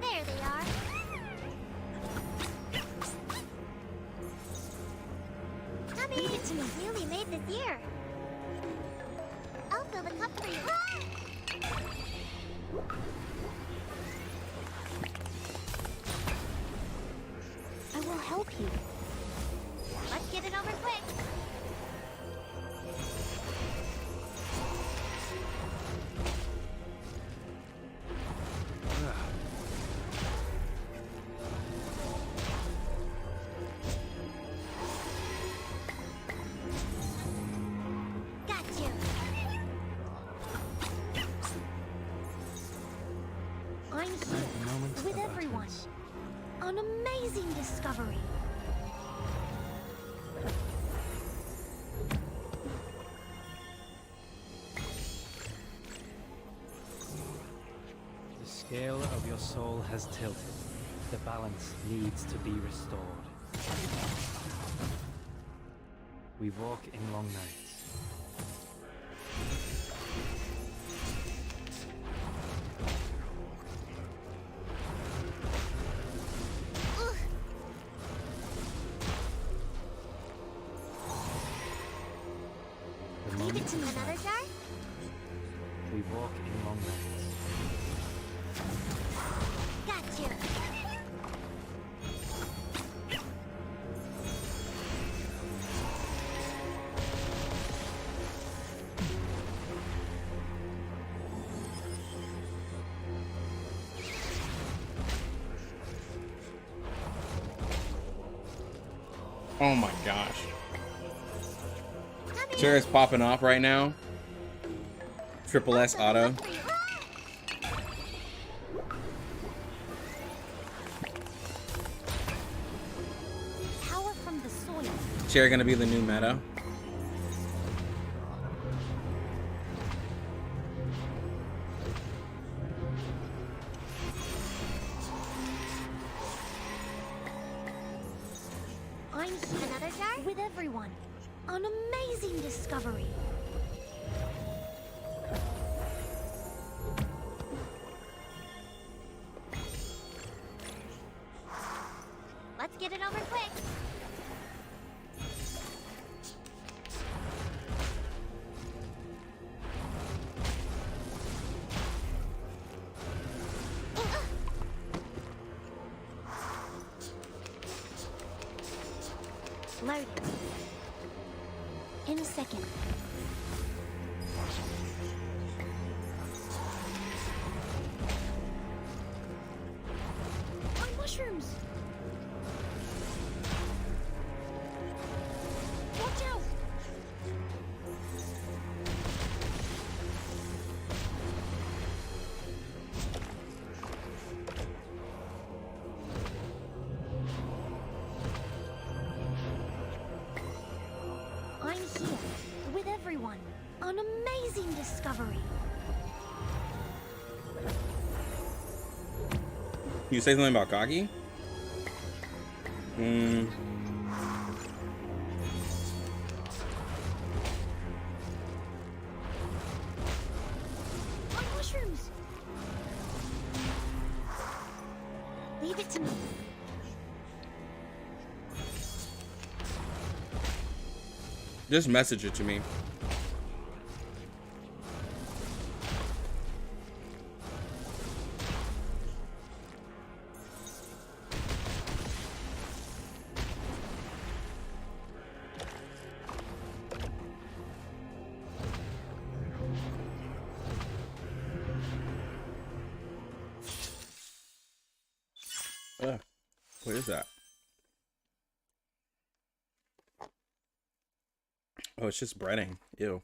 There they are. Tummy, Leave it to me. newly made this year. I'll fill the cup for you. I will help you. Let's get it over quick. Got you. I'm here The moment with of everyone. utterance. An amazing discovery. The scale of your soul has tilted. The balance needs to be restored. We walk in long nights. Ugh. The Leave it moment to me. of Another silence. jar? We walk in long nights. Got you. Oh my gosh. Tummy, Chair is popping off right now. Triple S auto. Power from the soil. Cherry gonna be the new meta. I'm here. Another jar? With everyone. An amazing discovery. Let's get it over quick. Loaded. In a second. My mushrooms! Watch out! I'm here with everyone. An amazing discovery. You say something about Gagi? My mushrooms! Leave it to me. Just message it to me. What is that? Oh, it's just breading. Ew.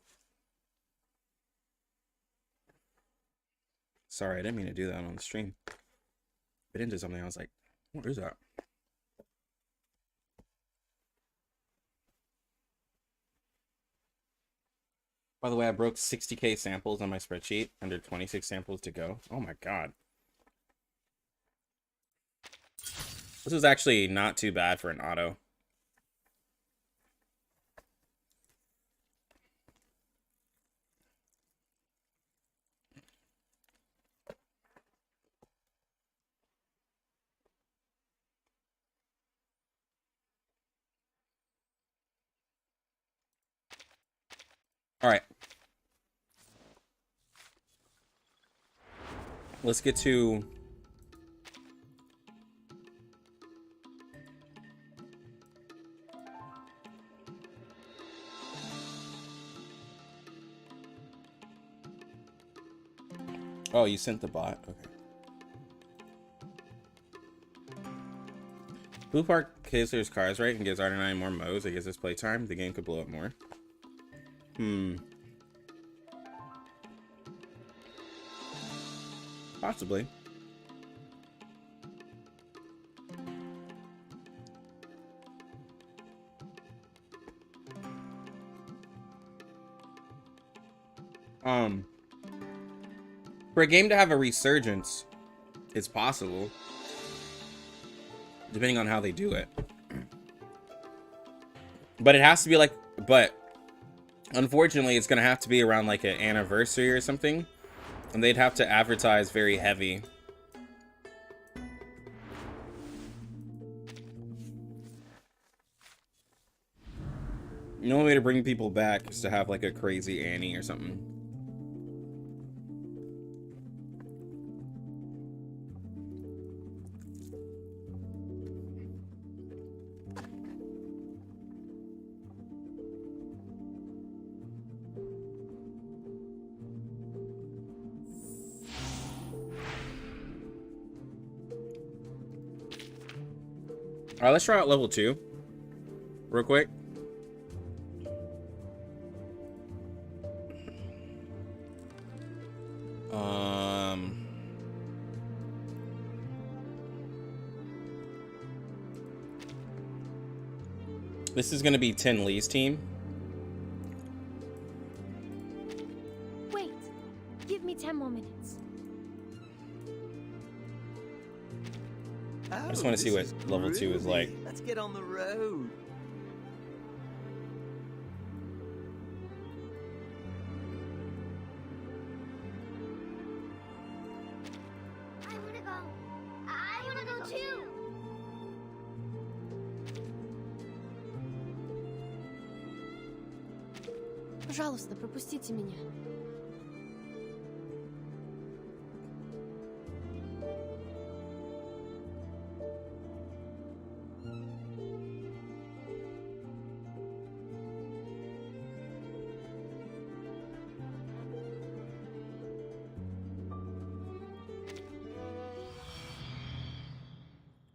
Sorry, I didn't mean to do that on the stream. Bit into something. I was like, what is that? By the way, I broke 60K samples on my spreadsheet, under 26 samples to go. Oh my god. This was actually not too bad for an auto. All right. Let's get to... Oh, you sent the bot? Okay. Blue Park Kaiser's cars right and gives R9 more modes. It gives us playtime. The game could blow up more. Possibly. For a game to have a resurgence, it's possible. Depending on how they do it. But it has to be like, but unfortunately it's gonna have to be around like an anniversary or something. And they'd have to advertise very heavy. The only way to bring people back is to have like a crazy Annie or something. All right, let's try out level 2 real quick. This is gonna be Tin Lee's team. Wait, give me 10 more minutes. I just want to see what level 2 is like. Let's get on the road. I wanna go. I wanna go too. Пожалуйста, пропустите меня.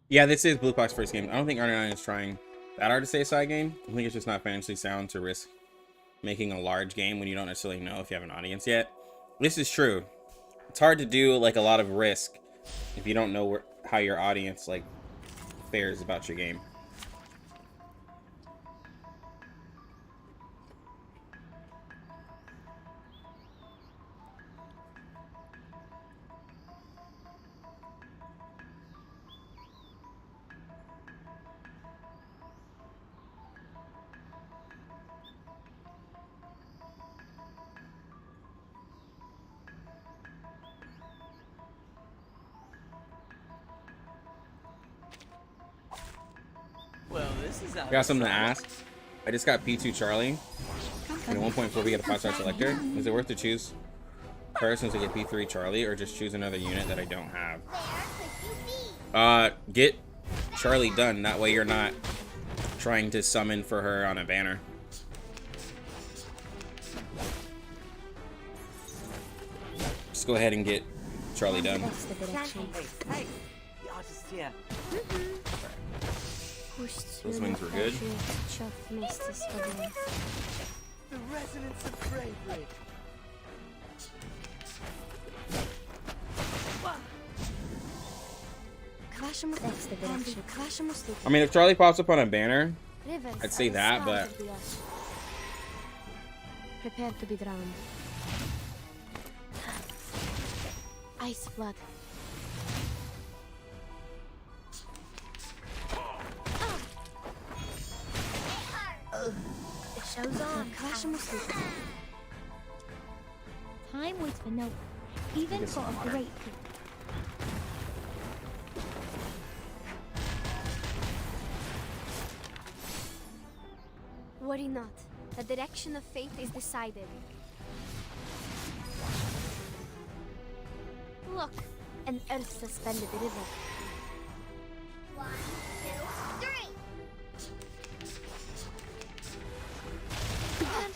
Yeah, this is Blue Box first game. I don't think R9 is trying that hard to stay a side game. I think it's just not financially sound to risk making a large game when you don't necessarily know if you have an audience yet. This is true. It's hard to do like a lot of risk if you don't know how your audience like fares about your game. Well, this is I got something to ask. I just got P2 Charlie. And at 1.4 we get a 5-star selector. Is it worth to choose her since I get P3 Charlie, or just choose another unit that I don't have? Where could you be? Get Charlie done. That way you're not trying to summon for her on a banner. Just go ahead and get Charlie done. That's the direction. Hey, the artist here. Those wings were good. The resonance of bravery. I mean, if Charlie pops up on a banner, I'd say that, but Prepare to be drowned. Ice flood. It shows on. Time waits for no one, even for a great people. Worry not. The direction of fate is decided. Look, an earth-suspended river. 1, 2, 3.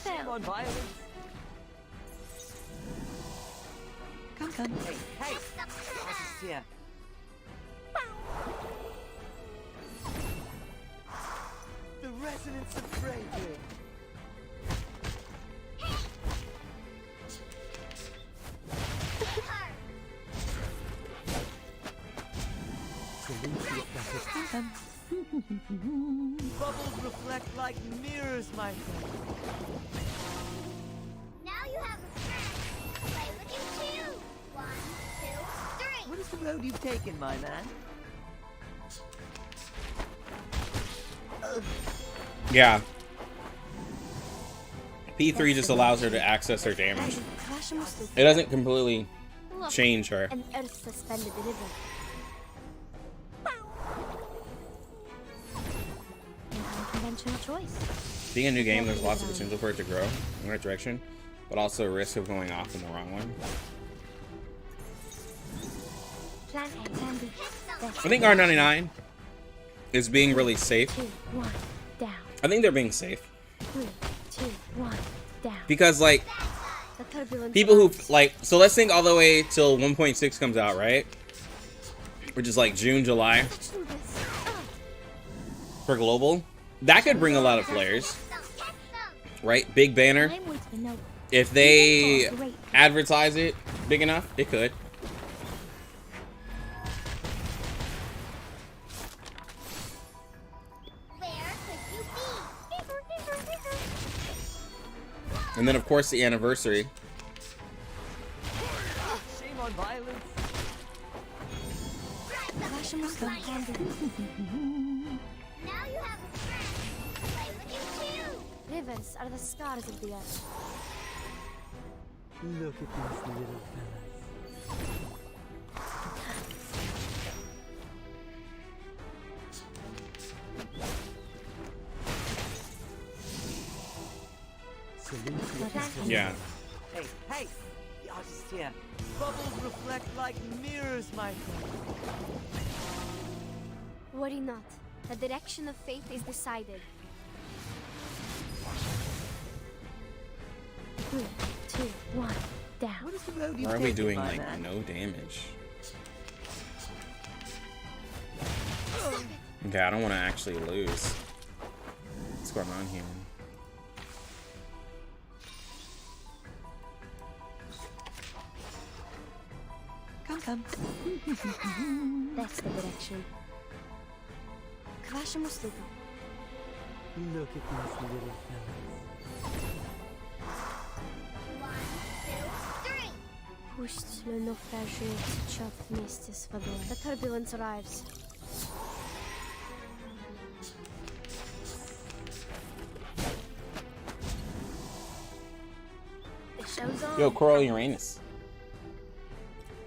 Come on, violence. Come. Hey, the artist here. The resonance of bravery. Bubbles reflect like mirrors, my friend. Now you have a friend. Play with you too. 1, 2, 3. What is the road you've taken, my man? yeah. P3 just allows her to access her damage. It doesn't completely change her. An earth-suspended river. Unconventional choice. Being a new game, there's lots of potential for it to grow in the right direction, but also a risk of going off in the wrong one. Plan A, plan B. I think R99 is being really safe. 2, 1, down. I think they're being safe 3, 2, 1, down. because like The turbulence people who arrives. like, so let's think all the way till 1.6 comes out, right? Which is like June, July Let's do this. for global. That could bring a lot of players, right? Big banner, Time waits for no one, If they advertise it big enough, it could. Where could you be? And then, of course, the anniversary. Shame on violence. Flash and Muslim handy. Now you have a friend. Play with you too. Rivers are the scars of the earth. Look at these little fellas. Yeah. Hey, hey! The artist here. Bubbles reflect like mirrors, my friend. Worry not. The direction of fate is decided. 3, 2, 1, down. What is the road you Why are we taking, doing, my like, man? no damage? Okay, I don't want to actually lose. What's going on here? Come. That's the direction. Crash and Muslim. Look at these little fellas. 1, 2, 3. Пусть le naufragé течет вместе с водой. The turbulence arrives. The show's on. Yo, Coral Uranus.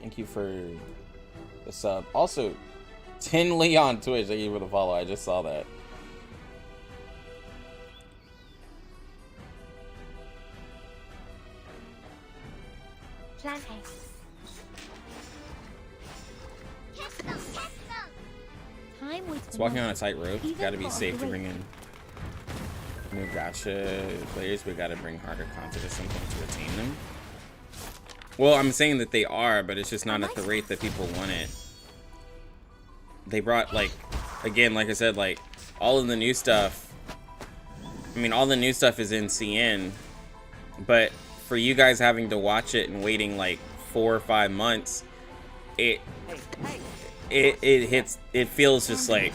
Thank you for the sub. Also, Tin Lee on Twitch. Thank you for the follow. I just saw that. Plan A. Test them, test them. Time waits It's for walking on a nothing. tightrope. Even Gotta be for a safe to great bring in new gacha players. We gotta bring harder content at some point to retain them. Well, I'm saying that they are, but it's just not at the rate that people want it. They brought, like, again, like I said, like, all of the new stuff. I mean, all the new stuff is in CN, but for you guys having to watch it and waiting like 4 or 5 months, it hits. It feels just like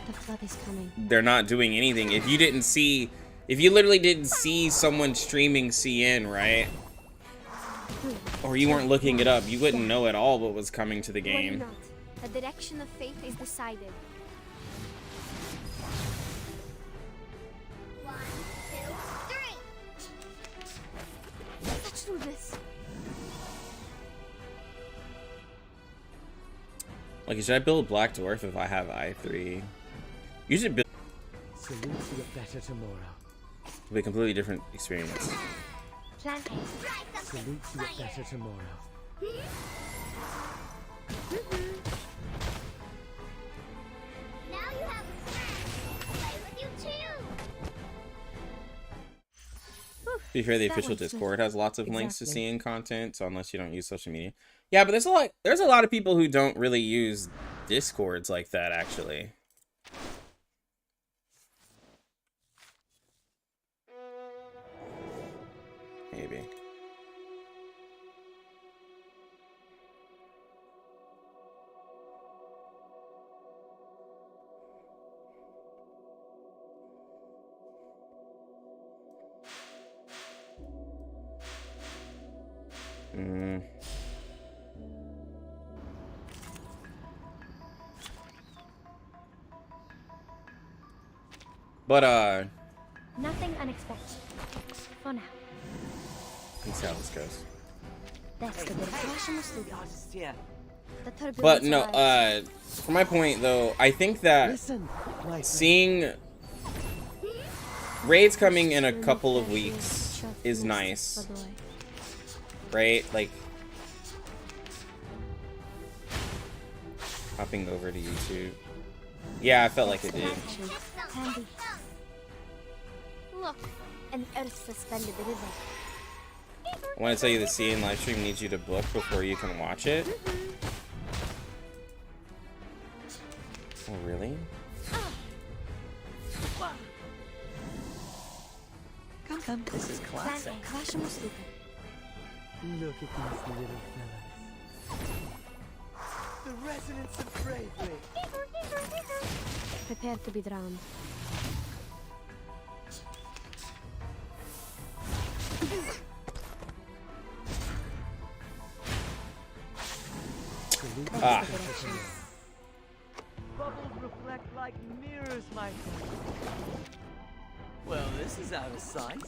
The flood is coming. they're not doing anything. If you literally didn't see someone streaming CN, right? Or you weren't looking it up, you wouldn't know at all what was coming to the Worry game. not. The direction of fate is decided. 1, 2, 3. Let's do this. Like, should I build Black Dwarf if I have I3? You should build. Salute to a better tomorrow. It'll be a completely different experience. Plan A. Try something Salute to a fire. better tomorrow. Now you have a friend. Play with you too. To be fair, the That official one's good. Discord has lots of links to Exactly. seeing content, so unless you don't use social media. Yeah, but there's a lot of people who don't really use Discords like that, actually. Maybe. But Nothing unexpected. For now. let's see how this goes. That's the direction of The artist here. The turbulence But no, arrives. for my point though, I think that Listen, my friend. seeing raids coming in a couple of weeks is nice, right? Like hopping over to YouTube. Yeah, I felt like it did. Action. Handy. Look, an earth suspended river. I want to tell you the CN livestream needs you to book before you can watch it. Oh, really? Come, this is Plan classic. A. Crash and Muslim. Look at these little fellas. The resonance of bravery. Prepare to be drowned. Ah. Bubbles reflect like mirrors, my friend. Well, this is out of sight.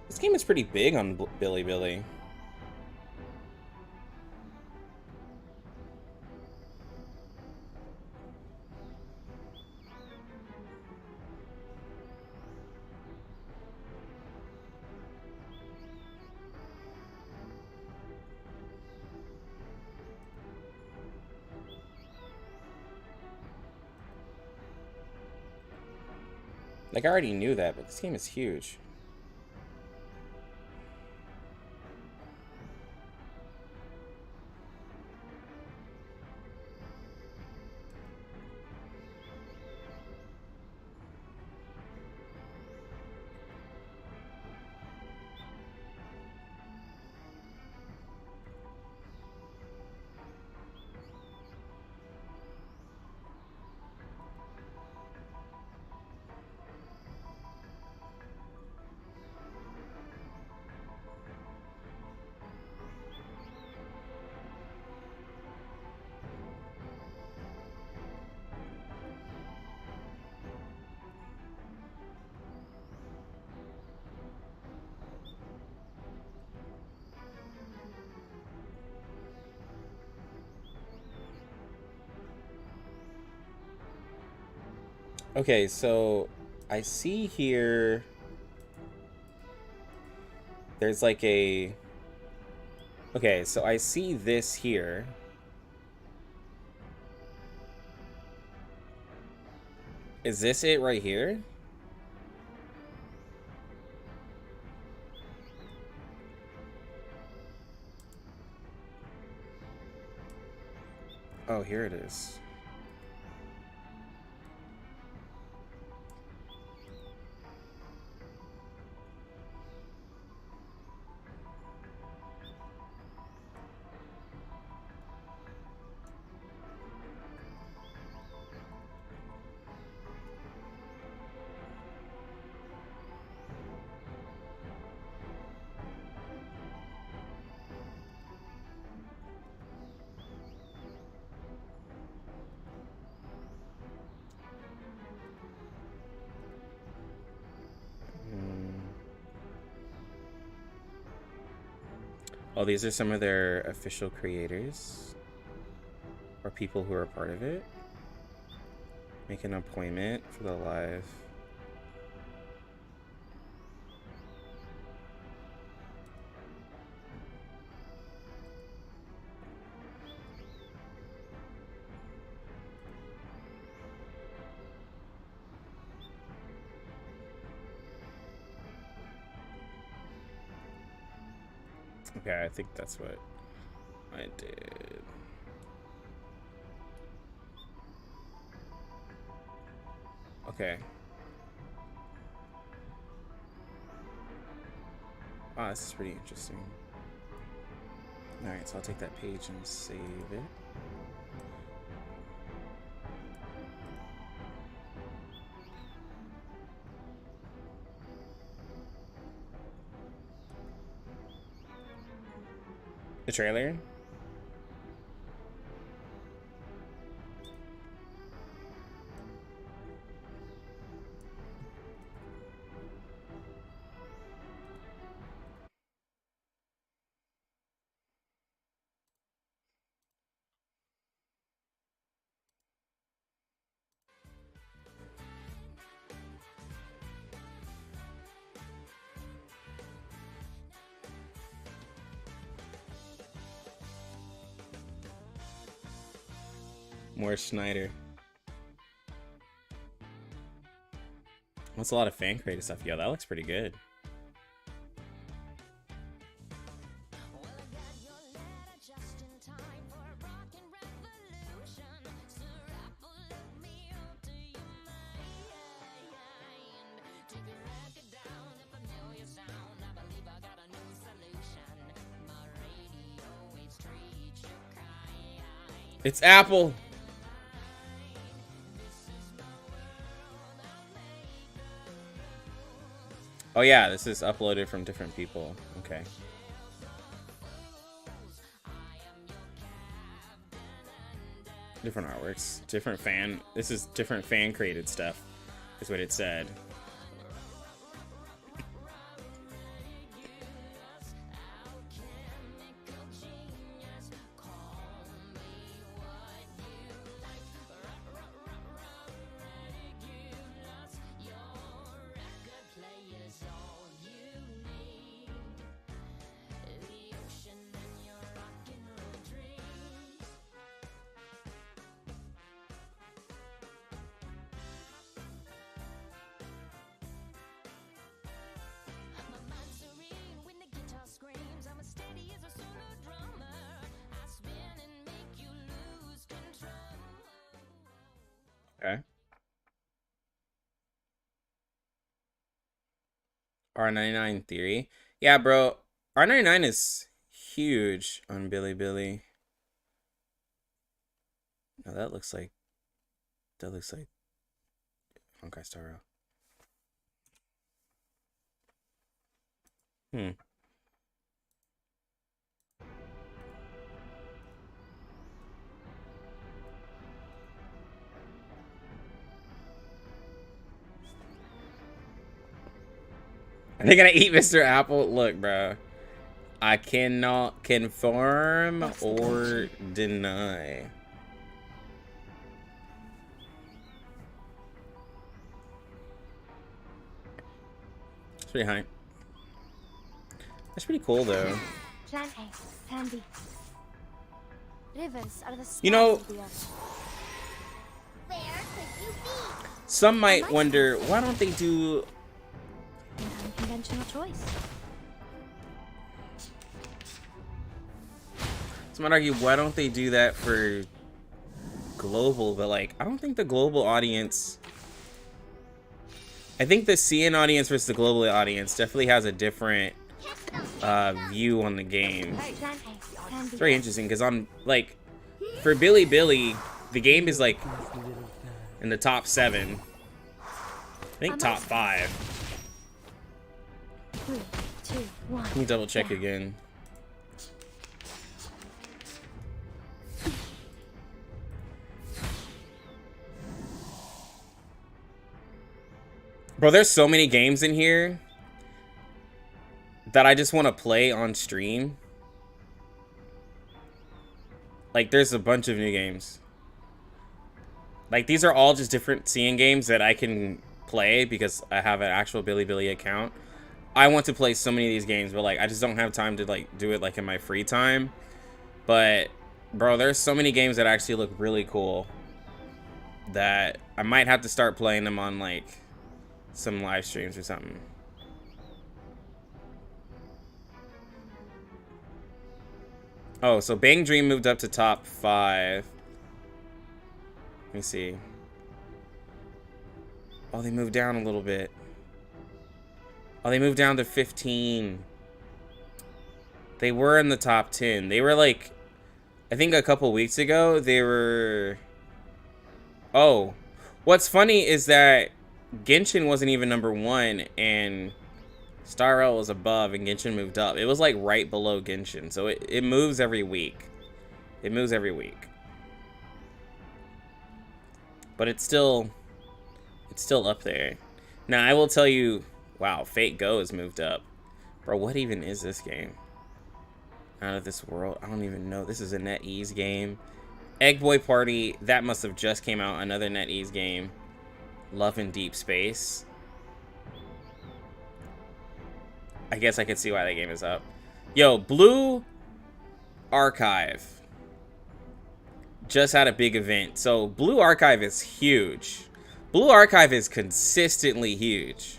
This game is pretty big on Billy Billy. Like, I already knew that, but this game is huge. Okay, so I see here there's like a... Okay, so I see this here. Is this it right here? Oh, here it is. Oh, these are some of their official creators or people who are a part of it. Make an appointment for the live. Okay, I think that's what I did. Okay. Ah, this is pretty interesting. Alright, so I'll take that page and save it. The trailer? More Schneider. That's a lot of fan created stuff. Yo, that looks pretty good. It's Apple. Oh yeah, this is uploaded from different people. Okay. Different artworks, different fan. This is different fan created stuff, is what it said. Okay. R99 theory. Yeah, bro. R99 is huge on Bilibili. Now that looks like Honkai Star Rail. Are they gonna eat Mr. Apple? Look, bro. I cannot confirm or deny. It's pretty hype. That's pretty cool, though. Plan A, Plan B. Rivers are the You know, skies of the earth. Where could you be? some might wonder, why don't they do... An unconventional choice. Some might argue, why don't they do that for global? But, like, I don't think the global audience... I think the CN audience versus the global audience definitely has a different view on the game. Plan A, Plan It's B. very interesting, because on, like, for Bilibili, the game is, like, in the top 7. I think top 5. 3, 2, 1. Let me double check again. Bro, there's so many games in here that I just want to play on stream. Like, there's a bunch of new games. Like, these are all just different CN games that I can play because I have an actual Bilibili account. I want to play so many of these games, but, like, I just don't have time to, like, do it, like, in my free time. But, bro, there's so many games that actually look really cool that I might have to start playing them on, like, some live streams or something. Oh, so Bang Dream moved up to top 5. Let me see. Oh, they moved down a little bit. Oh, they moved down to 15. They were in the top 10. They were like, I think a couple weeks ago, they were... Oh. What's funny is that Genshin wasn't even number 1, and Star Rail was above and Genshin moved up. It was like right below Genshin. So it moves every week. It moves every week. But it's still up there. Now, I will tell you, wow, Fate Go has moved up. Bro, what even is this game? Out of this world. I don't even know. This is a NetEase game. Egg Boy Party, that must have just came out. Another NetEase game. Love in Deep Space. I guess I could see why that game is up. Yo, Blue Archive just had a big event. So Blue Archive is huge. Blue Archive is consistently huge.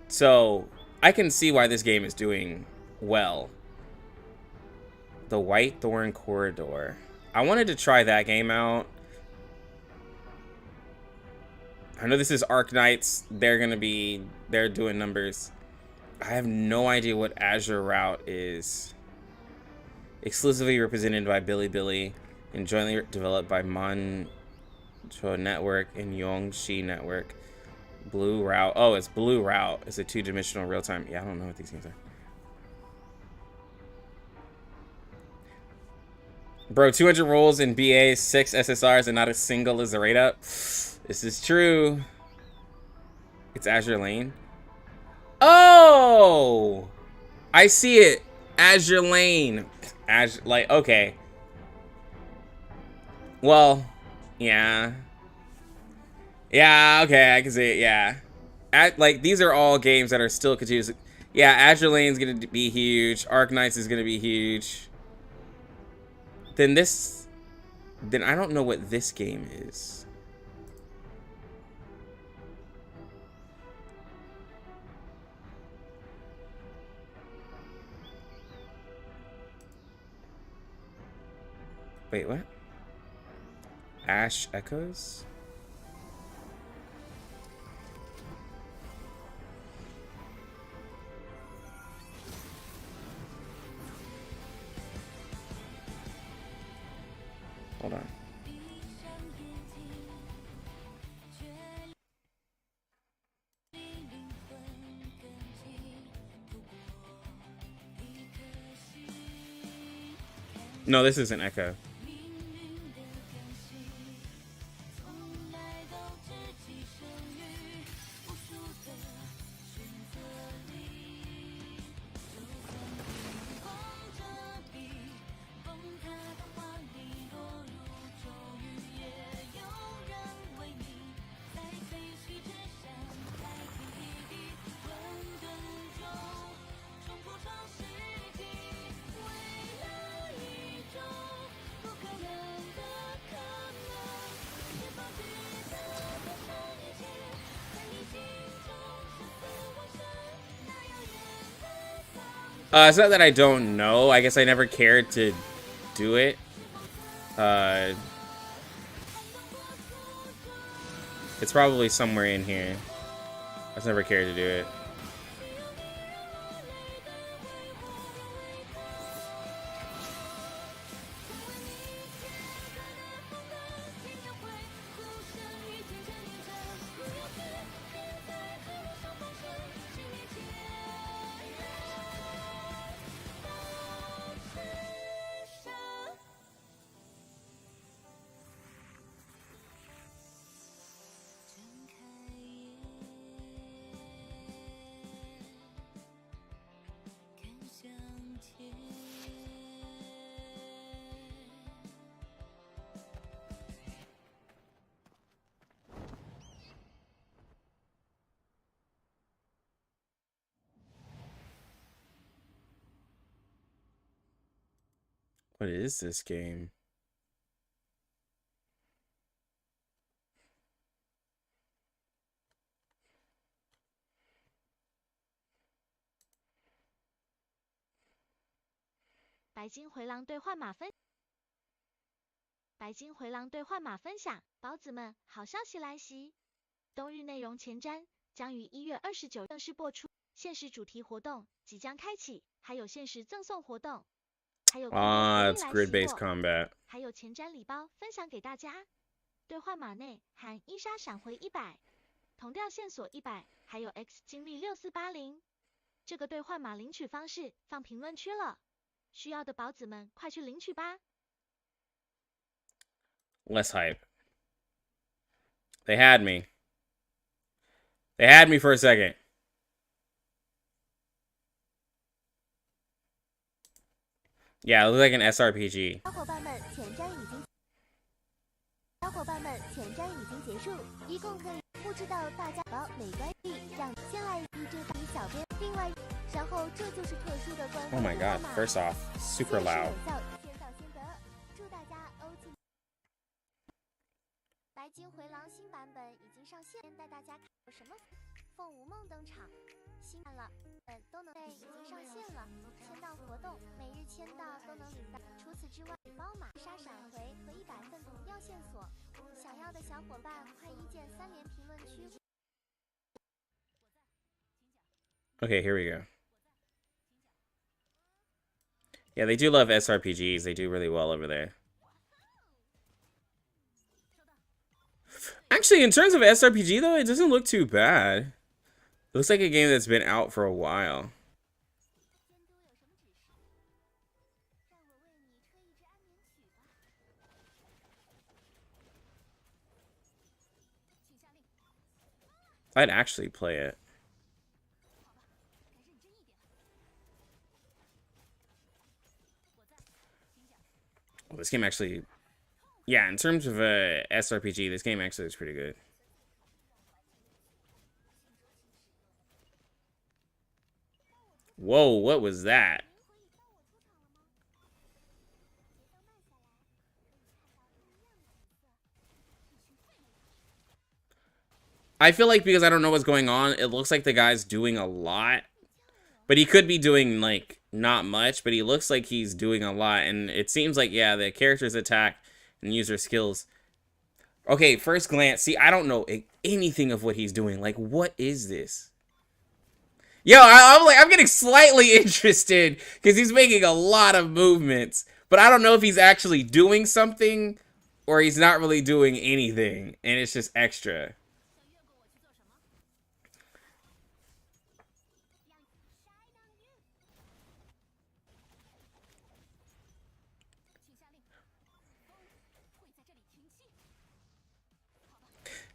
So I can see why this game is doing well. The White Thorn Corridor. I wanted to try that game out. I know this is Arknights. They're doing numbers. I have no idea what Azure Route is. Exclusively represented by Bilibili and jointly developed by Mancho Network and Yongxi Network. Blue Route. Oh, it's Blue Route. It's a two-dimensional real-time. Yeah, I don't know what these games are. Bro, 200 rolls in BA, 6 SSRs, and not a single is a rate up. This is true. It's Azure Lane. Oh! I see it. Azure Lane. Azure, like, okay. Well, yeah. Yeah, okay, I can see it, yeah. Like, these are all games that are still continuous. Yeah, Azure Lane's gonna be huge. Arknights is gonna be huge. Then I don't know what this game is. Wait, what? Ash Echoes? Hold on. No, this isn't Echo. It's not that I don't know. I guess I never cared to do it. It's probably somewhere in here. I just never cared to do it. What is this game?白金回廊兑换码分享，宝子们，好消息来袭！冬日内容前瞻将于1月29日正式播出，限时主题活动即将开启，还有限时赠送活动，还有it's grid-based combat. 还有前瞻礼包分享给大家。兑换码内含伊莎闪回100，同调线索100，还有 X 经历6480。这个兑换码领取方式放评论区了，需要的宝子们快去领取吧。Less hype. They had me. They had me for a second. Yeah, it looks like an SRPG. 小伙伴们，前瞻已经结束，一共可以。不知道大家没关系，让先来一只比小编，另外，然后这就是特殊的官方。Oh my god! First off, super loud. 先到先得，祝大家欧进。白金回廊新版本已经上线，带大家看什么？凤无梦登场，新版了，都能已经上线了。签到活动，每日签到都能领到。除此之外，包码、杀闪回和100份毒药线索，想要的小伙伴快一键3连评论区。Okay, here we go. Yeah, they do love SRPGs. They do really well over there. Actually, in terms of SRPG, though, it doesn't look too bad. It looks like a game that's been out for a while. I'd actually play it. Well, this game actually... Yeah, in terms of a SRPG, this game actually is pretty good. Whoa, what was that? I feel like because I don't know what's going on, it looks like the guy's doing a lot. But he could be doing, like, not much, but he looks like he's doing a lot. And it seems like, yeah, the characters attack and use their skills. Okay, first glance. See, I don't know anything of what he's doing. Like, what is this? Yo, I'm getting slightly interested because he's making a lot of movements. But I don't know if he's actually doing something or he's not really doing anything. And it's just extra.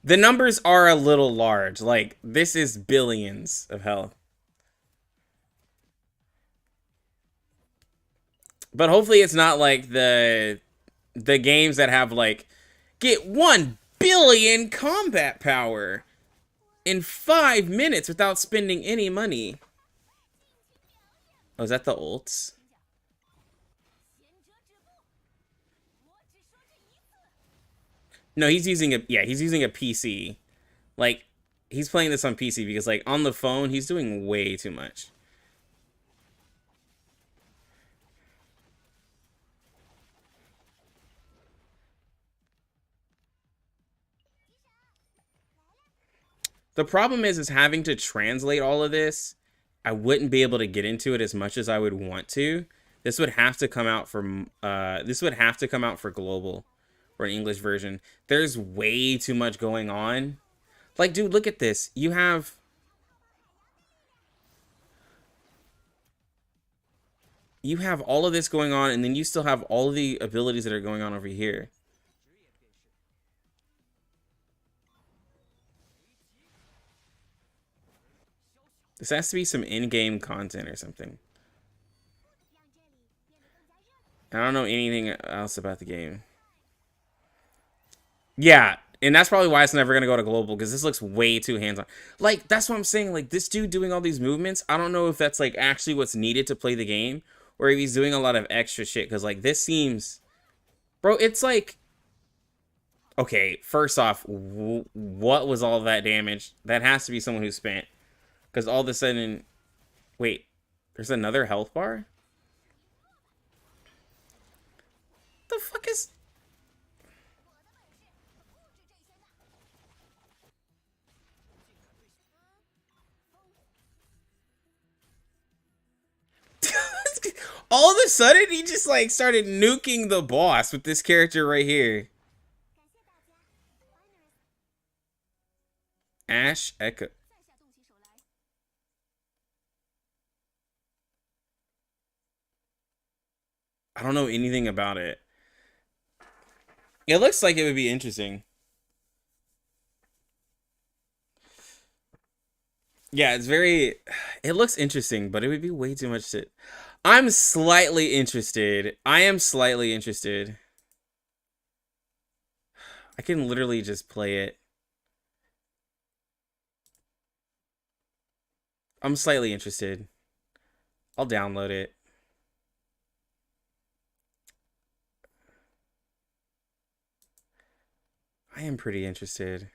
The numbers are a little large. Like, this is billions of health. But hopefully it's not like the games that have, like, get 1 billion combat power in 5 minutes without spending any money. Oh, is that the ults? No, he's using a PC. Like, he's playing this on PC because, like, on the phone, he's doing way too much. The problem is having to translate all of this. I wouldn't be able to get into it as much as I would want to. This would have to come out for global. Or an English version. There's way too much going on. Like, dude, look at this. You have... all of this going on, and then you still have all of the abilities that are going on over here. This has to be some in-game content or something. I don't know anything else about the game. Yeah, and that's probably why it's never going to go to global, because this looks way too hands-on. Like, that's what I'm saying. Like, this dude doing all these movements, I don't know if that's, like, actually what's needed to play the game, or if he's doing a lot of extra shit, because, like, this seems... Bro, it's like... Okay, first off, what was all that damage? That has to be someone who spent. Because all of a sudden... Wait, there's another health bar? The fuck is... All of a sudden, he just, like, started nuking the boss with this character right here. Ash Echo. I don't know anything about it. It looks like it would be interesting. Yeah, it looks interesting, but it would be way too much to... I'm slightly interested. I am slightly interested. I can literally just play it. I'm slightly interested. I'll download it. I am pretty interested.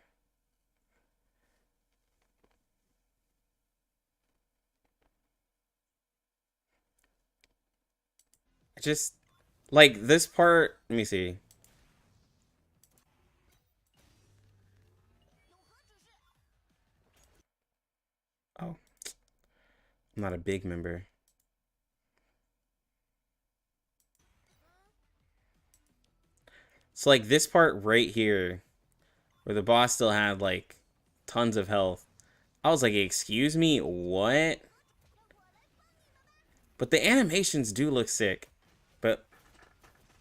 Just like this part, let me see. Oh, I'm not a big member. So like this part right here, where the boss still had like tons of health. I was like, excuse me, what? But the animations do look sick. But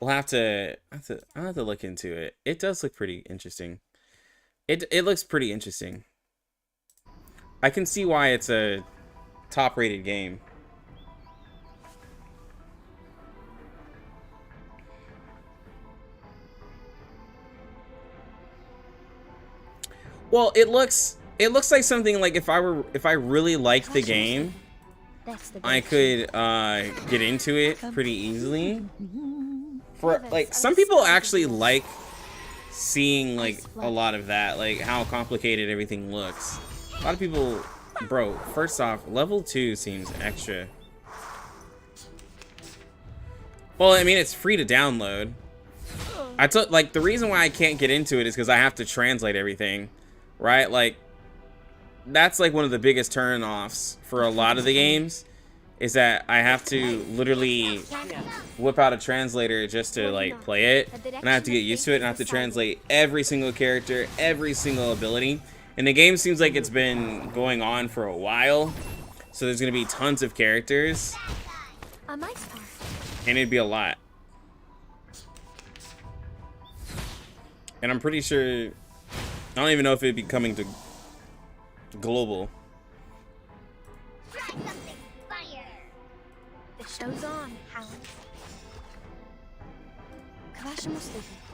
we'll I'll have to look into it. It does look pretty interesting. It looks pretty interesting. I can see why it's a top-rated game. Well, it looks like something like if I really liked the game, I could get into it pretty easily. For like some people actually like seeing like a lot of that, like how complicated everything looks. A lot of people, bro, first off, level 2 seems extra. Well, I mean, it's free to download. I took like the reason why I can't get into it is because I have to translate everything, right? Like that's like one of the biggest turn-offs for a lot of the games is that I have to literally whip out a translator just to like play it, and I have to get used to it, and I have to translate every single character, every single ability. And the game seems like it's been going on for a while, so there's gonna be tons of characters, and it'd be a lot. And I'm pretty sure, I don't even know if it'd be coming to global. The show's on, Howard.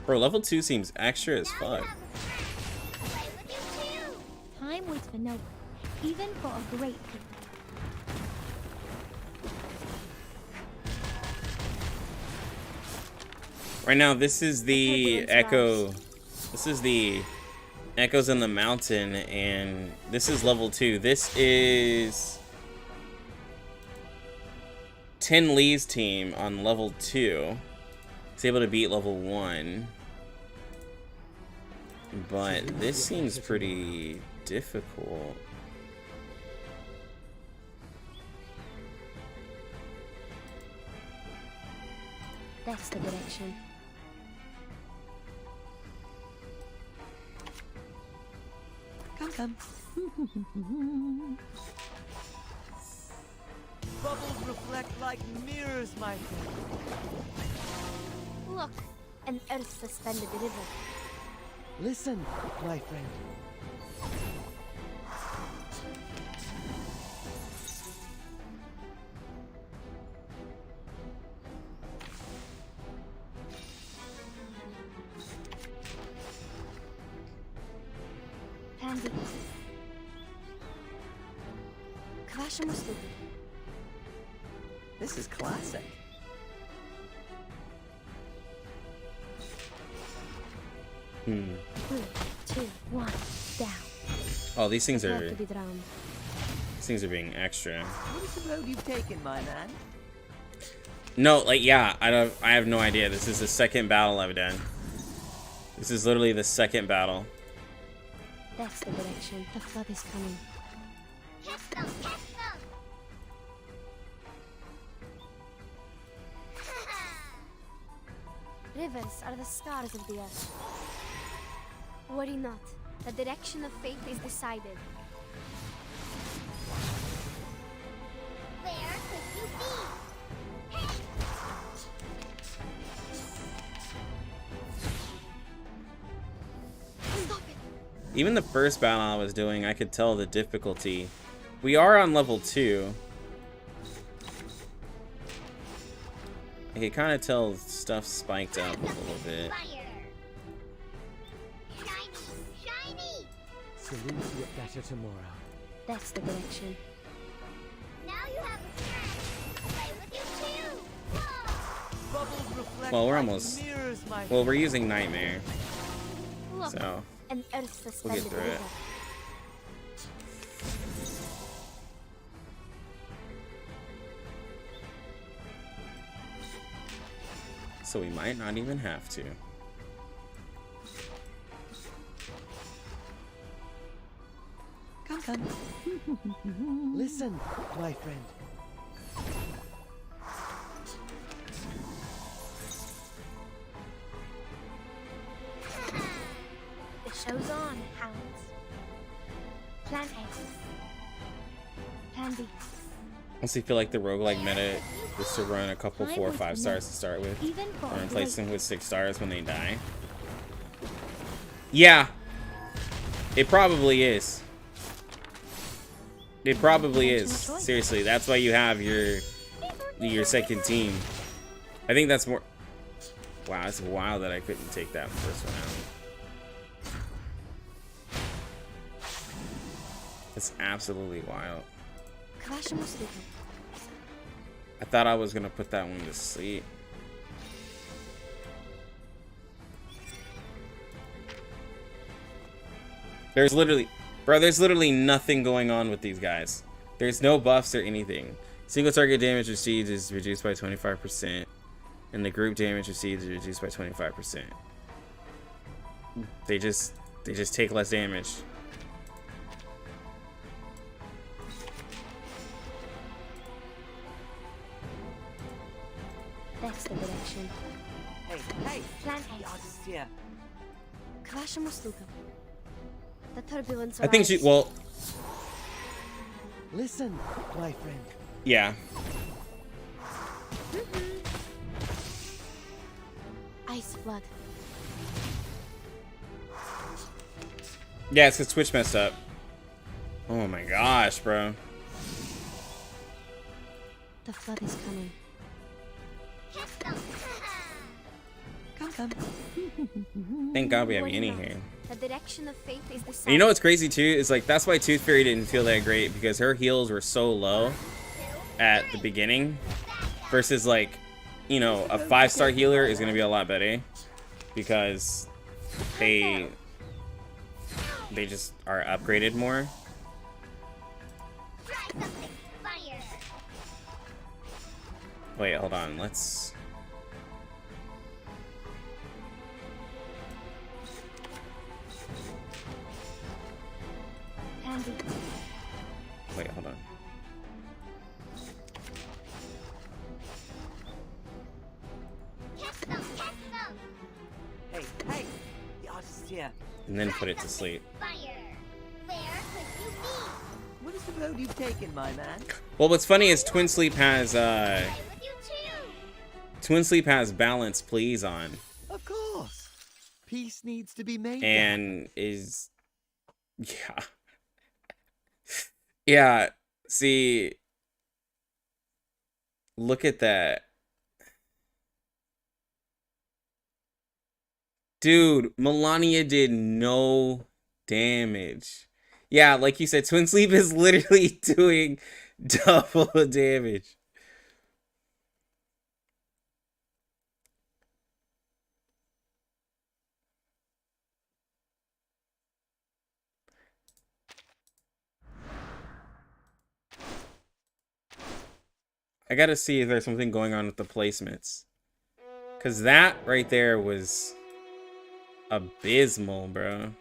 Bro, level 2 seems extra as fuck. Time waits for no one, even for a great people. Right now, this is the Echo. This is the Echoes in the Mountain, and this is level 2. This is Tin Lee's team on level 2. It's able to beat level 1. But this seems pretty difficult. That's the direction. Come. Bubbles reflect like mirrors, my friend. Look, an earth-suspended river. Listen, my friend. Candy. This is classic. Three, two, one, down. Oh, these things Have are to be drowned. being extra. What is the road you've taken, my man? No, like yeah, I have no idea. This is the second battle I've done. This is literally the second battle. That's the direction. The flood is coming. Catch them! Catch them! Rivers are the scars of the earth. Worry not. The direction of fate is decided. Where could you be? even the first battle I was doing, I could tell the difficulty. We are on level 2. I can kind of tell stuff spiked up a little bit. Shiny! Salute you better tomorrow. That's the direction. Now you have a friend. Play with you too. Whoa. Bubbles reflect Well, we're like almost. mirrors, my Well, we're using Nightmare, Look, so an earth we'll get suspended through it. river. So we might not even have to. Come. Listen, my friend. The show's on, hounds. Plan A. Plan B. Honestly, feel like the roguelike meta is to run a couple Climb 4 or with 5 me. stars to start with, Even for and a replace break. them with 6 stars when they die. Yeah, it probably is. It probably is. Seriously, that's why you have your second team. I think that's more. Wow, it's wild that I couldn't take that first one out. It's absolutely wild. Crash mosquito. I thought I was gonna put that one to sleep. There's literally nothing going on with these guys. There's no buffs or anything. Single target damage received is reduced by 25%, and the group damage received is reduced by 25%. They just take less damage. That's the direction. Hey, Plan the A. artist here. Crash mosquito. The turbulence I think she. arrives. Well, Listen, my friend. yeah. Ice flood. Yeah, it's because Twitch messed up. Oh my gosh, bro. The flood is coming. Catch them. Come. Thank God we have Yenny here. The direction of fate is the And you know what's crazy too is like that's why Tooth Fairy didn't feel that great because her heals were so low at the beginning versus like, you know, a 5-star healer is gonna be a lot better because they just are upgraded more. Try something. Fire. Wait, hold on, let's. Plan B. Wait, hold on. Catch them. Catch them. Hey, the artist here. And then put it to sleep. Fire. Where could you be? What is the road you've taken, my man? Well, what's funny is Twin Sleep has Play with you too. balance please on Of course. Peace needs to be made. and is yeah. Yeah, see, look at that. Dude, Melania did no damage. Yeah, like you said, Twin Sleep is literally doing double damage. I gotta see if there's something going on with the placements. Because that right there was abysmal, bro.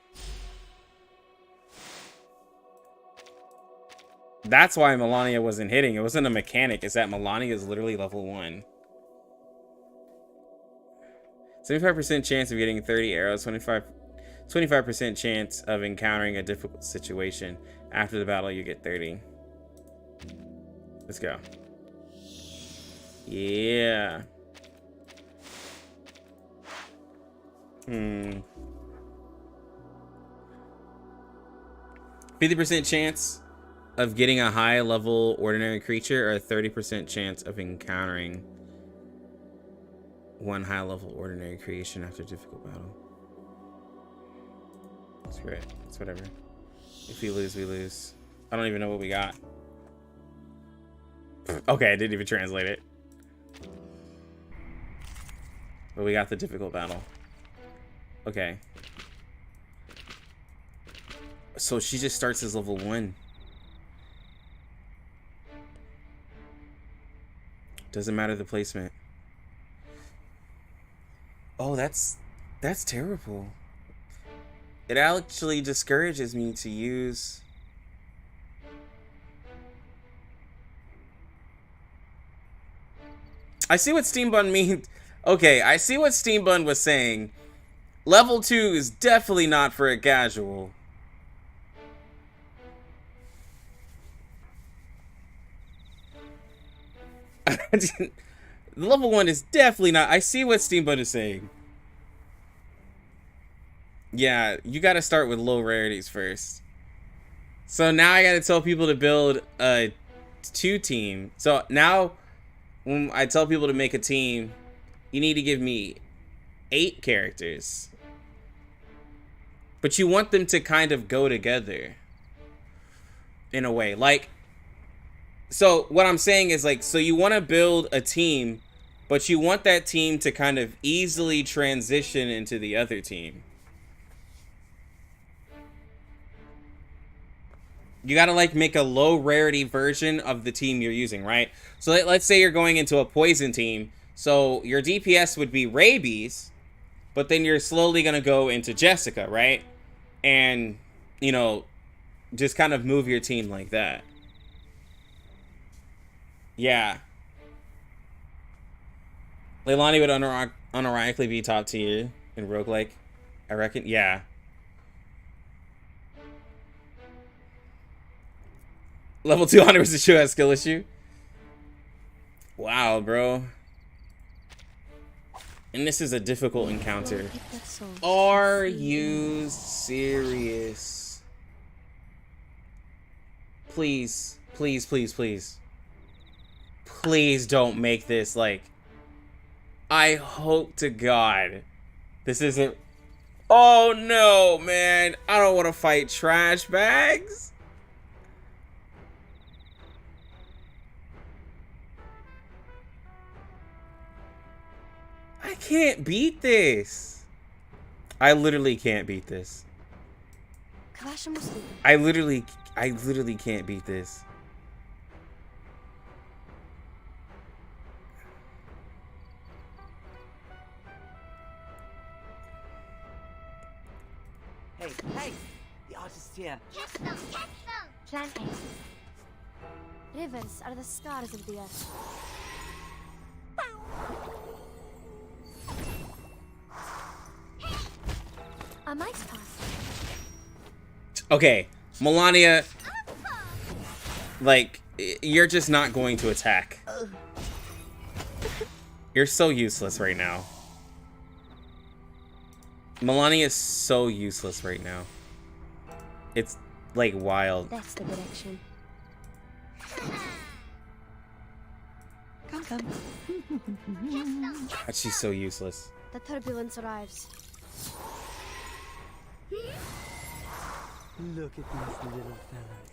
That's why Melania wasn't hitting. It wasn't a mechanic. It's that Melania is literally level 1. 75% chance of getting 30 arrows. 25% chance of encountering a difficult situation. After the battle, you get 30. Let's go. Yeah. 50% chance of getting a high level ordinary creature, or a 30% chance of encountering one high level ordinary creation after difficult battle. Screw it. It's whatever. If we lose, we lose. I don't even know what we got. Okay, I didn't even translate it. But we got the difficult battle. Okay. So she just starts as level 1. Doesn't matter the placement. Oh, that's terrible. It actually discourages me to use... I see what Steambun means. Okay, I see what Steambun was saying. Level 2 is definitely not for a casual. Level 1 is definitely not. I see what Steambun is saying. Yeah, you gotta start with low rarities first. So now I gotta tell people to build a 2 team. So now when I tell people to make a team, you need to give me 8 characters. But you want them to kind of go together in a way. Like, so what I'm saying is, like, so you want to build a team, but you want that team to kind of easily transition into the other team. You gotta, like, make a low rarity version of the team you're using, right? So let's say you're going into a poison team. So your DPS would be Rabies, but then you're slowly gonna go into Jessica, right? And, you know, just kind of move your team like that. Yeah. Leilani would unironically be top tier in roguelike, I reckon. Yeah. Level 200 was the show has skill issue. Wow, bro. And this is a difficult encounter. Are you serious? Please, please, please, please. Please don't make this, like... I hope to God this isn't... Oh no, man. I don't want to fight trash bags. I can't beat this. I literally can't beat this. I literally can't beat this. Hey, hey! The artist here. Catch them! Catch them! Plan A. Rivers are the scars of the earth. A might pass. Okay, Melania, like, you're just not going to attack. You're so useless right now. Melania is so useless right now. It's, like, wild. That's the direction. Come, come. God, she's so useless. The turbulence arrives. Look at these little fellas.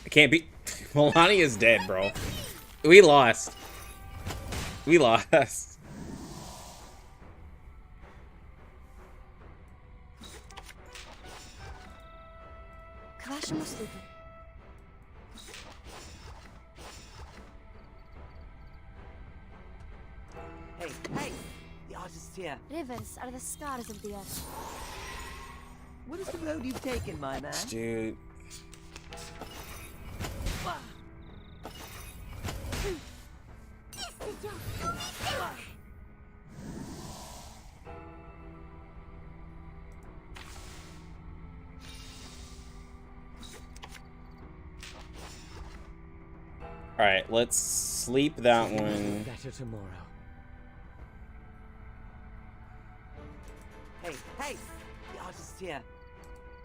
I can't beat... Melania is dead, bro. We lost. We lost. Hey, hey! The artist here. Rivers are the scars of the earth. What is the road you've taken, my man? Dude. All right, let's sleep that one. Better tomorrow. hey! The artist here.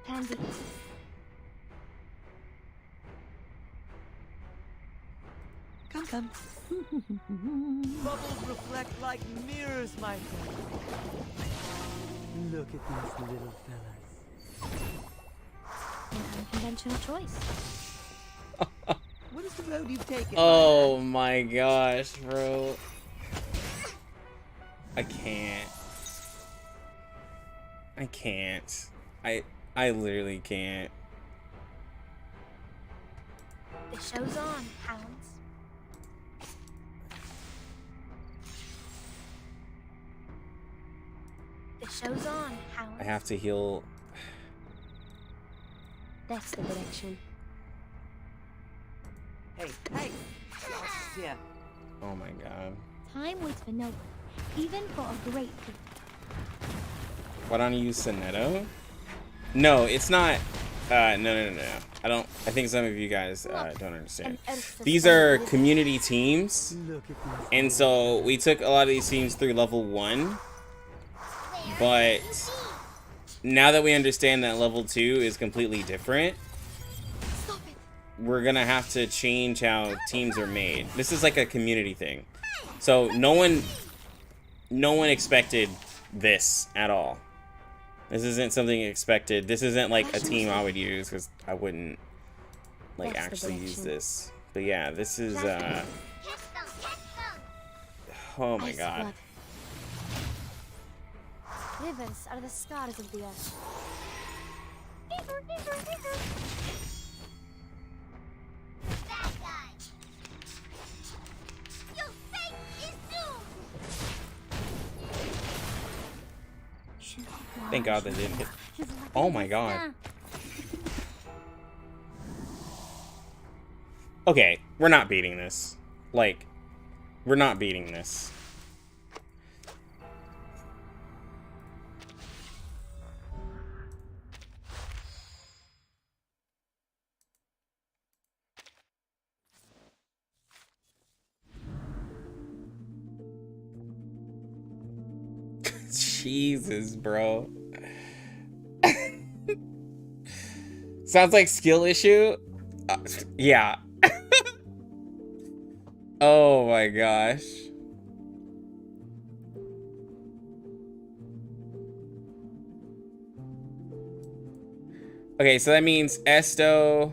Handy. Come, come. Bubbles reflect like mirrors, my friend. Look at these little fellas. An unconventional choice. What is the road you've taken? Oh my gosh, bro. I can't. I can't. I literally can't. The show's on, hounds. The show's on, hounds. I have to heal. That's the direction. Hey, hey! The artist here. Oh my god. Time waits for no one, even for a great people. Why don't you use Sonetto? No, it's not. No. I don't. I think some of you guys don't understand. These are community teams, Look at these. and so we took a lot of these teams through level 1. But now that we understand that level 2 is completely different, we're gonna have to change how teams are made. This is like a community thing. So no one expected this at all. This isn't something expected. This isn't like a team I would use, because I wouldn't like actually use this. But yeah, this is oh my god. Rivers are the scars of the earth. Bad guy. Your fate is doomed. Thank God that didn't hit. Oh my god. Okay, we're not beating this. Like, we're not beating this. Jesus, bro. Sounds like skill issue. Yeah. Oh my gosh. Okay, so that means Esto.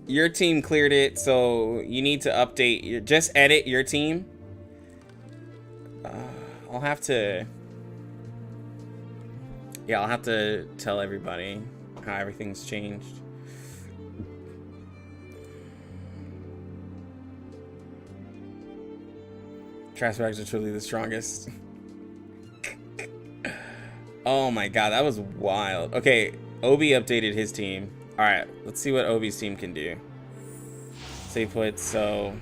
Your team cleared it, so you need to update your, just edit your team. I'll have to, yeah, I'll have to tell everybody how everything's changed. Trash bags are truly the strongest. Oh my god, that was wild. Okay, Obi updated his team. Alright, let's see what Obi's team can do. Stay put, so...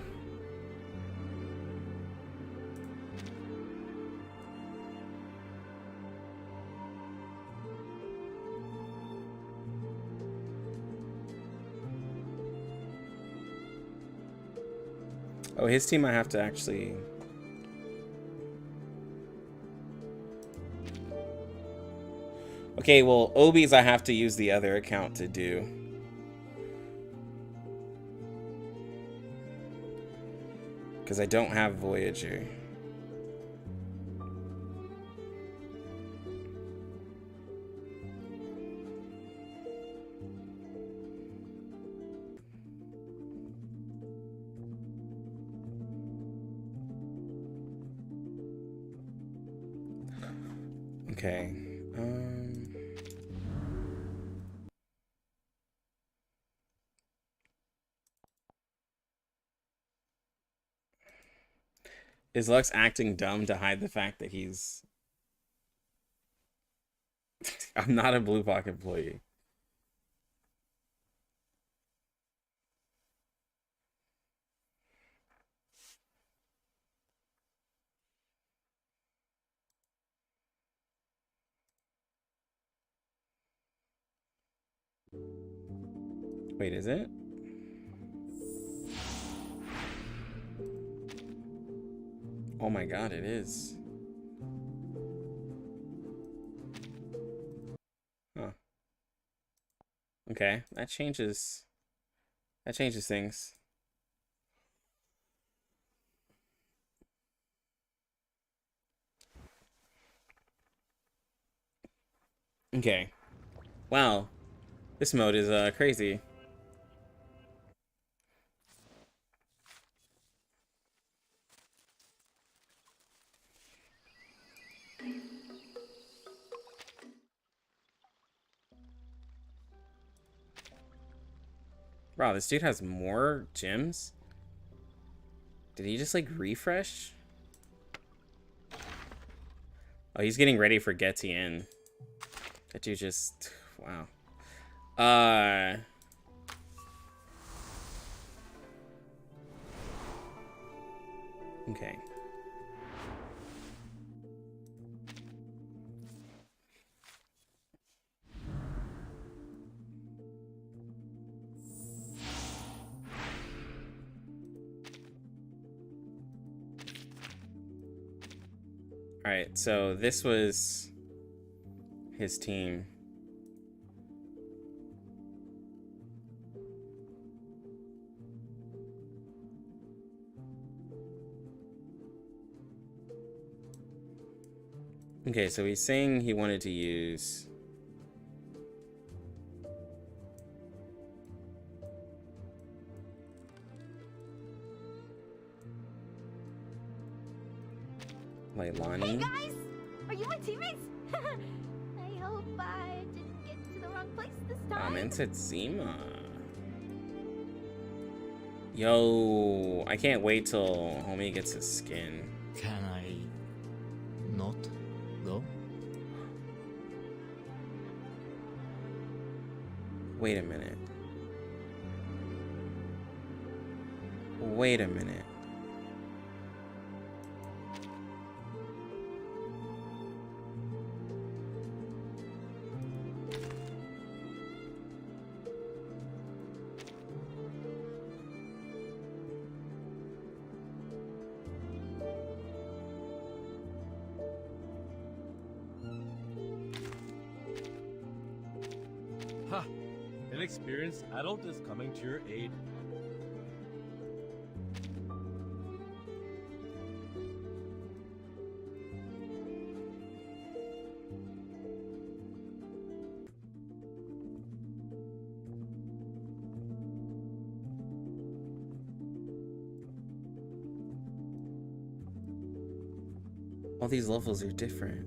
Oh, his team I have to actually... Okay, well, Obi's I have to use the other account to do. Because I don't have Voyager. Okay. Is Lux acting dumb to hide the fact that he's... I'm not a Blue Pocket employee. Wait, is it? Oh my god, it is. Okay, that changes things. Okay. Wow. This mode is crazy. Wow, this dude has more gems? Did he just like refresh? Oh, he's getting ready for Getian. That dude just wow. Okay. All right, so this was his team. Okay, so he's saying he wanted to use Leilani. Hey guys! Are you my teammates? I hope I didn't get to the wrong place this time. Into Zima. Yo, I can't wait till homie gets his skin. Can I not go? Wait a minute. Wait a minute. Ha! An experienced adult is coming to your aid. All these levels are different.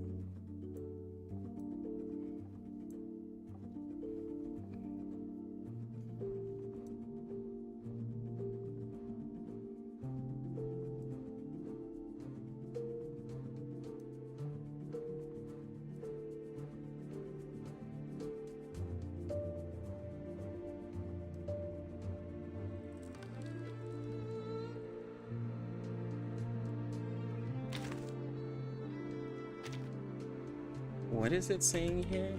What is it saying here?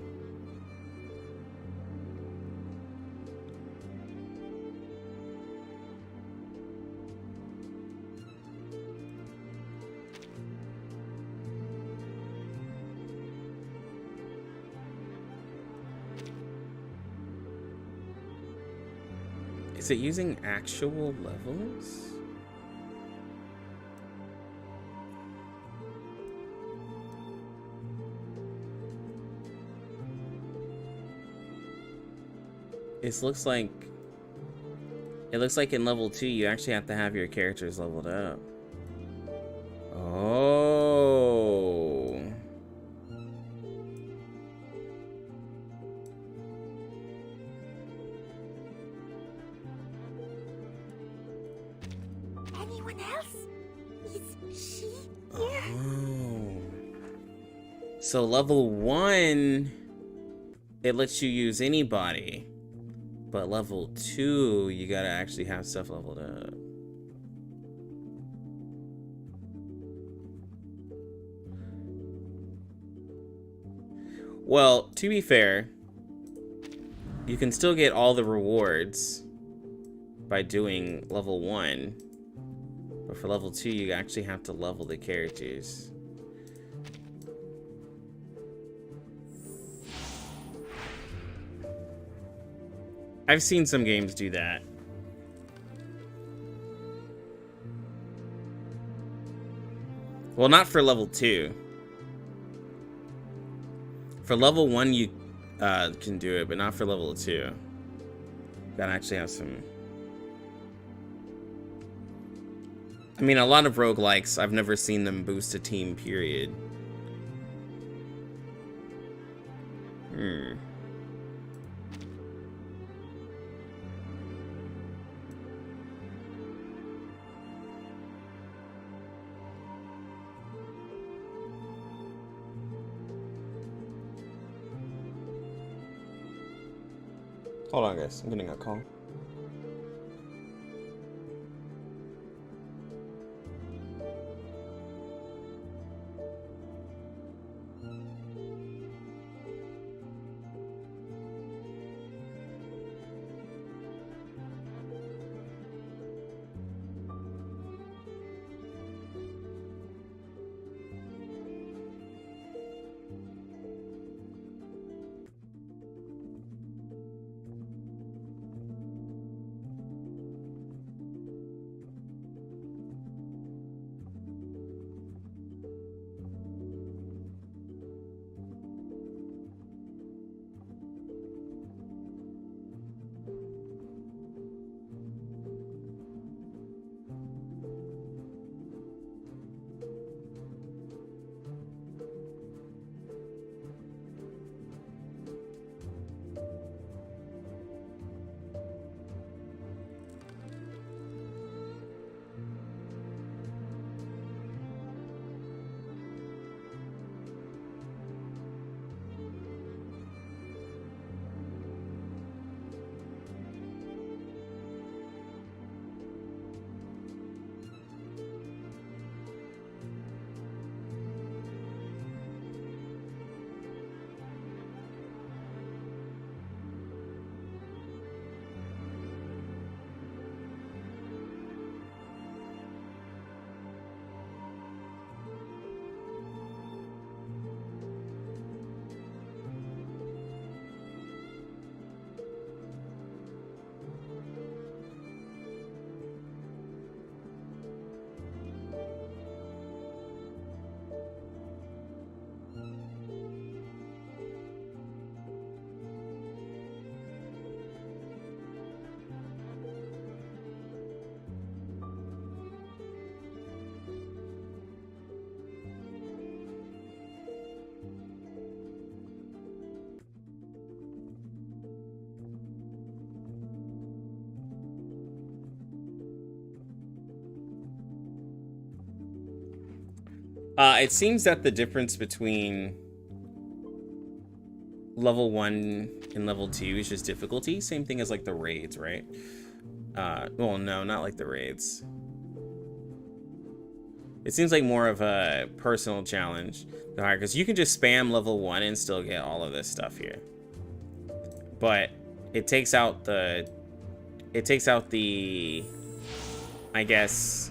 Is it using actual levels? It looks like in level 2 you actually have to have your characters leveled up. Oh. Anyone else? Is she here? Oh. So level 1 it lets you use anybody. But level 2, you gotta actually have stuff leveled up. Well, to be fair, you can still get all the rewards by doing level 1. But for level 2, you actually have to level the characters. I've seen some games do that. Well, not for level 2. For level 1, you can do it, but not for level 2. Gotta actually have some... I mean, a lot of roguelikes, I've never seen them boost a team, period. Hold on, guys. I'm getting a call. It seems that the difference between level 1 and level 2 is just difficulty. Same thing as like the raids, right? Well, no, not like the raids. It seems like more of a personal challenge, because you can just spam level 1 and still get all of this stuff here. But it takes out the, I guess,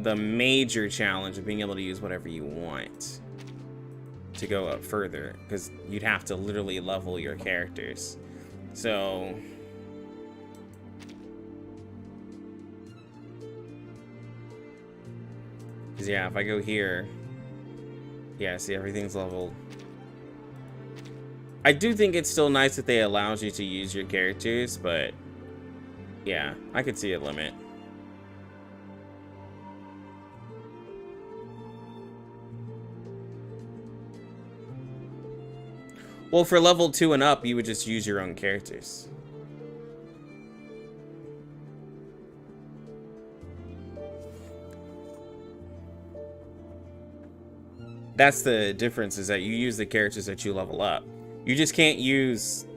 the major challenge of being able to use whatever you want to go up further, because you'd have to literally level your characters. So because yeah, if I go here, yeah, see, everything's leveled. I do think it's still nice that they allows you to use your characters, but yeah, I could see a limit. Well, for level 2 and up, you would just use your own characters. That's the difference, is that you use the characters that you level up. You just can't use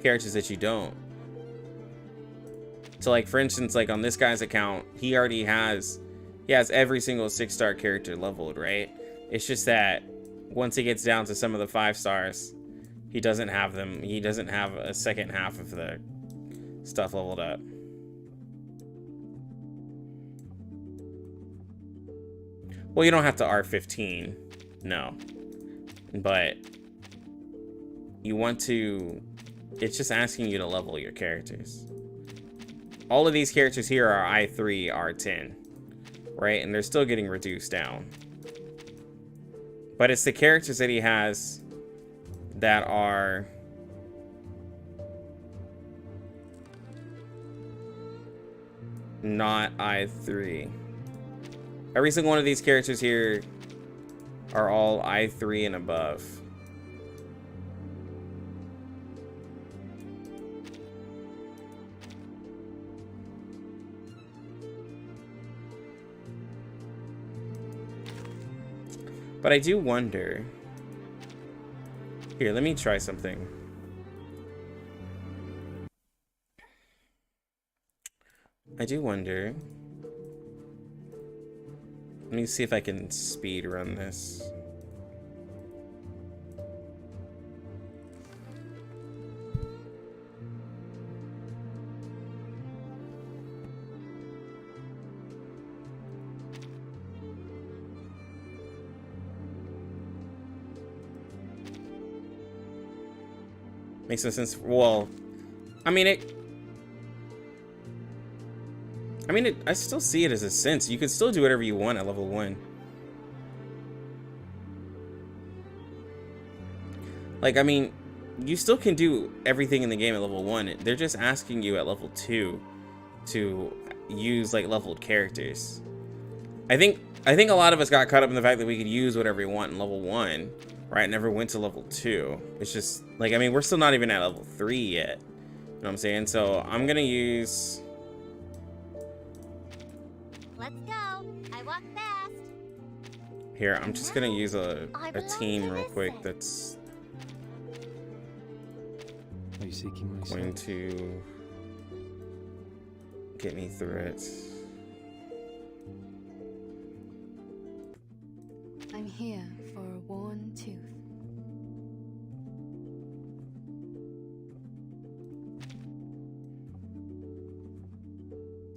characters that you don't. So like, for instance, like on this guy's account, he has every single 6-star character leveled, right? It's just that once he gets down to some of the 5 stars, he doesn't have them. He doesn't have a second half of the stuff leveled up. Well, you don't have to R15, no. But you want to it's just asking you to level your characters. All of these characters here are I3, R10, right? And they're still getting reduced down. But it's the characters that he has that are not I3. Every single one of these characters here are all I3 and above. But I do wonder. Here, let me try something. I do wonder. Let me see if I can speed run this. Makes no sense. Well, I mean, I still see it as a sense. You can still do whatever you want at level 1. Like, I mean, you still can do everything in the game at level 1. They're just asking you at level 2 to use, like, leveled characters. I think a lot of us got caught up in the fact that we could use whatever we want in level 1, right? Never went to level 2. It's just, like, I mean, we're still not even at level 3 yet. You know what I'm saying? So, I'm gonna use... Let's go. I walk fast. Here, I'm just gonna use a team real quick that's Are you seeking my going soul? to get me through it. I'm here for a worn tooth.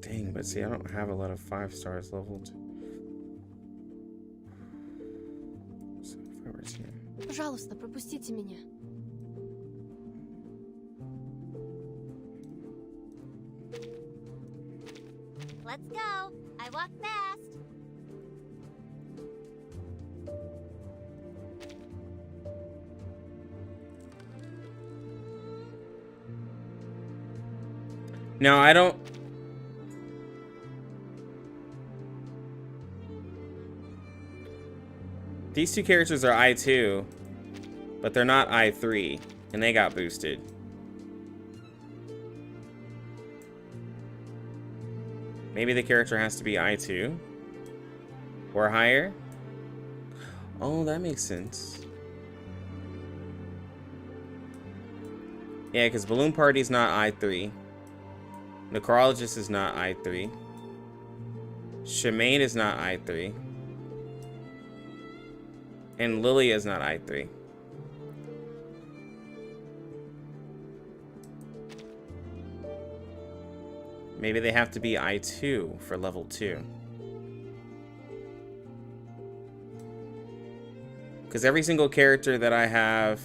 Dang, but see, I don't have a lot of 5 stars leveled. So if I were to... Пожалуйста, пропустите меня. Let's go. I walk fast. No, I don't... These two characters are I2, but they're not I3, and they got boosted. Maybe the character has to be I2 or higher. Oh, that makes sense. Yeah, because Balloon Party's not I3. Necrologist is not I3. Shemaine is not I3. And Lilia is not I3. Maybe they have to be I2 for level 2. Because every single character that I have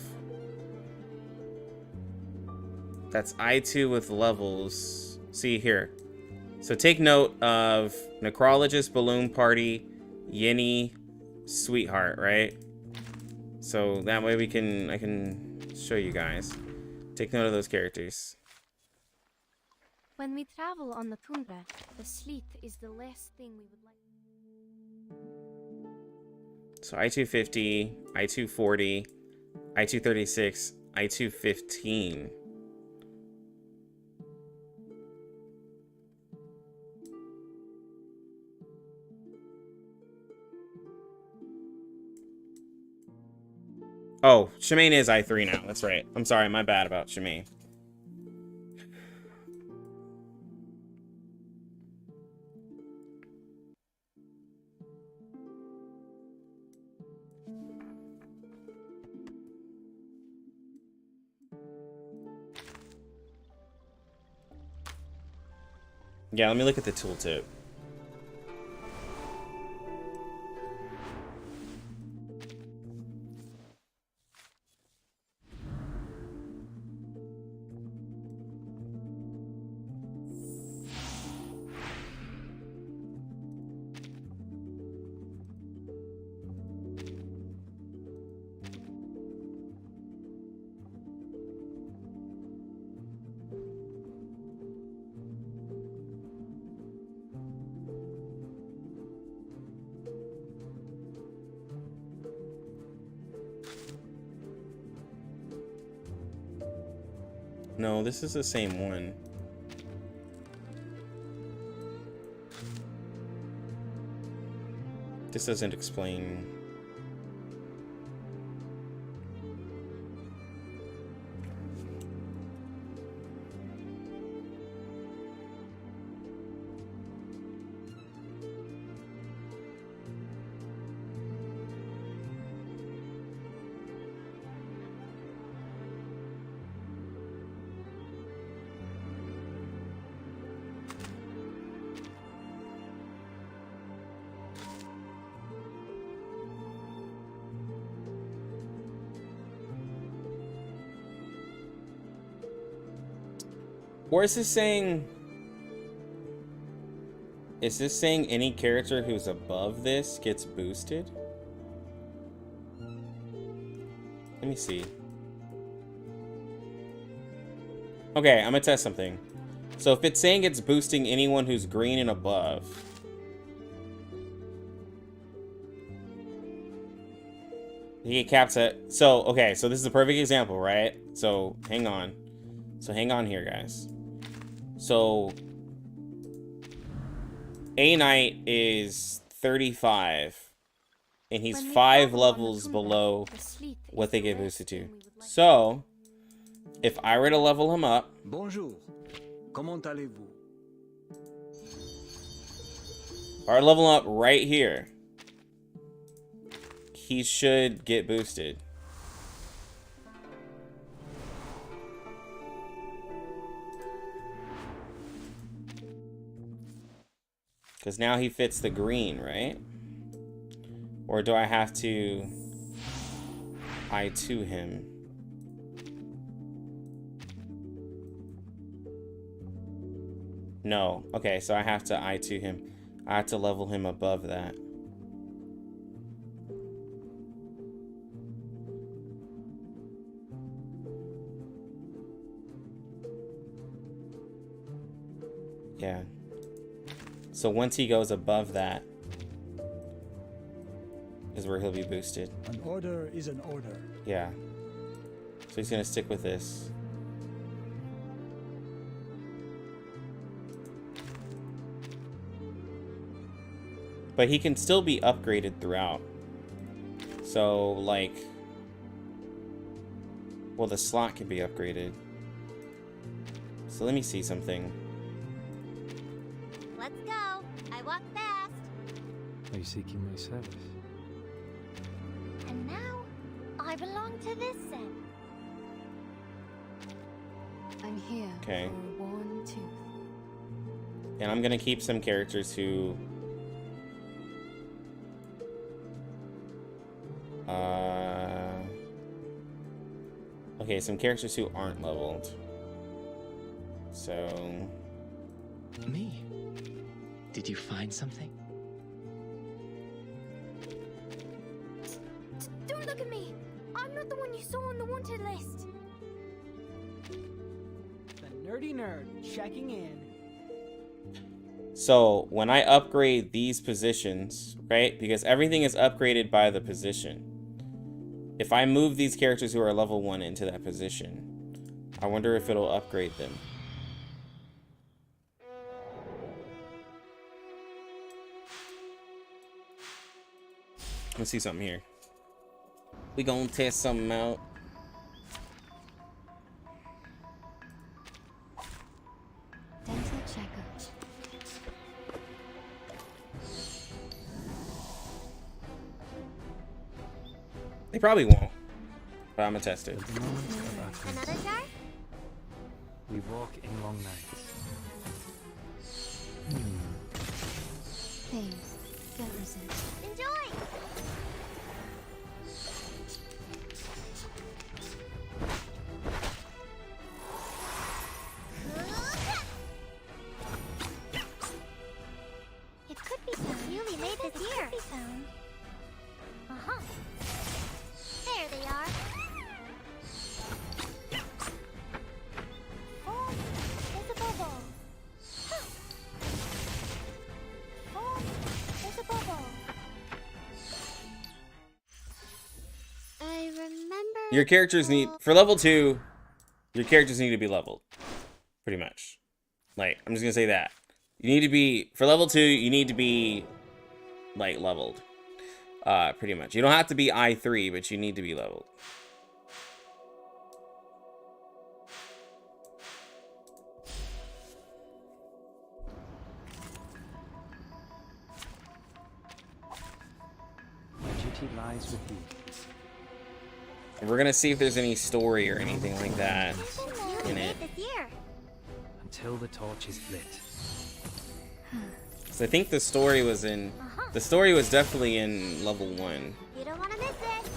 that's I2 with levels. See here. So take note of Necrologist, Balloon Party, Yenny, Sweetheart, right? So that way I can show you guys. Take note of those characters. When we travel on the tundra, the sleet is the last thing we would like. So I-250, I-240, I-236, I-215. Oh, Shemaine is I3 now. That's right. I'm sorry, my bad about Shemaine. Yeah, let me look at the tooltip. No, this is the same one. This doesn't explain. Or is this saying... Is this saying any character who's above this gets boosted? Let me see. Okay, I'm gonna test something. So if it's saying it's boosting anyone who's green and above... He caps it. So, okay, so this is a perfect example, right? So, hang on. So, hang on here, guys. So, A Knight is 35. And he's 5 levels below what they get boosted to. So, if I were to level him up... Bonjour. Comment allez-vous? If I were to level him up right here... He should get boosted. Because now he fits the green, right? Or do I have to I2 him? No. Okay, so I have to I2 him. I have to level him above that. Yeah. So once he goes above that is where he'll be boosted. An order is an order. Yeah. So he's gonna stick with this. But he can still be upgraded throughout. So like, well, the slot can be upgraded. So let me see something. Let's go. I walk fast. Are you seeking my service? And now, I belong to this set. I'm here Okay. for a worn tooth. And I'm gonna keep some characters who okay, some characters who aren't leveled. So Me? Did you find something? Don't look at me! I'm not the one you saw on the wanted list! The nerdy nerd checking in. So when I upgrade these positions, right? Because everything is upgraded by the position. If I move these characters who are level 1 into that position, I wonder if it'll upgrade them. Let's see something here. We gonna test something out. Dental checkup. They probably won't, but I'm gonna test it. At the moment of our Another jar? we walk in long nights. Things don't resist. Enjoy! It could be found. Newly made this year. Could be found. Uh-huh. There they are. Oh, there's a bubble. Huh. Oh, there's a bubble. I remember. Your characters need, for level 2, Your characters need to be leveled, pretty much. Like, I'm just gonna say that. You need to be, for level 2, you need to be, like, leveled. Pretty much. You don't have to be I3, but you need to be leveled. My duty lies with you. We're gonna see if there's any story or anything like that in it. Until the torch is lit. So I think the story was in... The story was definitely in level 1. You don't want to miss it.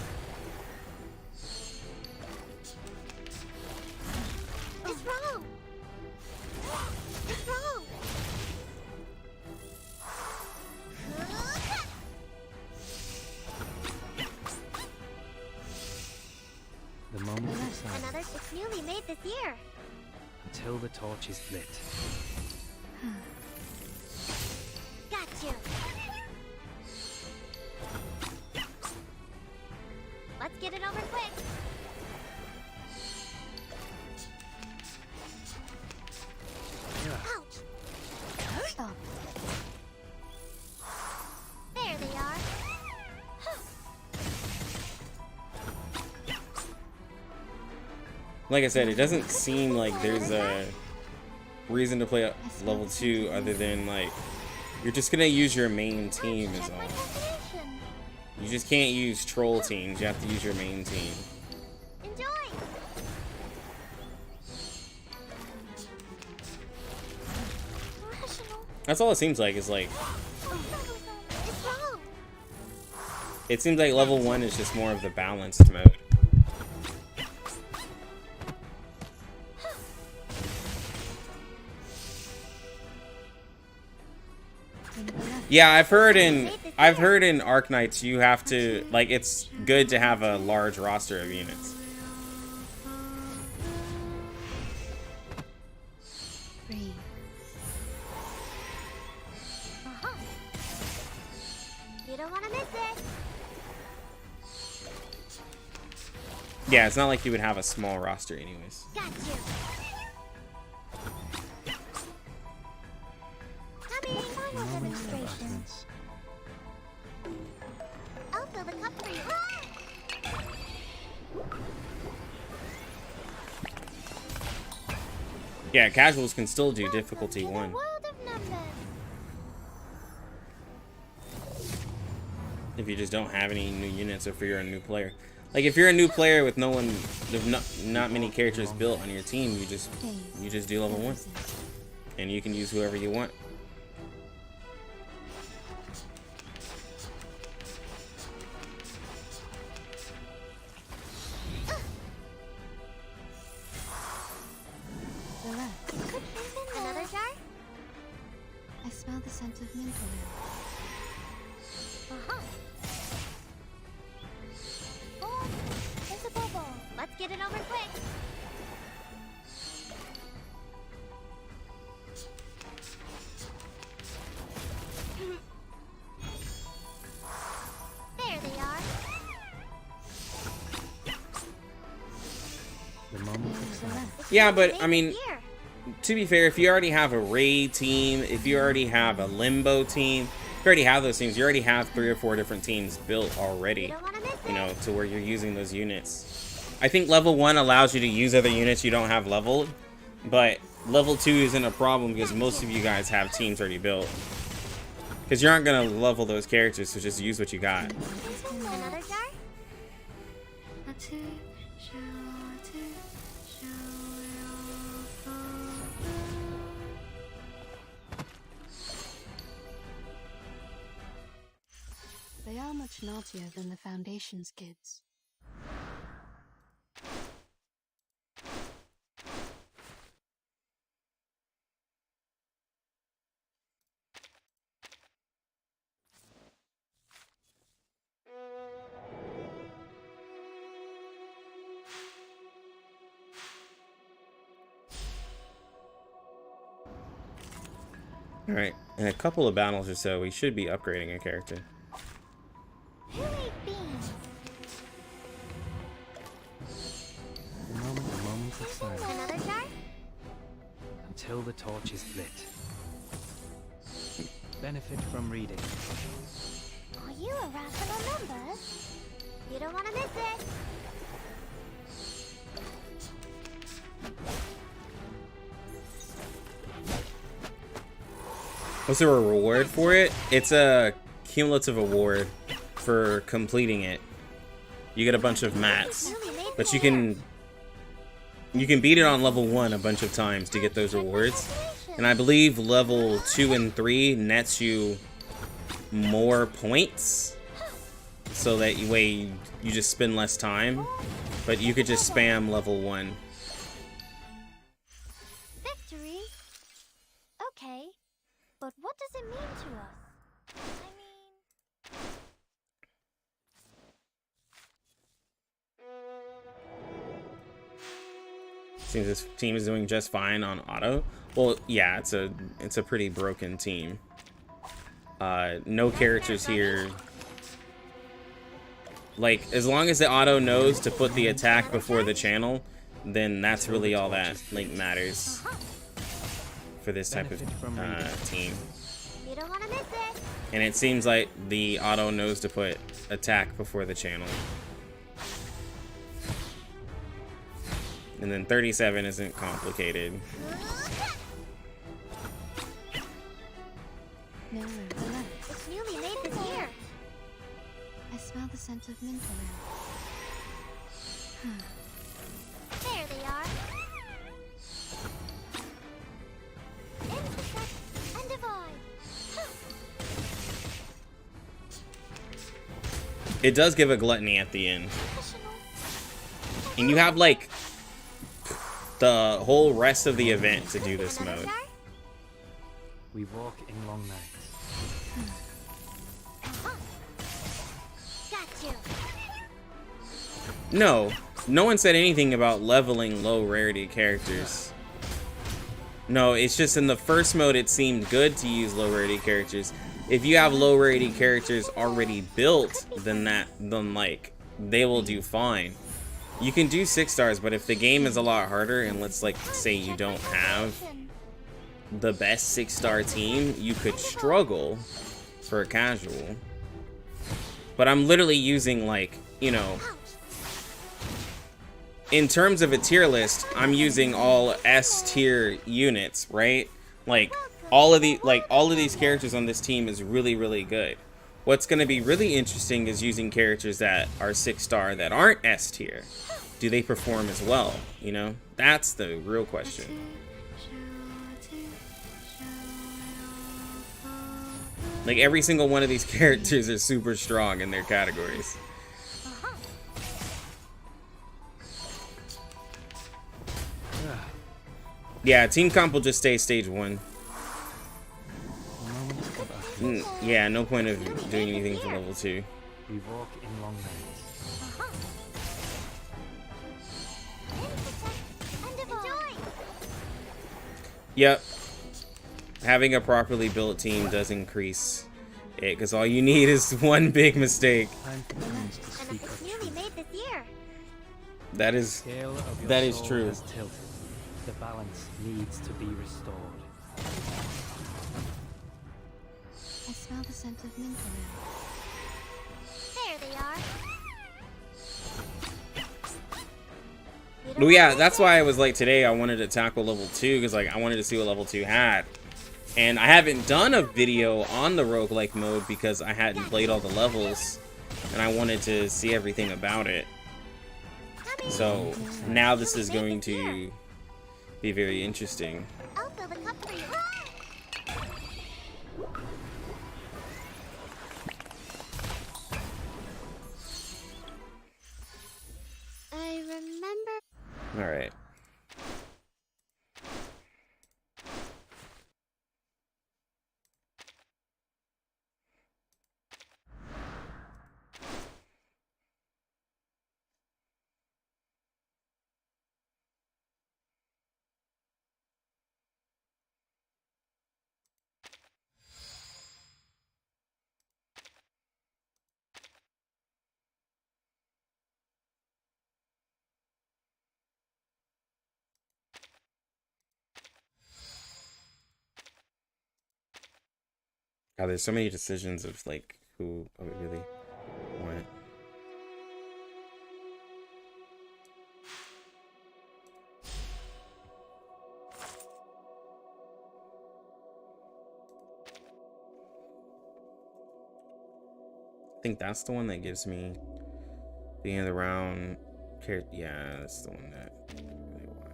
It's wrong. It's wrong. The moment of silence. Another, it's newly made this year. Until the torch is lit. Got you. Let's get it over quick. Ouch. Stop. There they are. Like I said, it doesn't seem like there's a reason to play at level 2 other than, like, you're just gonna use your main team is all. You just can't use troll teams. You have to use your main team. Enjoy. That's all it seems like. Is like It's wrong. it seems like level 1 is just more of the balanced mode. Yeah, I've heard in Arknights you have to, like, it's good to have a large roster of units. Breathe. You don't want to miss it. Yeah, it's not like you would have a small roster anyways. Got you. Coming. Final demonstration. I'll fill the cup for you. Yeah, casuals can still do difficulty 1. World of numbers. If you just don't have any new units, or if you're a new player. Like, if you're a new player with no one, with not many characters built on your team, you just do level 1. And you can use whoever you want. Another jar? I smell the scent of mint oil. Oh, there's a bubble. Let's get it over quick. There they are. The moment of silence. Yeah, but I mean, to be fair, if you already have a raid team, if you already have a limbo team, if you already have those teams, you already have 3 or 4 different teams built already, you know, to where you're using those units. I think level 1 allows you to use other units you don't have leveled, but level 2 isn't a problem because most of you guys have teams already built. Because you aren't going to level those characters, so just use what you got. Another jar? They are much naughtier than the Foundation's kids. Alright, in a couple of battles or so, we should be upgrading a character. Who ate beans? The moment of silence. until the torch is lit. Benefit from reading. Are you a rational number? You don't want to miss it. Was there a reward for it? It's a cumulative award for completing it. You get a bunch of mats, but you can beat it on level 1 a bunch of times to get those rewards. And I believe level 2 and 3 nets you more points, so that way you just spend less time. But you could just spam level 1. Victory? Okay, but what does it mean to us? I mean... Seems this team is doing just fine on auto. Well, yeah, it's a pretty broken team. No characters here. Like, as long as the auto knows to put the attack before the channel, then that's really all that like matters for this type of team. You don't want to miss it. And it seems like the auto knows to put attack before the channel. And then 37 isn't complicated. No, it's newly made this year. I smell the scent of mint around. There they are. Intersect and divide. It does give a gluttony at the end. And you have like the whole rest of the event to do this mode. We walk in long nights. Got you. No one said anything about leveling low rarity characters. No, it's just in the first mode it seemed good to use low rarity characters. If you have low rarity characters already built, then like they will do fine. You can do 6 stars, but if the game is a lot harder, and let's like say you don't have the best 6-star team, you could struggle for a casual. But I'm literally using, like, you know, in terms of a tier list, I'm using all S tier units, right? Like all of these characters on this team is really, really good. What's going to be really interesting is using characters that are 6-star that aren't S tier. Do they perform as well? You know, that's the real question. Like every single one of these characters is super strong in their categories. Yeah, team comp will just stay stage 1. Yeah, no point of doing anything for level 2. We walk in long nights. Yep. Having a properly built team does increase it, because all you need is one big mistake. That is true. The balance needs to be restored. I smell the scent of mint around. There they are. Well, yeah, that's why I was like today I wanted to tackle level 2, because like I wanted to see what level 2 had. And I haven't done a video on the roguelike mode because I hadn't played all the levels and I wanted to see everything about it. So now this is going to be very interesting. I'll fill the cup for you. I remember. All right. God, there's so many decisions of like who I would really want. I think that's the one that gives me the end of the round. Yeah, that's the one that I really want.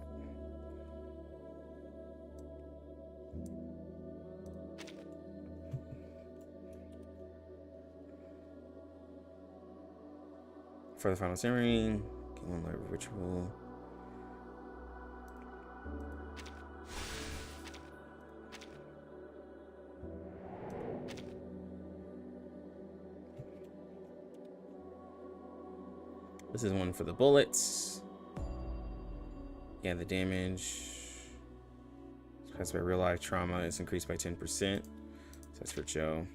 For the final ceremony, get one live ritual. This is one for the bullets. Yeah, the damage caused by real life trauma is increased by 10%. So that's for Joe.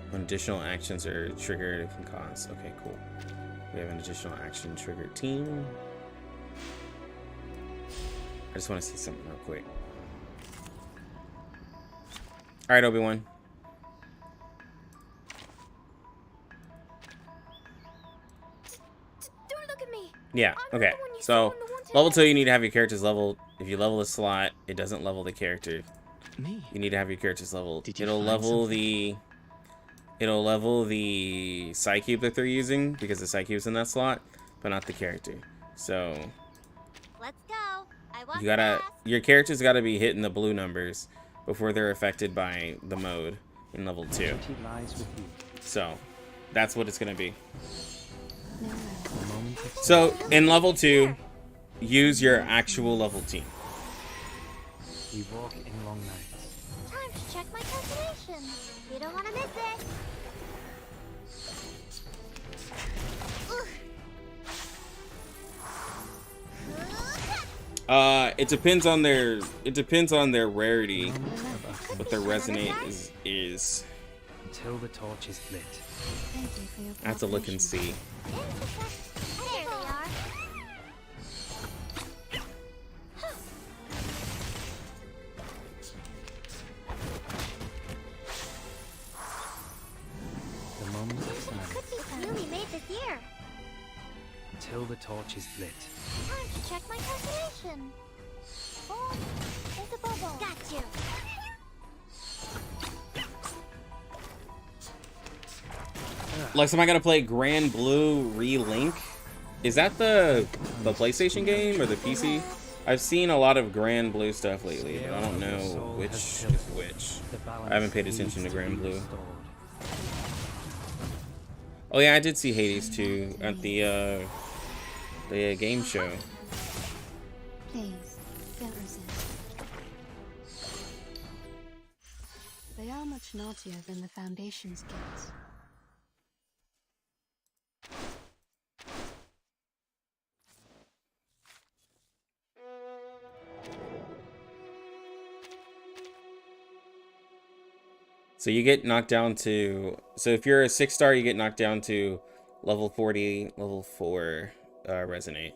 When additional actions are triggered, it can cause. Okay, cool. We have an additional action triggered team. I just want to see something real quick. All right, Obi-Wan. Don't look at me. Yeah, okay. So, level 2, you need to have your characters leveled. If you level a slot, it doesn't level the character. Me? You need to have your characters leveled. It'll level the Psy Cube that they're using, because the Psy Cube's in that slot, but not the character. So, Let's go. I want your characters gotta be hitting the blue numbers before they're affected by the mode in level 2. So, that's what it's gonna be. So, in level 2, use your actual level team. We walk in long nights. Time to check my calculations. You don't want to miss it. It depends on their rarity, what their resonate is. Until the torch is lit. I have to look and see. There they are. The moment of silence. Could be some newly made this year. Until the torch is lit. Time to check my calculation. Oh, there's a bubble. Got you. Like, am I gonna play Granblue Relink? Is that the PlayStation game or the PC? I've seen a lot of Granblue stuff lately, but I don't know which is which. I haven't paid attention to Granblue. Oh yeah, I did see Hades too at the game show. Please, don't resist. They are much naughtier than the Foundation's kids. So you get knocked down to, so if you're a 6-star, you get knocked down to level 40, level 4 resonate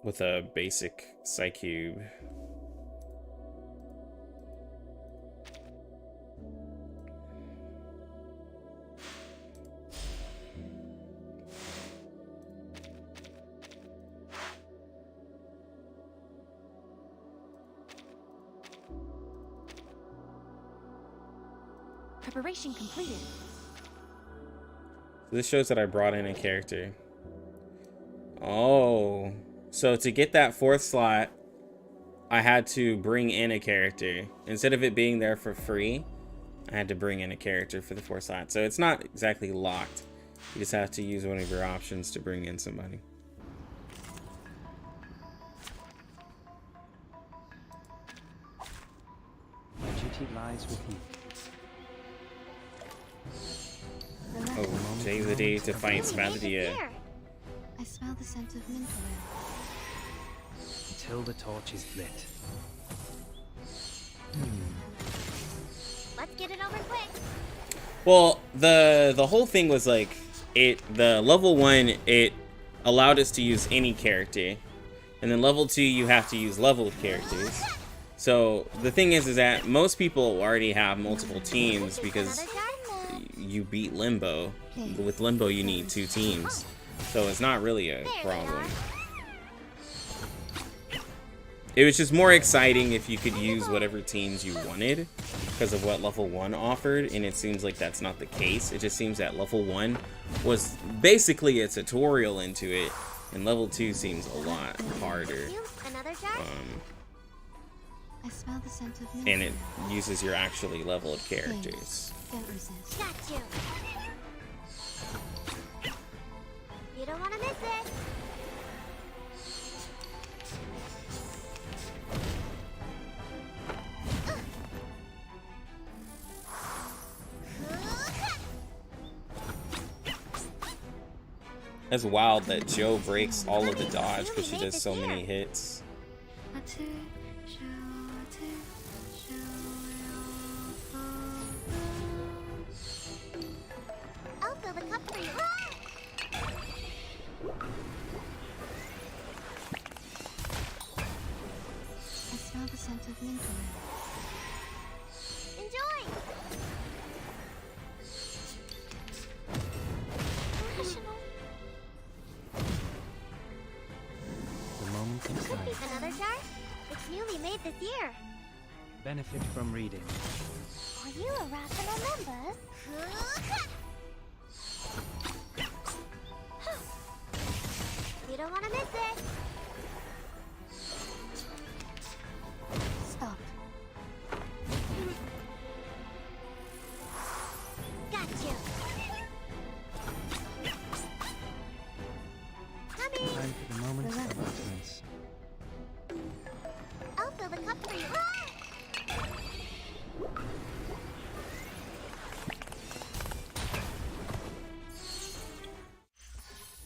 with a basic Psy Cube. Preparation completed. This shows that I brought in a character. Oh, so to get that 4th slot, I had to bring in a character. Instead of it being there for free, I had to bring in a character for the 4th slot. So it's not exactly locked. You just have to use one of your options to bring in somebody. My duty lies with you. Oh, today's the day to fight Spadadia. I smell the scent of mint oil. until the torch is lit. Let's get it over quick. Well, the whole thing was like the level 1 it allowed us to use any character, and then level 2 you have to use leveled characters. So the thing is that most people already have multiple teams because you beat Limbo. With Limbo you need 2 teams, so it's not really a problem. It was just more exciting if you could use whatever teams you wanted because of what level 1 offered, and it seems like that's not the case. It just seems that level 1 was basically a tutorial into it, and level 2 seems a lot harder. I smell the scent of And it uses your actually leveled characters. Don't resist. Got you. You don't want to miss it. It's wild that Joe breaks all of the dodge because she does so many hits. I'll fill the cup for you. I smell the scent of mint oil. Enjoy. Professional. The moment of silence. Another jar? It's newly made this year. Benefit from reading. Are you a rational member? You don't want to miss it. Stop. Got you. Coming. Time for the moment of utterance. I'll fill the cup for you.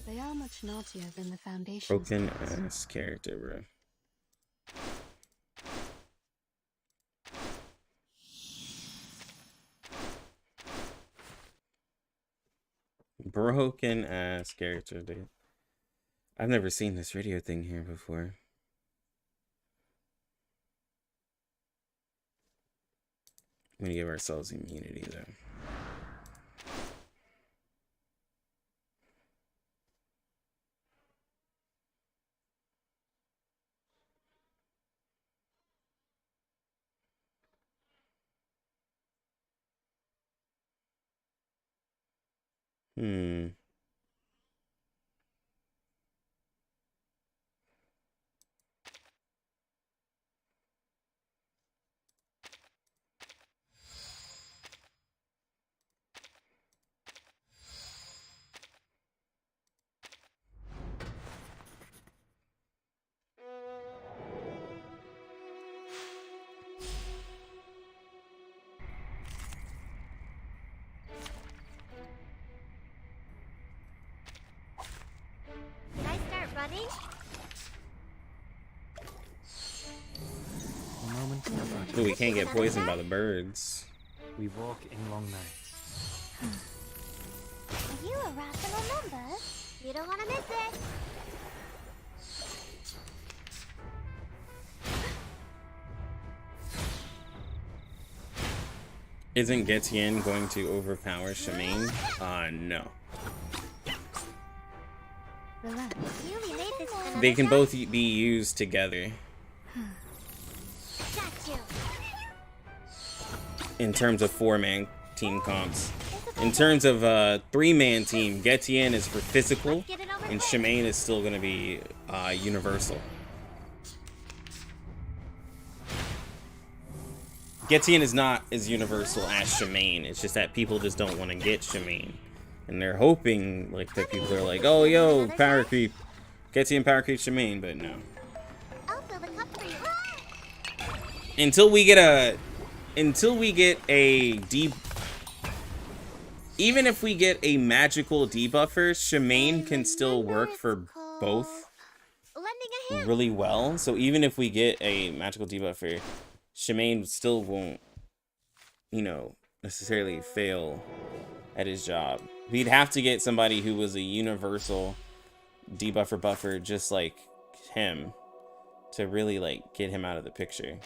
They are much naughtier than the Foundation. Broken ass character, bro. Broken ass character, dude. I've never seen this radio thing here before. I'm gonna give ourselves immunity though. Did I start running? The moment of utterance. Ooh, we can't get poisoned by the birds. We walk in long nights. Are you a rational member? You don't want to miss it. Isn't Getian going to overpower Shemaine? No. Relax. Newly made this. They can both be used together. Got you. In terms of 4-man team comps. In terms of 3-man team, Getian is for physical, and Shemaine is still going to be universal. Getian is not as universal as Shemaine. It's just that people just don't want to get Shemaine. And they're hoping like that people are like, oh, yo, power creep. Getian power creep Shemaine, but no. I'll fill the cup for you. Until we get a deep, even if we get a magical debuffer, Shemaine can still work for both. Let me really well. So even if we get a magical debuffer, Shemaine still won't, you know, necessarily fail at his job. We'd have to get somebody who was a universal debuffer buffer just like him to really like get him out of the picture.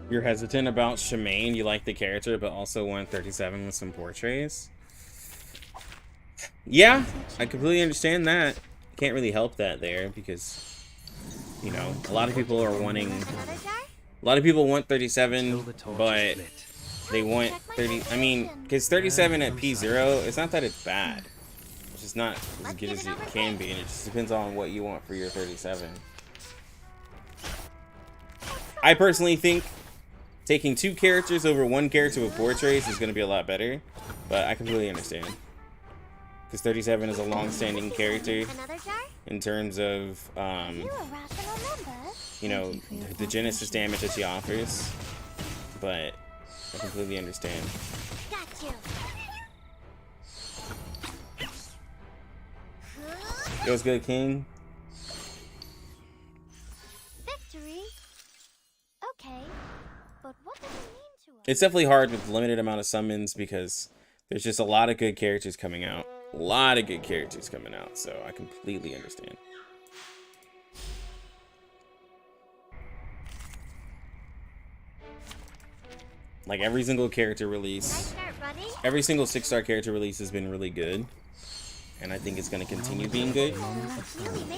You're hesitant about Shemaine. You like the character, but also want 37 with some portraits. Yeah, I completely understand that. Can't really help that there because, you know, a lot of people are wanting. A lot of people want 37, but they want 30. I mean, because 37 at P0, it's not that it's bad. It's just not as good as it can be, and it just depends on what you want for your 37. I personally think taking 2 characters over 1 character with portraits is going to be a lot better, but I completely understand. Because 37 is a long-standing character in terms of, you know, the Genesis damage that she offers, but I completely understand. Yo, what's good, King? Victory? Okay. But what does it mean to us? It's definitely hard with limited amount of summons because there's just a lot of good characters coming out. A lot of good characters coming out, so I completely understand. Like every single character release, every single 6-star character release has been really good. And I think it's going to continue being good.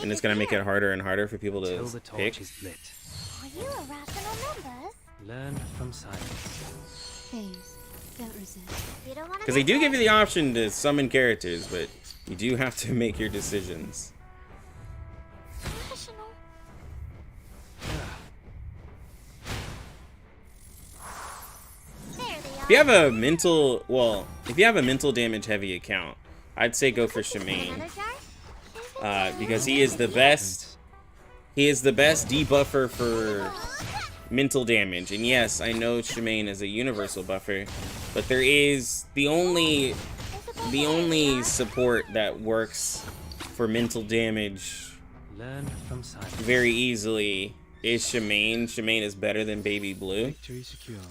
And it's going to make it harder and harder for people to pick. Are you a rational member? Learn from silence. Please, don't resist. Because they do give you the option to summon characters, but you do have to make your decisions. Rational. If you have a mental, well, if you have a mental damage heavy account, I'd say go for Shemaine. Because he is the best. He is the best debuffer for mental damage. And yes, I know Shemaine is a universal buffer, but there is the only support that works for mental damage very easily is Shemaine. Shemaine is better than Baby Blue,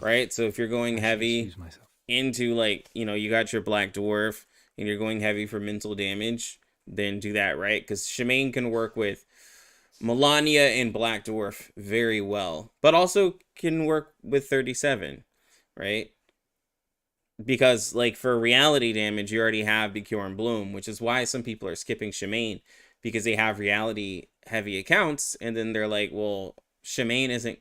right? So if you're going heavy into, like, you know, you got your Black Dwarf and you're going heavy for mental damage, then do that, right? Because Shemaine can work with Melania and Black Dwarf very well, but also can work with 37, right? Because, like, for reality damage, you already have Bkornblume, which is why some people are skipping Shemaine, because they have reality heavy accounts, and then they're like, well, Shemaine isn't,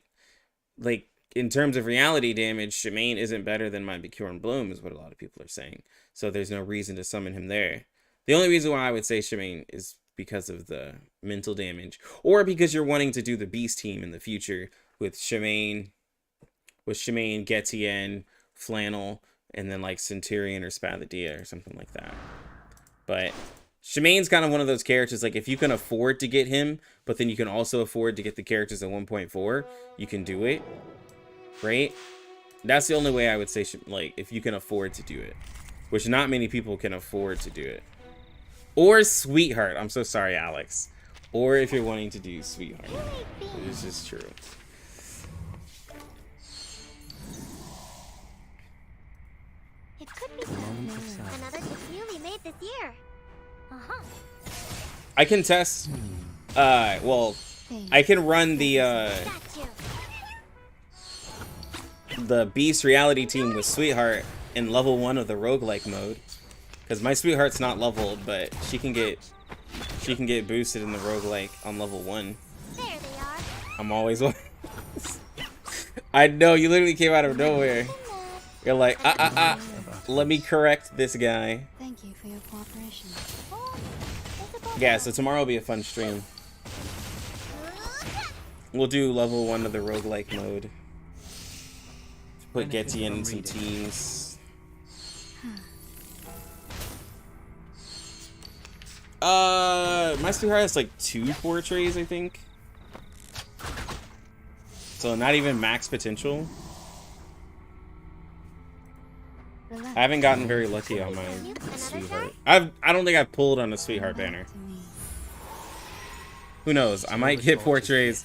like, in terms of reality damage, Shemaine isn't better than my Bkornblume, is what a lot of people are saying. So there's no reason to summon him there. The only reason why I would say Shemaine is because of the mental damage, or because you're wanting to do the Beast team in the future with Shemaine, Getian, Flannel, and then like Centurion or Spadadia or something like that. But Shemaine's kind of one of those characters, like, if you can afford to get him, but then you can also afford to get the characters at 1.4, you can do it, right? That's the only way I would say, like, if you can afford to do it, which not many people can afford to do it. Or Sweetheart. I'm so sorry, Alex. Or if you're wanting to do Sweetheart. This is true. It could Another it's newly made this year. Uh-huh. I can test. Well, I can run the Beast Reality Team with Sweetheart in level 1 of the roguelike mode, because my Sweetheart's not leveled, but she can get boosted in the roguelike on level 1. There they are. I'm always one. I know, you literally came out of nowhere. You're like, let me correct this guy. Thank you for your cooperation. Yeah, so tomorrow will be a fun stream. We'll do level 1 of the roguelike mode. Put Getian in some teams. My Sweetheart has like 2 portraits, I think. So not even max potential. I haven't gotten very lucky on my Sweetheart. I don't think I've pulled on a Sweetheart banner. Who knows? I might get portraits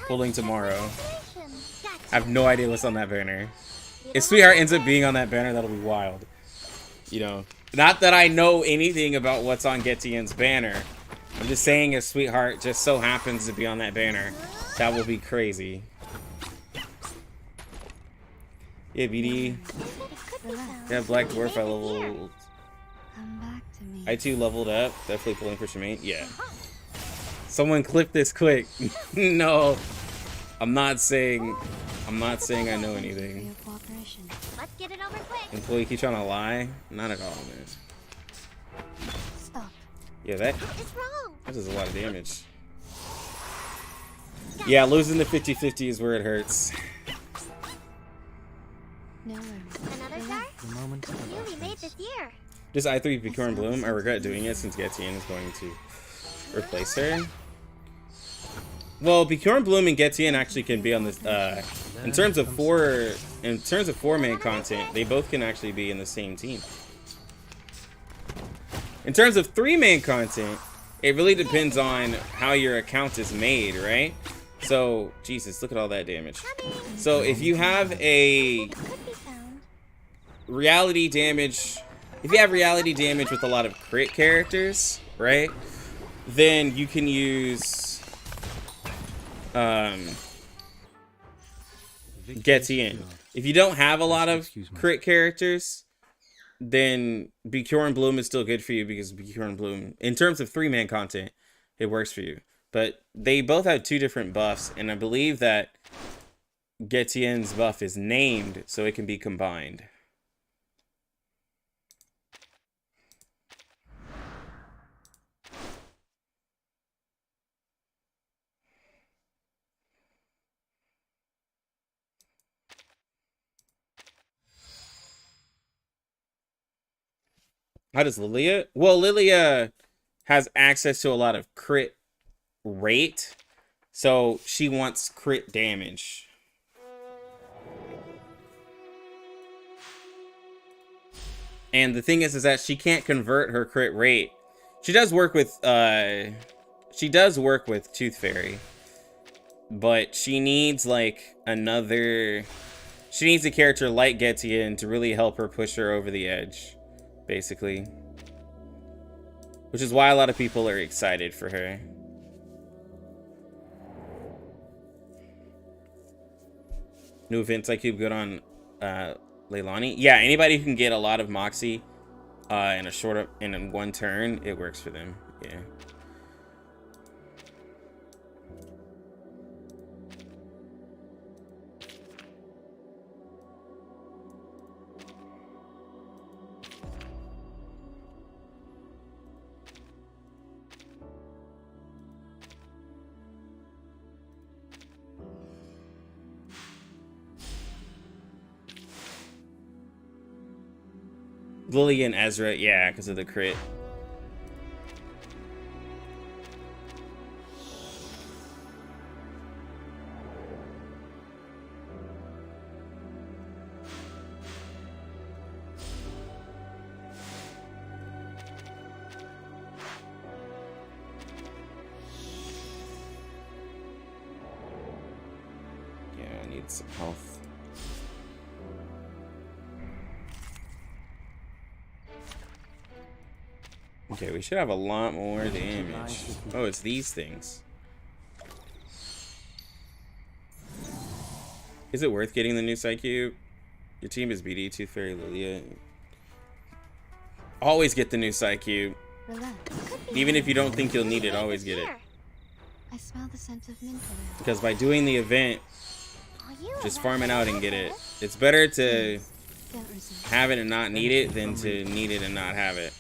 pulling tomorrow. I have no idea what's on that banner. If Sweetheart ends up being on that banner, that'll be wild. You know, not that I know anything about what's on Getian's banner. I'm just saying if Sweetheart just so happens to be on that banner, that will be crazy. Yeah, BD. Yeah, Black Dwarf, I leveled. I too leveled up. Definitely pulling for Shemaine. Yeah. Someone clip this quick. No. I'm not saying I know anything. Let's get it over quick. Employee keep trying to lie? Not at all, man. Stop. Yeah, that wrong? does a lot of damage. Yeah, losing the 50-50 is where it hurts. No worries. Another jar? The moment of Newly made this year. Just I3 Bkornblume. I regret doing it since Getian is going to replace her. Well, Bkornblume and Getian actually can be on this. In terms of four main content, they both can actually be in the same team. In terms of 3 main content, it really depends on how your account is made, right? So, Jesus, look at all that damage. So, if you have a reality damage, with a lot of crit characters, right? Then you can use Getian. If you don't have a lot of crit characters, then Bkornblume is still good for you, because Bkornblume, in terms of 3-man content, it works for you. But they both have 2 different buffs, and I believe that Getian's buff is named so it can be combined. How does Lilia? Well, Lilia has access to a lot of crit rate, so she wants crit damage. And the thing is that she can't convert her crit rate. She does work with Tooth Fairy, but she needs like she needs a character like Getian to really help her push her over the edge, basically. Which is why a lot of people are excited for her. New events I keep good on Leilani. Yeah, anybody who can get a lot of Moxie in one turn, it works for them. Yeah. Lily and Ezra, yeah, because of the crit. Yeah, I need some health. Okay, we should have a lot more damage. Oh, it's these things. Is it worth getting the new Psy Cube? Your team is BD, Tooth Fairy, Lilia. Always get the new Psy Cube. Even if you don't think you'll need it, always get it. I smell the scent of mint oil. Because by doing the event, just farm it out and get it. It's better to have it and not need it than to need it and not have it.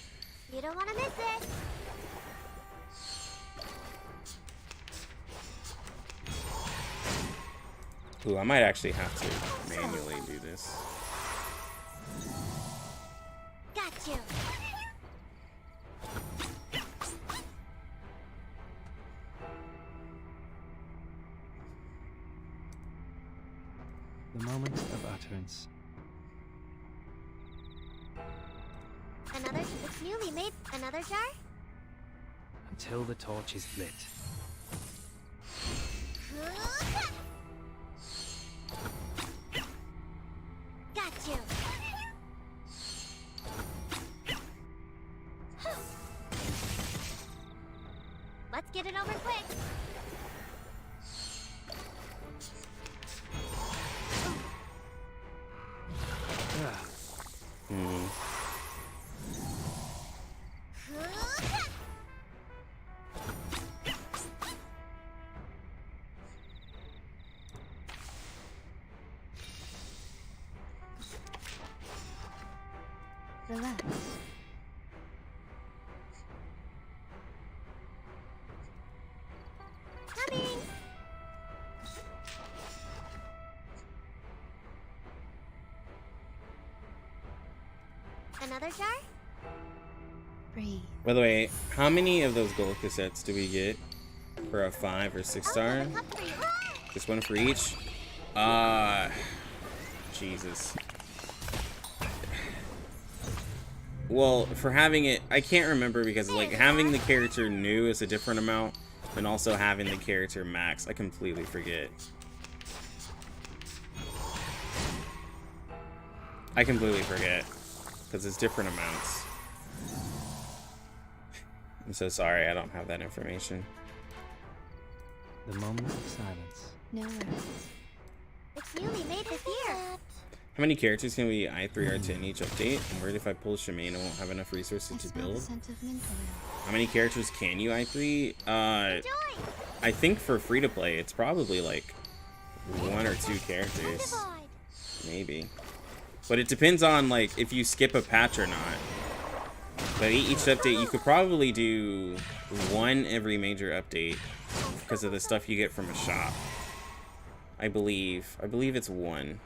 You don't want to miss it. Ooh, I might actually have to manually do this. Got you. The moment of utterance. Another, it's newly made. Another jar? Until the torch is lit. Got you. Let's get it over quick. Relax. Coming. Another jar? Breathe. By the way, how many of those gold cassettes do we get for a 5 or 6 star? Just one for each? Jesus. Well, for having it, I can't remember because like having the character new is a different amount than also having the character max. I completely forget. I completely forget because it's different amounts. I'm so sorry, I don't have that information. The moment of silence. No worries. It's newly made this year. How many characters can we I3R in each update? I'm worried if I pull Shemaine, I won't have enough resources to build. How many characters can you I3? I think for free to play, it's probably like 1 or 2 characters. Maybe. But it depends on like if you skip a patch or not. But each update, you could probably do 1 every major update because of the stuff you get from a shop. I believe it's 1.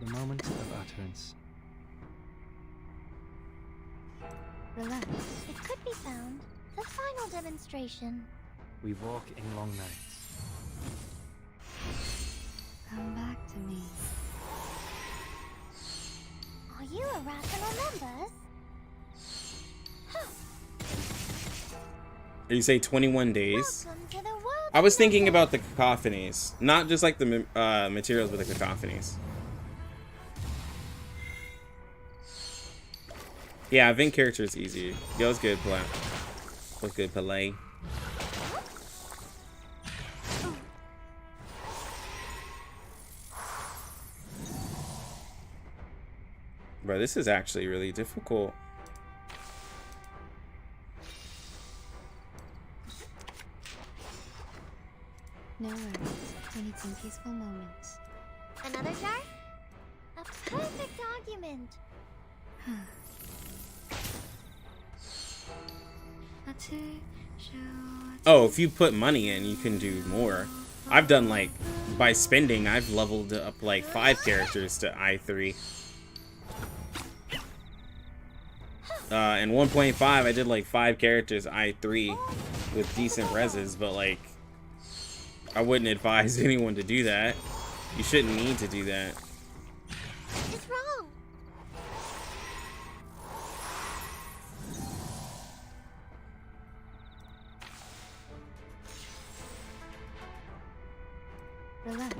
The moment of utterance. Relax. It could be found. The final demonstration. We walk in long nights. Come back to me. Are you a rational members? You say 21 days? Welcome to the world. I was thinking about the cacophonies. Not just like the materials, but the cacophonies. Yeah, event character is easy. Yo, it's good, Pla. What's good, Palais? Bro, this is actually really difficult. No worries. We need some peaceful moments. Another jar? A perfect argument. Oh, if you put money in, you can do more. I've done like, by spending, I've leveled up like 5 characters to I3. In 1.5, I did like 5 characters I3 with decent reses, but like, I wouldn't advise anyone to do that. You shouldn't need to do that. It's wrong. Relax.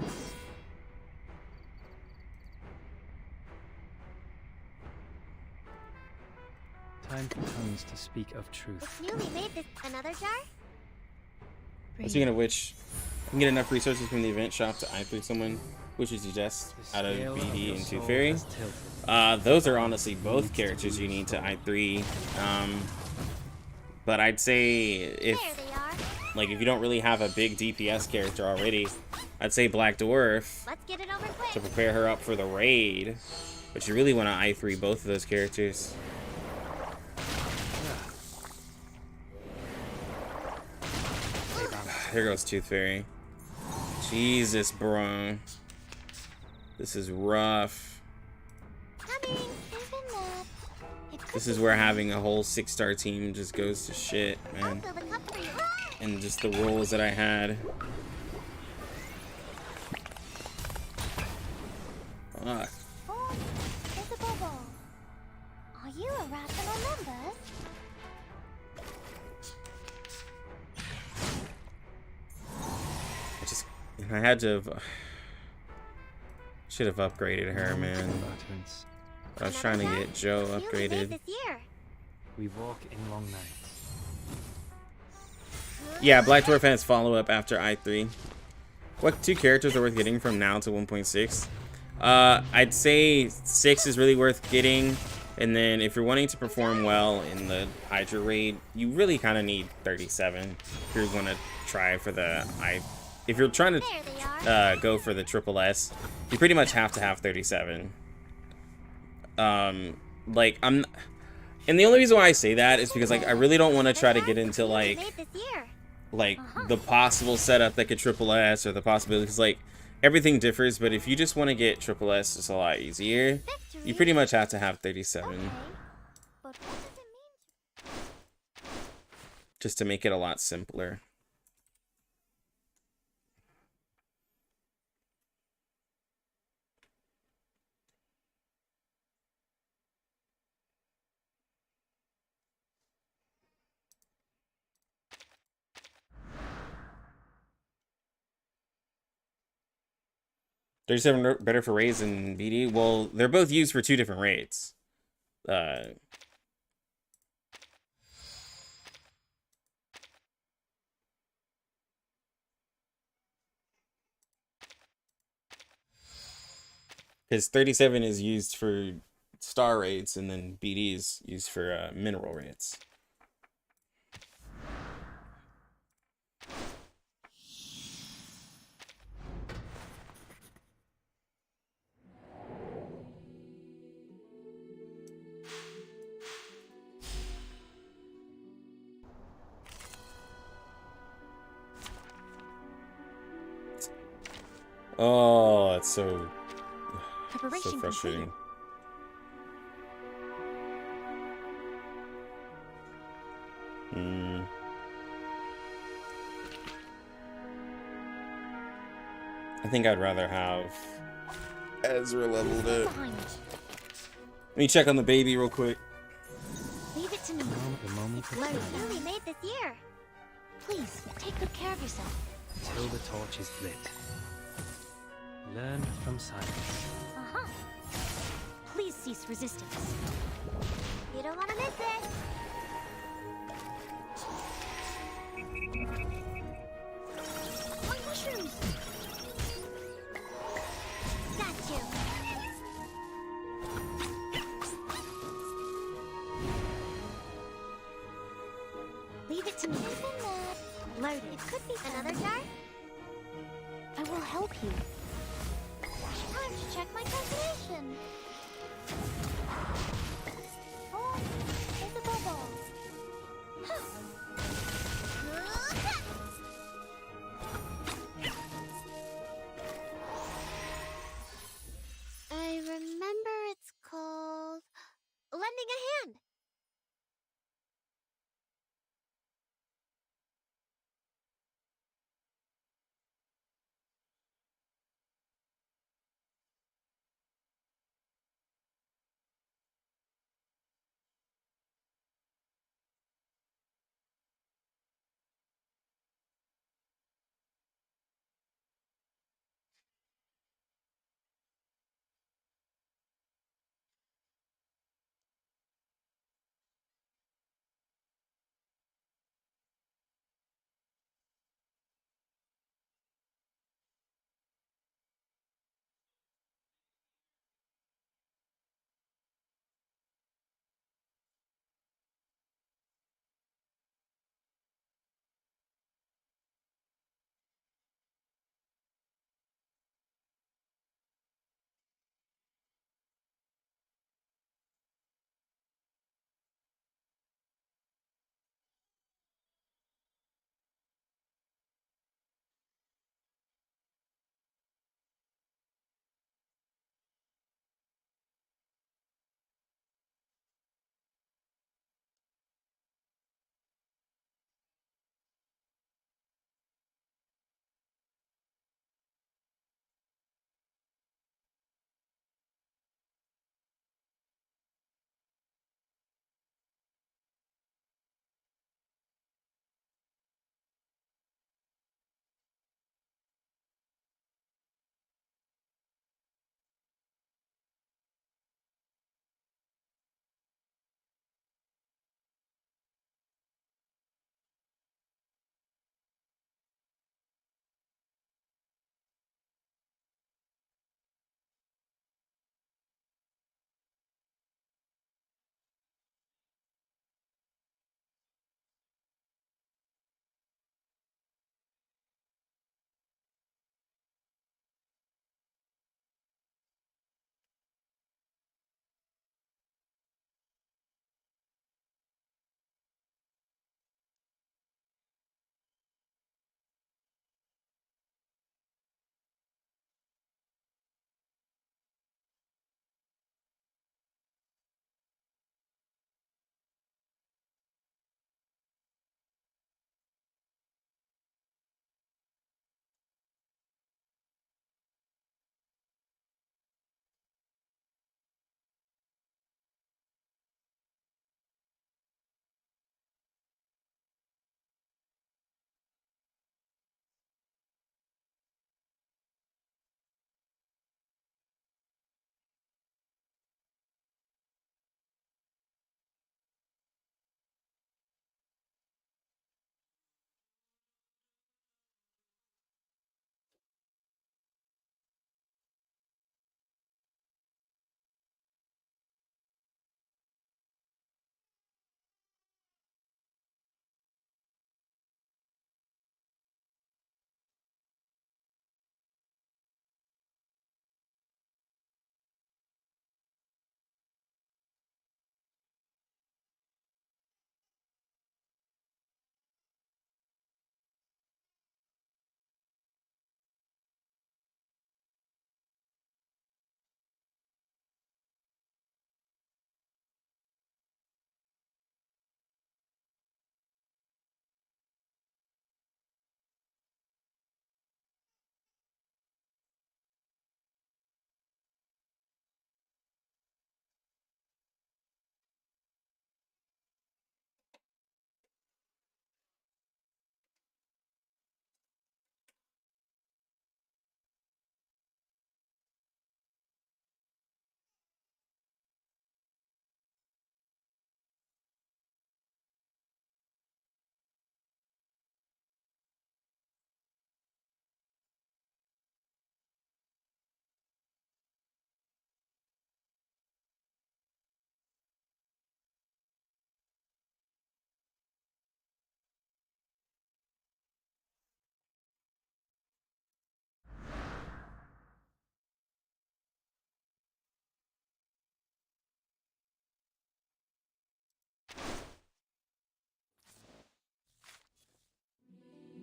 time for tongues to speak of truth. It's newly made this. Another jar? Speaking of which, you can get enough resources from the event shop to I3 someone, which is suggest out of BD and Tooth Fairy. Those are honestly both characters you need to I3. But I'd say if you don't really have a big DPS character already, I'd say Black Dwarf Let's get it over quick. to prepare her up for the raid. But you really want to I3 both of those characters. Here goes Tooth Fairy. Jesus, bro. This is rough. This is where having a whole 6-star team just goes to shit, man. And just the roles that I had. Fuck. Are you a rational number? I had to have... should have upgraded her, man. I was trying to get Joe upgraded. We walk in long nights. Yeah, Black Dwarf has follow-up after I3. What 2 characters are worth getting from now to 1.6? I'd say 6 is really worth getting. And then if you're wanting to perform well in the Hydra raid, you really kind of need 37. If you're going to try for the... If you're trying to go for the triple S, you pretty much have to have 37. Like, and the only reason why I say that is because, like, I really don't want to try to get into, like the possible setup that could triple S or the possibility, because, like, everything differs, but if you just want to get triple S, it's a lot easier. You pretty much have to have 37. Just to make it a lot simpler. $37 better for raids than BD? Well, they're both used for 2 different raids. Because 37 is used for star raids, and then BD is used for mineral raids. Oh, that's so frustrating. I think I'd rather have Ezra leveled it. Let me check on the baby real quick. Leave it to me. It's newly made this year. Please, take good care of yourself. Till the torch is lit. Learn from silence. Uh-huh. Please cease resistance. You don't want to miss it. More mushrooms. Got you. Leave it to me. Loaded. It could be another jar. I will help you. Time to check my calculation. Oh, there's a bubble. I remember it's called lending a hand.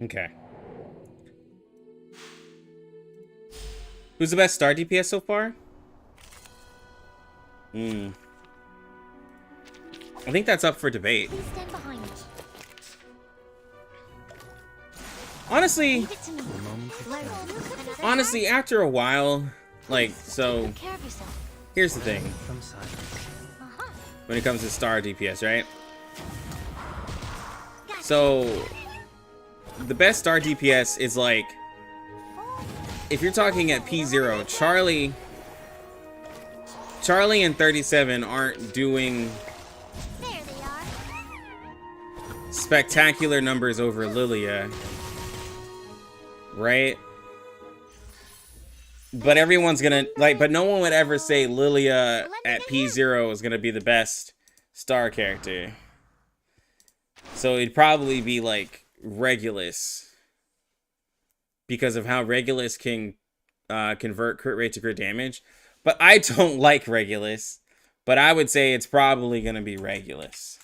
Okay. Who's the best star DPS so far? I think that's up for debate. Please stand behind me. Honestly, Leave it to me. honestly, after a while, like, so Take care of yourself. here's the thing. From silence. When it comes to star DPS, right? So the best star DPS is like, if you're talking at P0, Charlie and 37 aren't doing There they are. spectacular numbers over Lilia, right? But everyone's gonna like, but no one would ever say Lilia at P0 is gonna be the best star character. So it'd probably be like Regulus, because of how Regulus can convert crit rate to crit damage. But I don't like Regulus, but I would say it's probably gonna be Regulus.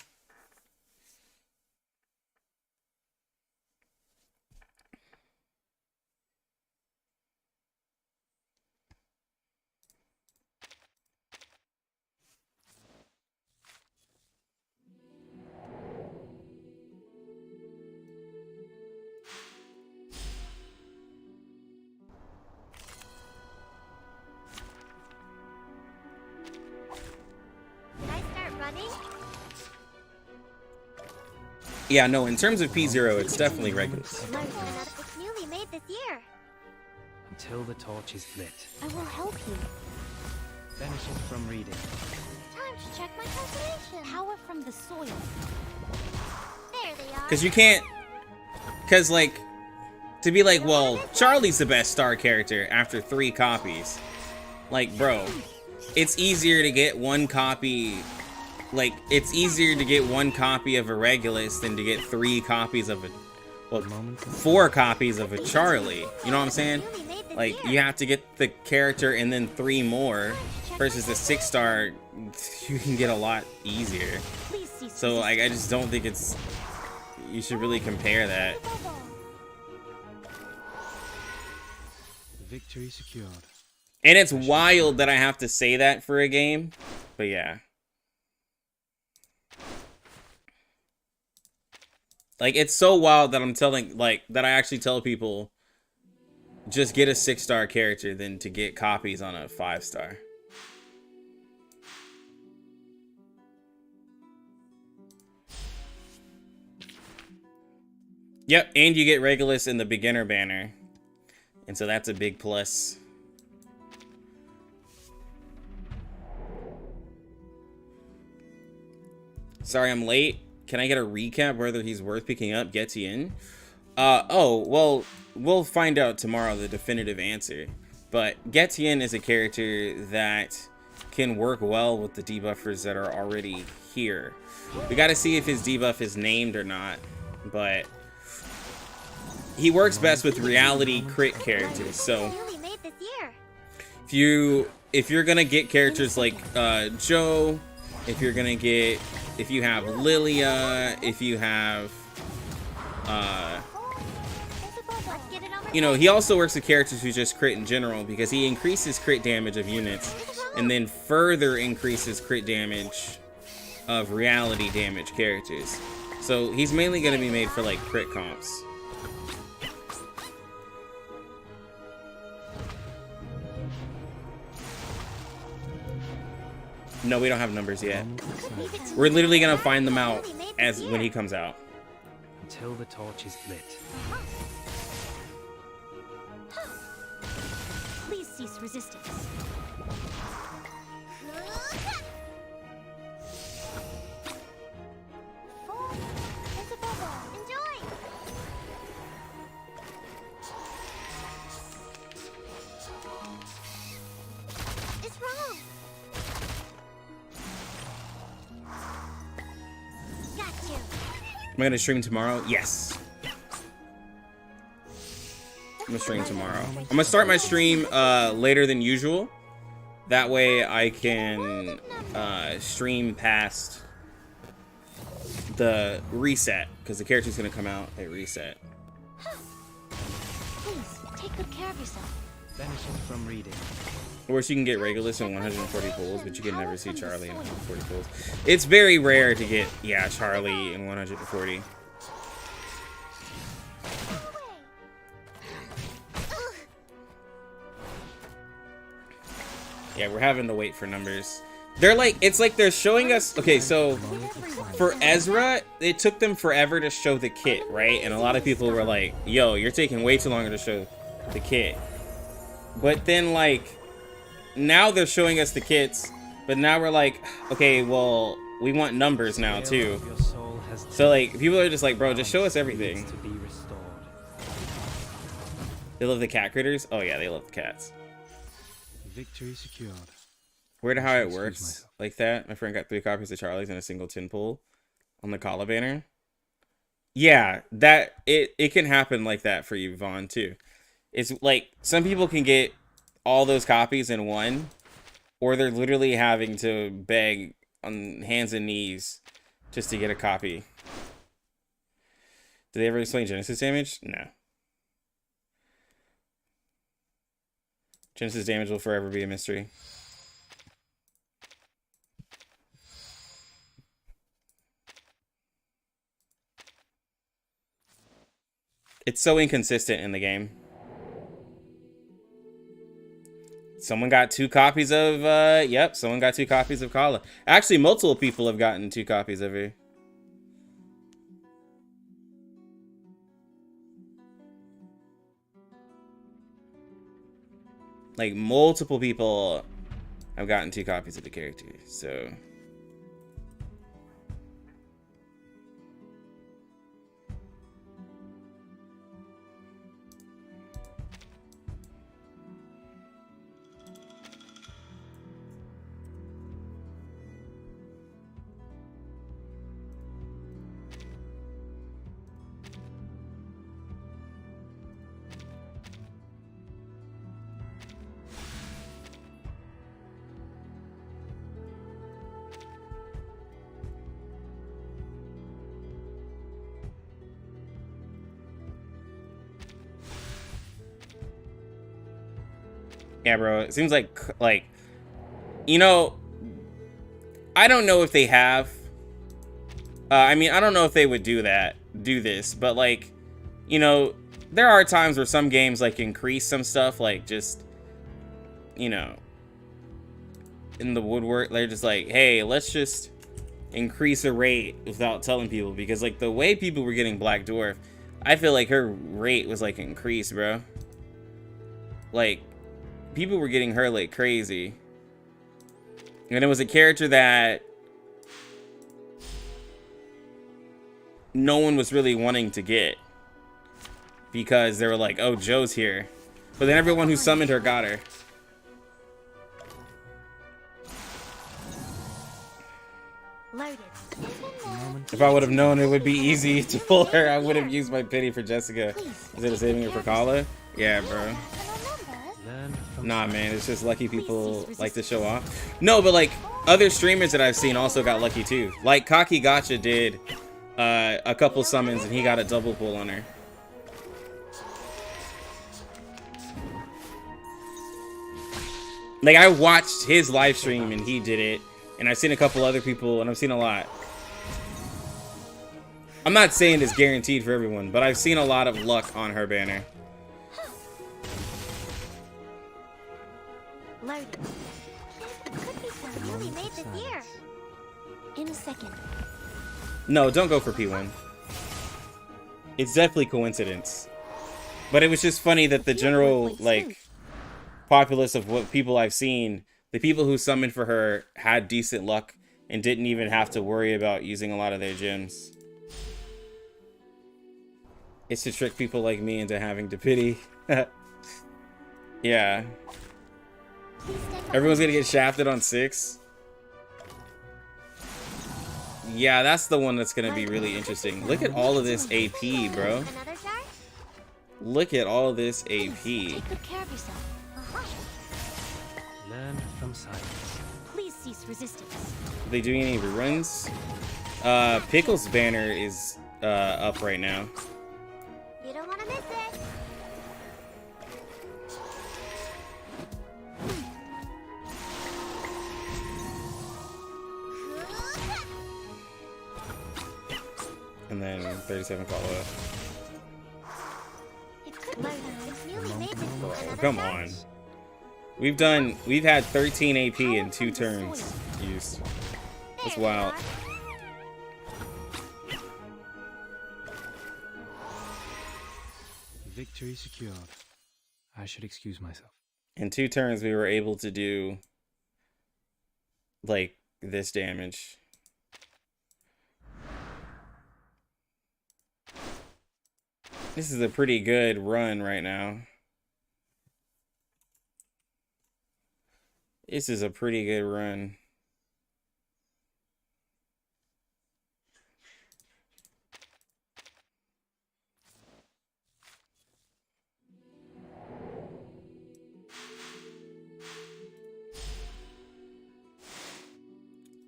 Did I start running? Yeah, no, in terms of P0, it's definitely Regulus. It's newly made this year. Until the torch is lit. I will help you. Finish it from reading. Time to check my calculation. Power from the soil. There they are. Because you can't, because like, to be like, well, Charlie's the best star character after 3 copies. Like, bro, it's easier to get one copy, like, it's easier to get 1 copy of a Regulus than to get 3 copies of a, well, 4 copies of a Charlie. You know what I'm saying? Like, you have to get the character and then 3 more, versus the 6-star, you can get a lot easier. So, like, I just don't think it's, you should really compare that. Victory secured. And it's wild that I have to say that for a game, but yeah. Like, it's so wild that I'm telling, like, that I actually tell people, just get a 6-star character than to get copies on a 5-star. Yep, and you get Regulus in the beginner banner. And so that's a big plus. Sorry I'm late. Can I get a recap whether he's worth picking up? Getian? Oh, well, we'll find out tomorrow the definitive answer. But Getian is a character that can work well with the debuffers that are already here. We gotta see if his debuff is named or not, but he works best with reality crit characters. So if you're gonna get characters like Joe, if you have Lilia, if you have you know, he also works with characters who just crit in general, because he increases crit damage of units and then further increases crit damage of reality damage characters. So he's mainly going to be made for like crit comps. No, we don't have numbers yet. We're literally going to find them out as when he comes out. Until the torch is lit. Please cease resistance. Enjoy. It's wrong. Got you. Am I going to stream tomorrow? Yes. I'm gonna stream tomorrow. I'm gonna start my stream later than usual. That way I can stream past the reset, because the character's gonna come out at reset. take good care of yourself. Benefit from reading. Or you can get Regulus in 140 pulls, but you can never see Charlie in 140 pulls. It's very rare to get, yeah, Charlie in 140. Yeah, we're having to wait for numbers. They're like, it's like they're showing us, okay, so for Ezra, it took them forever to show the kit, right? And a lot of people were like, yo, you're taking way too longer to show the kit. But then, like, now they're showing us the kits, but now we're like, okay, well, we want numbers now, too. So, like, people are just like, bro, just show us everything. They love the cat critters? Oh, yeah, they love the cats. Victory secured. Weird how it works like that. My friend got 3 copies of Charlie's in a single tin pull on the Kala banner. Yeah, that it can happen like that for you, Vaughn, too. It's like some people can get all those copies in one, or they're literally having to beg on hands and knees just to get a copy. Did they ever explain Genesis damage? No. Genesis damage will forever be a mystery. It's so inconsistent in the game. Someone got 2 copies of, yep, someone got 2 copies of Kala. Actually, multiple people have gotten 2 copies of her. Like, multiple people have gotten 2 copies of the character, so... Yeah, bro. It seems like, you know, I don't know if they have. I mean, I don't know if they would do this, but like, you know, there are times where some games like increase some stuff, like just, you know, in the woodwork. They're just like, hey, let's just increase a rate without telling people, because like the way people were getting Black Dwarf, I feel like her rate was like increased, bro. Like, people were getting her like crazy. And it was a character that no one was really wanting to get, because they were like, oh, Joe's here. But then everyone who summoned her got her. If I would have known it would be easy to pull her, I would have used my pity for Jessica instead of saving her for Kala. Yeah, bro. Nah, man, it's just lucky people like to show off. No, but like other streamers that I've seen also got lucky too. Like Kaki Gotcha did a couple summons and he got a double pull on her. Like I watched his live stream and he did it, and I've seen a couple other people, and I've seen a lot. I'm not saying it's guaranteed for everyone, but I've seen a lot of luck on her banner. Loaded. It could be something really made this year. In a second. No, don't go for P1. It's definitely coincidence. But it was just funny that the general, like, populace of what people I've seen, the people who summoned for her had decent luck and didn't even have to worry about using a lot of their gems. It's to trick people like me into having to pity. Yeah. Everyone's gonna get shafted on 6. Yeah, that's the one that's gonna be really interesting. Look at all of this AP, bro. Look at all this AP. Take good care of yourself. Learn from silence. Please cease resistance. Are they doing any reruns? Pickle's banner is up right now. You don't want to miss it. And then 37 follow-up. It's newly made this Oh, come on. We've had 13 AP in 2 turns used. That's wild. Victory secured. I should excuse myself. In 2 turns, we were able to do like this damage. This is a pretty good run right now. This is a pretty good run.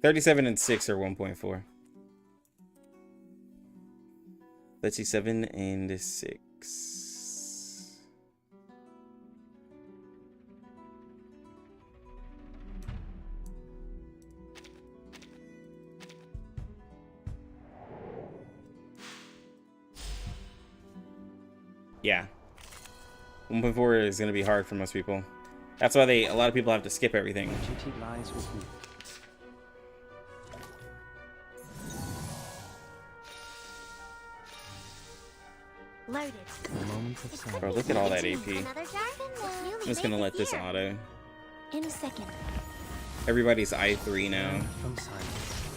$37 and 6 or 1.4. Let's see, 7 and 6. Yeah. 1.4 is going to be hard for most people. That's why a lot of people have to skip everything. Duty lies with you. Loaded. Bro, look at all that AP. I'm just gonna let this auto. In a second. Everybody's I3 now. From silence.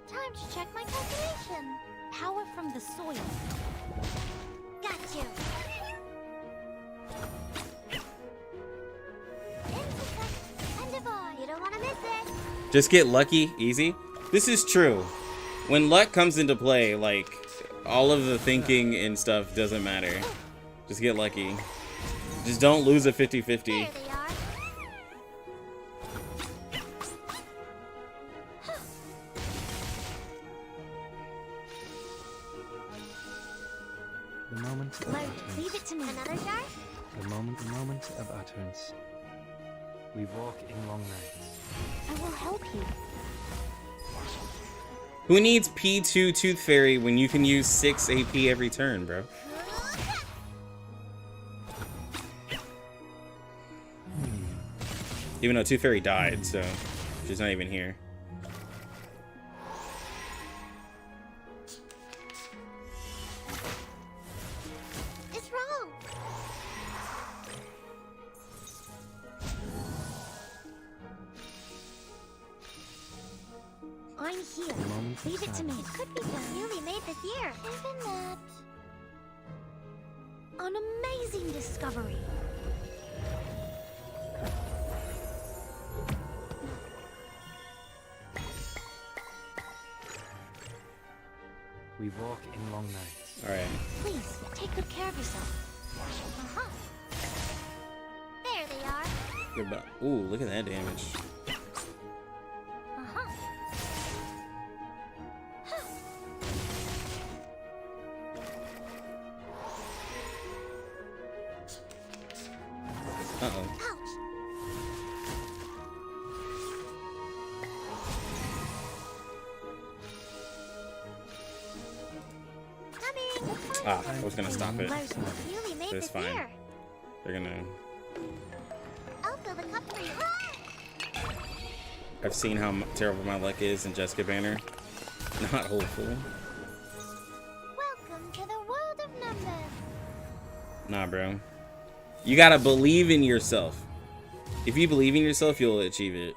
Time to check my calculation. Power from the soil. Got you. You don't want to miss it. Just get lucky, easy. This is true. When luck comes into play, like, all of the thinking and stuff doesn't matter. Just get lucky. Just don't lose a 50-50. The moment of utterance. Leave it to me. Another jar? The moment of utterance. We walk in long nights. I will help you. Who needs P2 Tooth Fairy when you can use 6 AP every turn, bro? Even though Tooth Fairy died, so she's not even here. It's wrong. I'm here. Leave it to me. It could be done. Newly made this year. Isn't that an amazing discovery? We walk in long nights. Alright. Please, take good care of yourself. Uh-huh. There they are. Goodbye. Ooh, look at that damage. Uh-huh. Uh-oh. Ouch. Ah, I was gonna stop it. Newly made But it's this fine. year. They're gonna... I'll fill the cup for you. I've seen how terrible my luck is in Jessica Banner. Not hopeful. Welcome to the world of numbers. Nah, bro. You gotta believe in yourself. If you believe in yourself, you'll achieve it.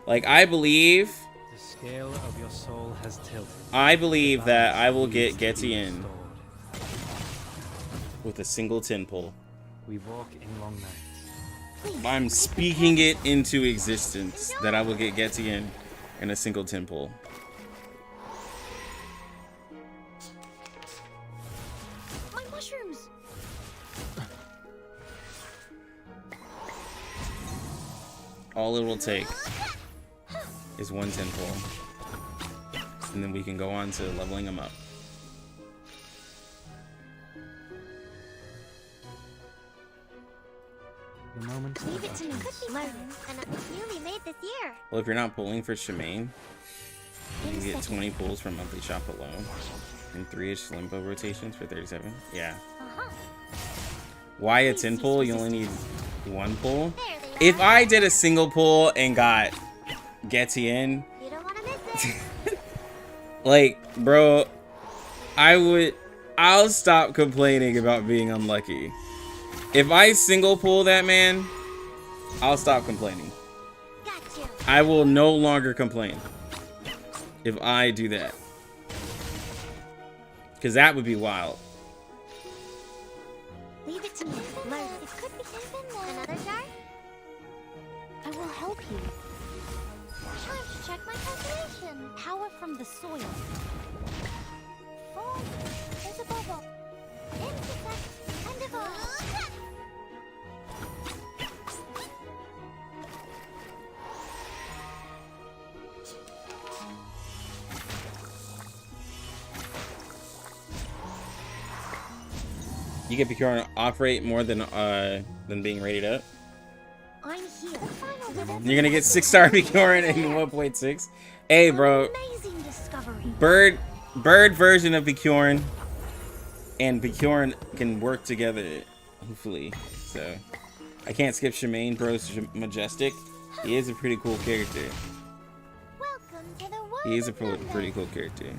Like, I believe... The scale of your soul has tilted. I believe that I will get Getian with a single 10 pull. We walk in long nights. I'm speaking it into existence that I will get Getian in a single 10 pull. My mushrooms. All it will take is one 10 pull. And then we can go on to leveling them up. The moment Leave of it to me. utterance. Could be done. And it's newly made this year. Well, if you're not pulling for Shemaine, you can get 20 pulls from monthly shop alone. And 3-ish limbo rotations for 37. Yeah. Uh-huh. Why a 10 pull? You only need 1 pull. If I did a single pull and got Getian, You don't want to miss it. like, bro, I'll stop complaining about being unlucky. If I single pull that man, I'll stop complaining. Got you. I will no longer complain if I do that. Because that would be wild. Leave it to me. Load it. It could be another jar. I will help you. Time to check my calculation. Power from the soil. Oh, there's a bubble. Intersect and divide. You get Bkorn operate more than being rated up. I'm here. You're gonna get 6-star Bkorn in 1.6. Hey, bro. Amazing discovery. Bird version of Bkorn and Bkorn can work together, hopefully. So I can't skip Shemaine, bro's majestic. He is a pretty cool character. Welcome to the world. He is a pretty cool character.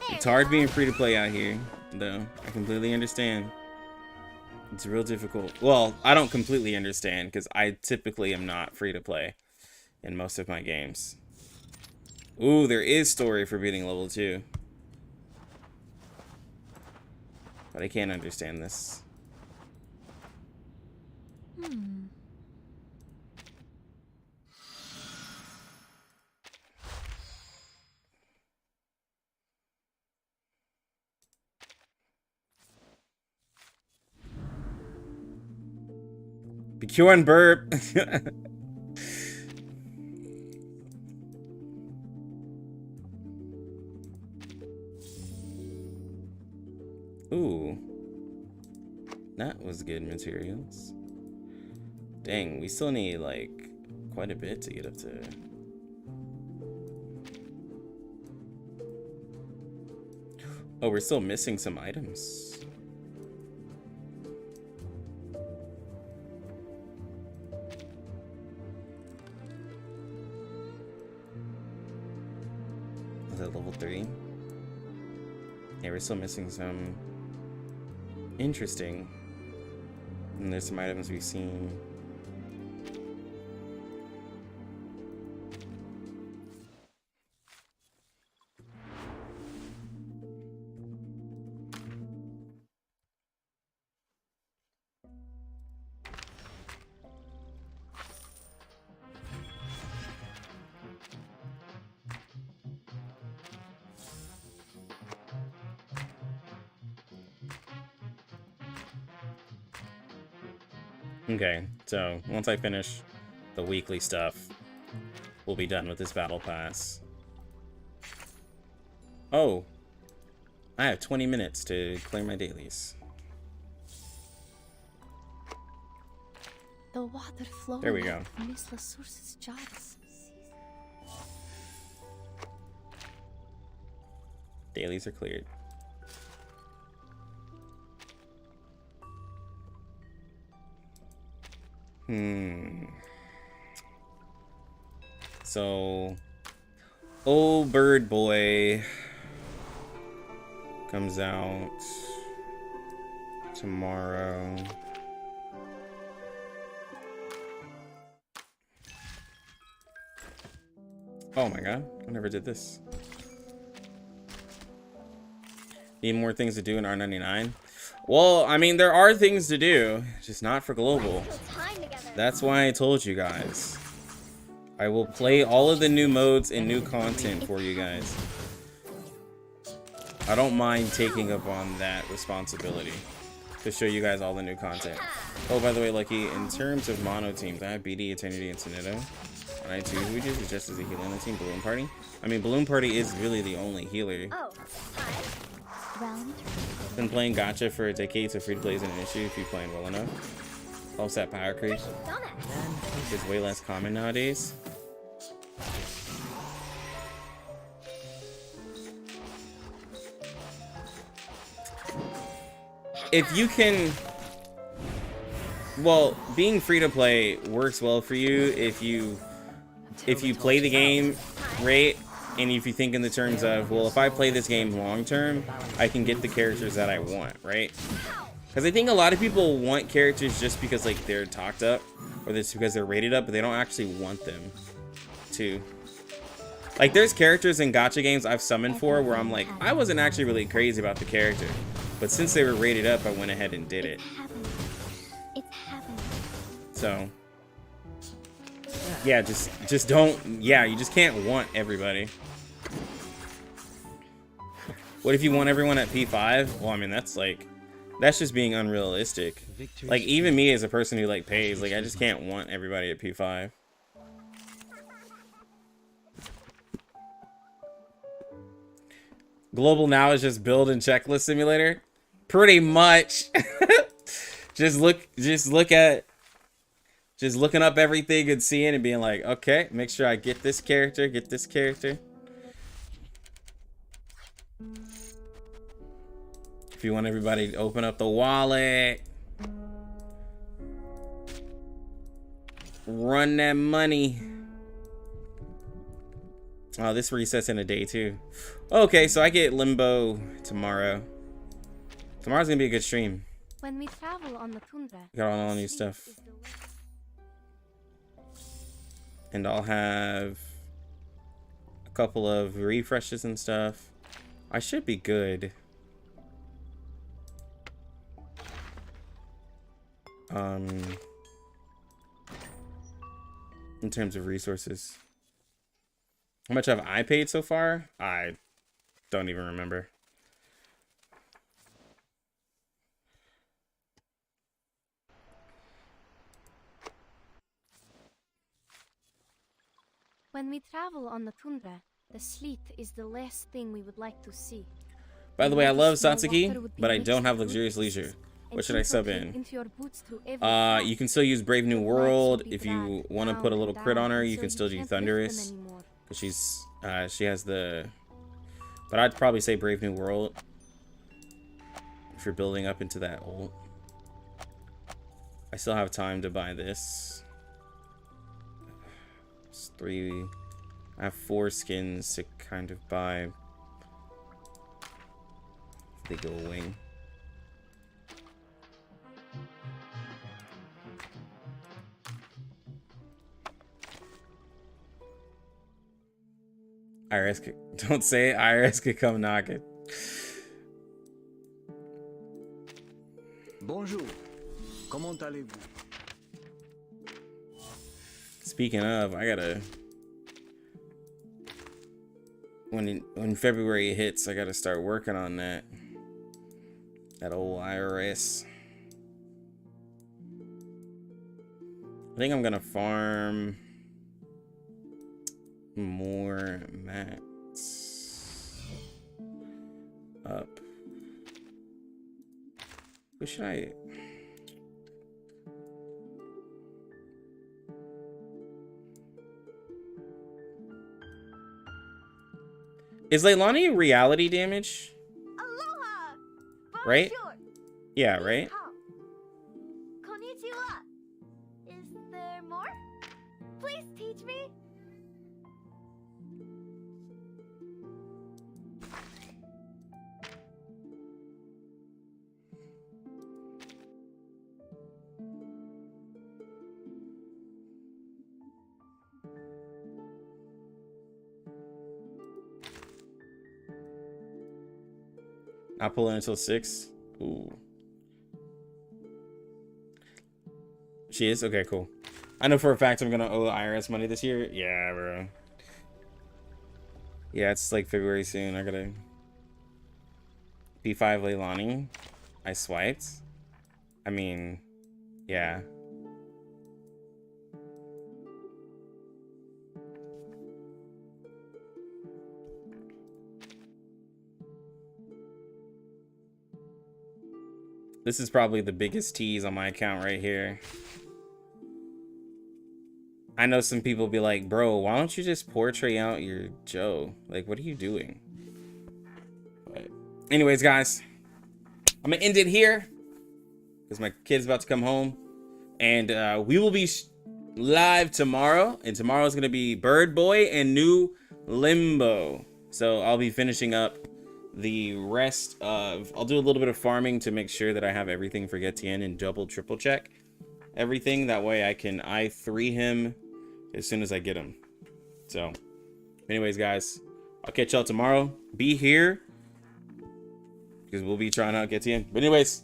It's hard being free to play out here, though. I completely understand. It's real difficult. Well, I don't completely understand because I typically am not free to play in most of my games. Ooh, there is story for beating level 2. But I can't understand this. Bkorn burp. Ooh. That was good materials. Dang, we still need like quite a bit to get up to. Oh, we're still missing some items. Is that level 3? Yeah, we're still missing some. Interesting. And there's some items we've seen. Okay, so once I finish the weekly stuff, we'll be done with this battle pass. Oh, I have 20 minutes to clear my dailies. The water flowing. There we go. Dailies are cleared. So, old bird boy comes out tomorrow. Oh my god, I never did this. Need more things to do in R99? Well, I mean, there are things to do, just not for global. That's why I told you guys. I will play all of the new modes and new content for you guys. I don't mind taking up on that responsibility to show you guys all the new content. Oh, by the way, Lucky, in terms of mono teams, I have BD, Eternity, and Sonito. And I too, who just just as a healer on the team, Balloon Party. I mean, Balloon Party is really the only healer. Oh, hi. Realm turns Been playing gacha for a decade, so free to play isn't an issue if you're playing well enough. Helps that power creep. It's way less common nowadays. If you can, well, being free to play works well for you if you play the game right, and if you think in the terms of, well, if I play this game long term, I can get the characters that I want, right? Because I think a lot of people want characters just because like they're talked up, or just because they're rated up, but they don't actually want them to. Like, there's characters in gacha games I've summoned for where I'm like, I wasn't actually really crazy about the character, but since they were rated up, I went ahead and did it. It's happening. So, yeah, just don't, yeah, you just can't want everybody. What if you want everyone at P5? Well, I mean, that's just being unrealistic. Like, even me as a person who like pays, like, I just can't want everybody at P5. Global now is just build and checklist simulator. Pretty much. just looking up everything and seeing and being like, okay, make sure I get this character, get this character. If you want everybody to open up the wallet, run that money. Oh, this resets in a day too. Okay, so I get Limbo tomorrow. Tomorrow's gonna be a good stream. When we travel on the tundra, Got all new stuff. And I'll have a couple of refreshes and stuff. I should be good. In terms of resources. How much have I paid so far? I don't even remember. when we travel on the tundra, the sleet is the last thing we would like to see. By the way, I love Satsuki, but I don't have luxurious leisure. What should I sub in? You can still use Brave New World. If you want to put a little crit on her, you can still do Thunderous. Because she has the... But I'd probably say Brave New World. If you're building up into that ult. I still have time to buy this. It's 3... I have 4 skins to kind of buy. If they go wing. IRS could, don't say it, IRS could come knocking. Bonjour. Comment allez-vous? Speaking of, I gotta... When February hits, I gotta start working on that. That old IRS. I think I'm gonna farm more mats up. Who should I... Is Leilani reality damage? Aloha! Right? Bonjour! Yeah, right? Konnichiwa! Is there more? Please teach me! Not pulling until 6. Ooh. She is? Okay, cool. I know for a fact I'm gonna owe IRS money this year. Yeah, bro. Yeah, it's like February soon. I gotta... P5 Leilani. I swiped. I mean, yeah. This is probably the biggest tease on my account right here. I know some people be like, bro, why don't you just portray out your Joe? Like, what are you doing? But anyways, guys, I'm gonna end it here because my kid's about to come home, and we will be live tomorrow, and tomorrow is gonna be Bird Boy and New Limbo. So I'll be finishing up the rest of, I'll do a little bit of farming to make sure that I have everything for Getian and triple check everything. That way I can I3 him as soon as I get him. So anyways, guys, I'll catch y'all tomorrow. Be here because we'll be trying out Getian. But anyways,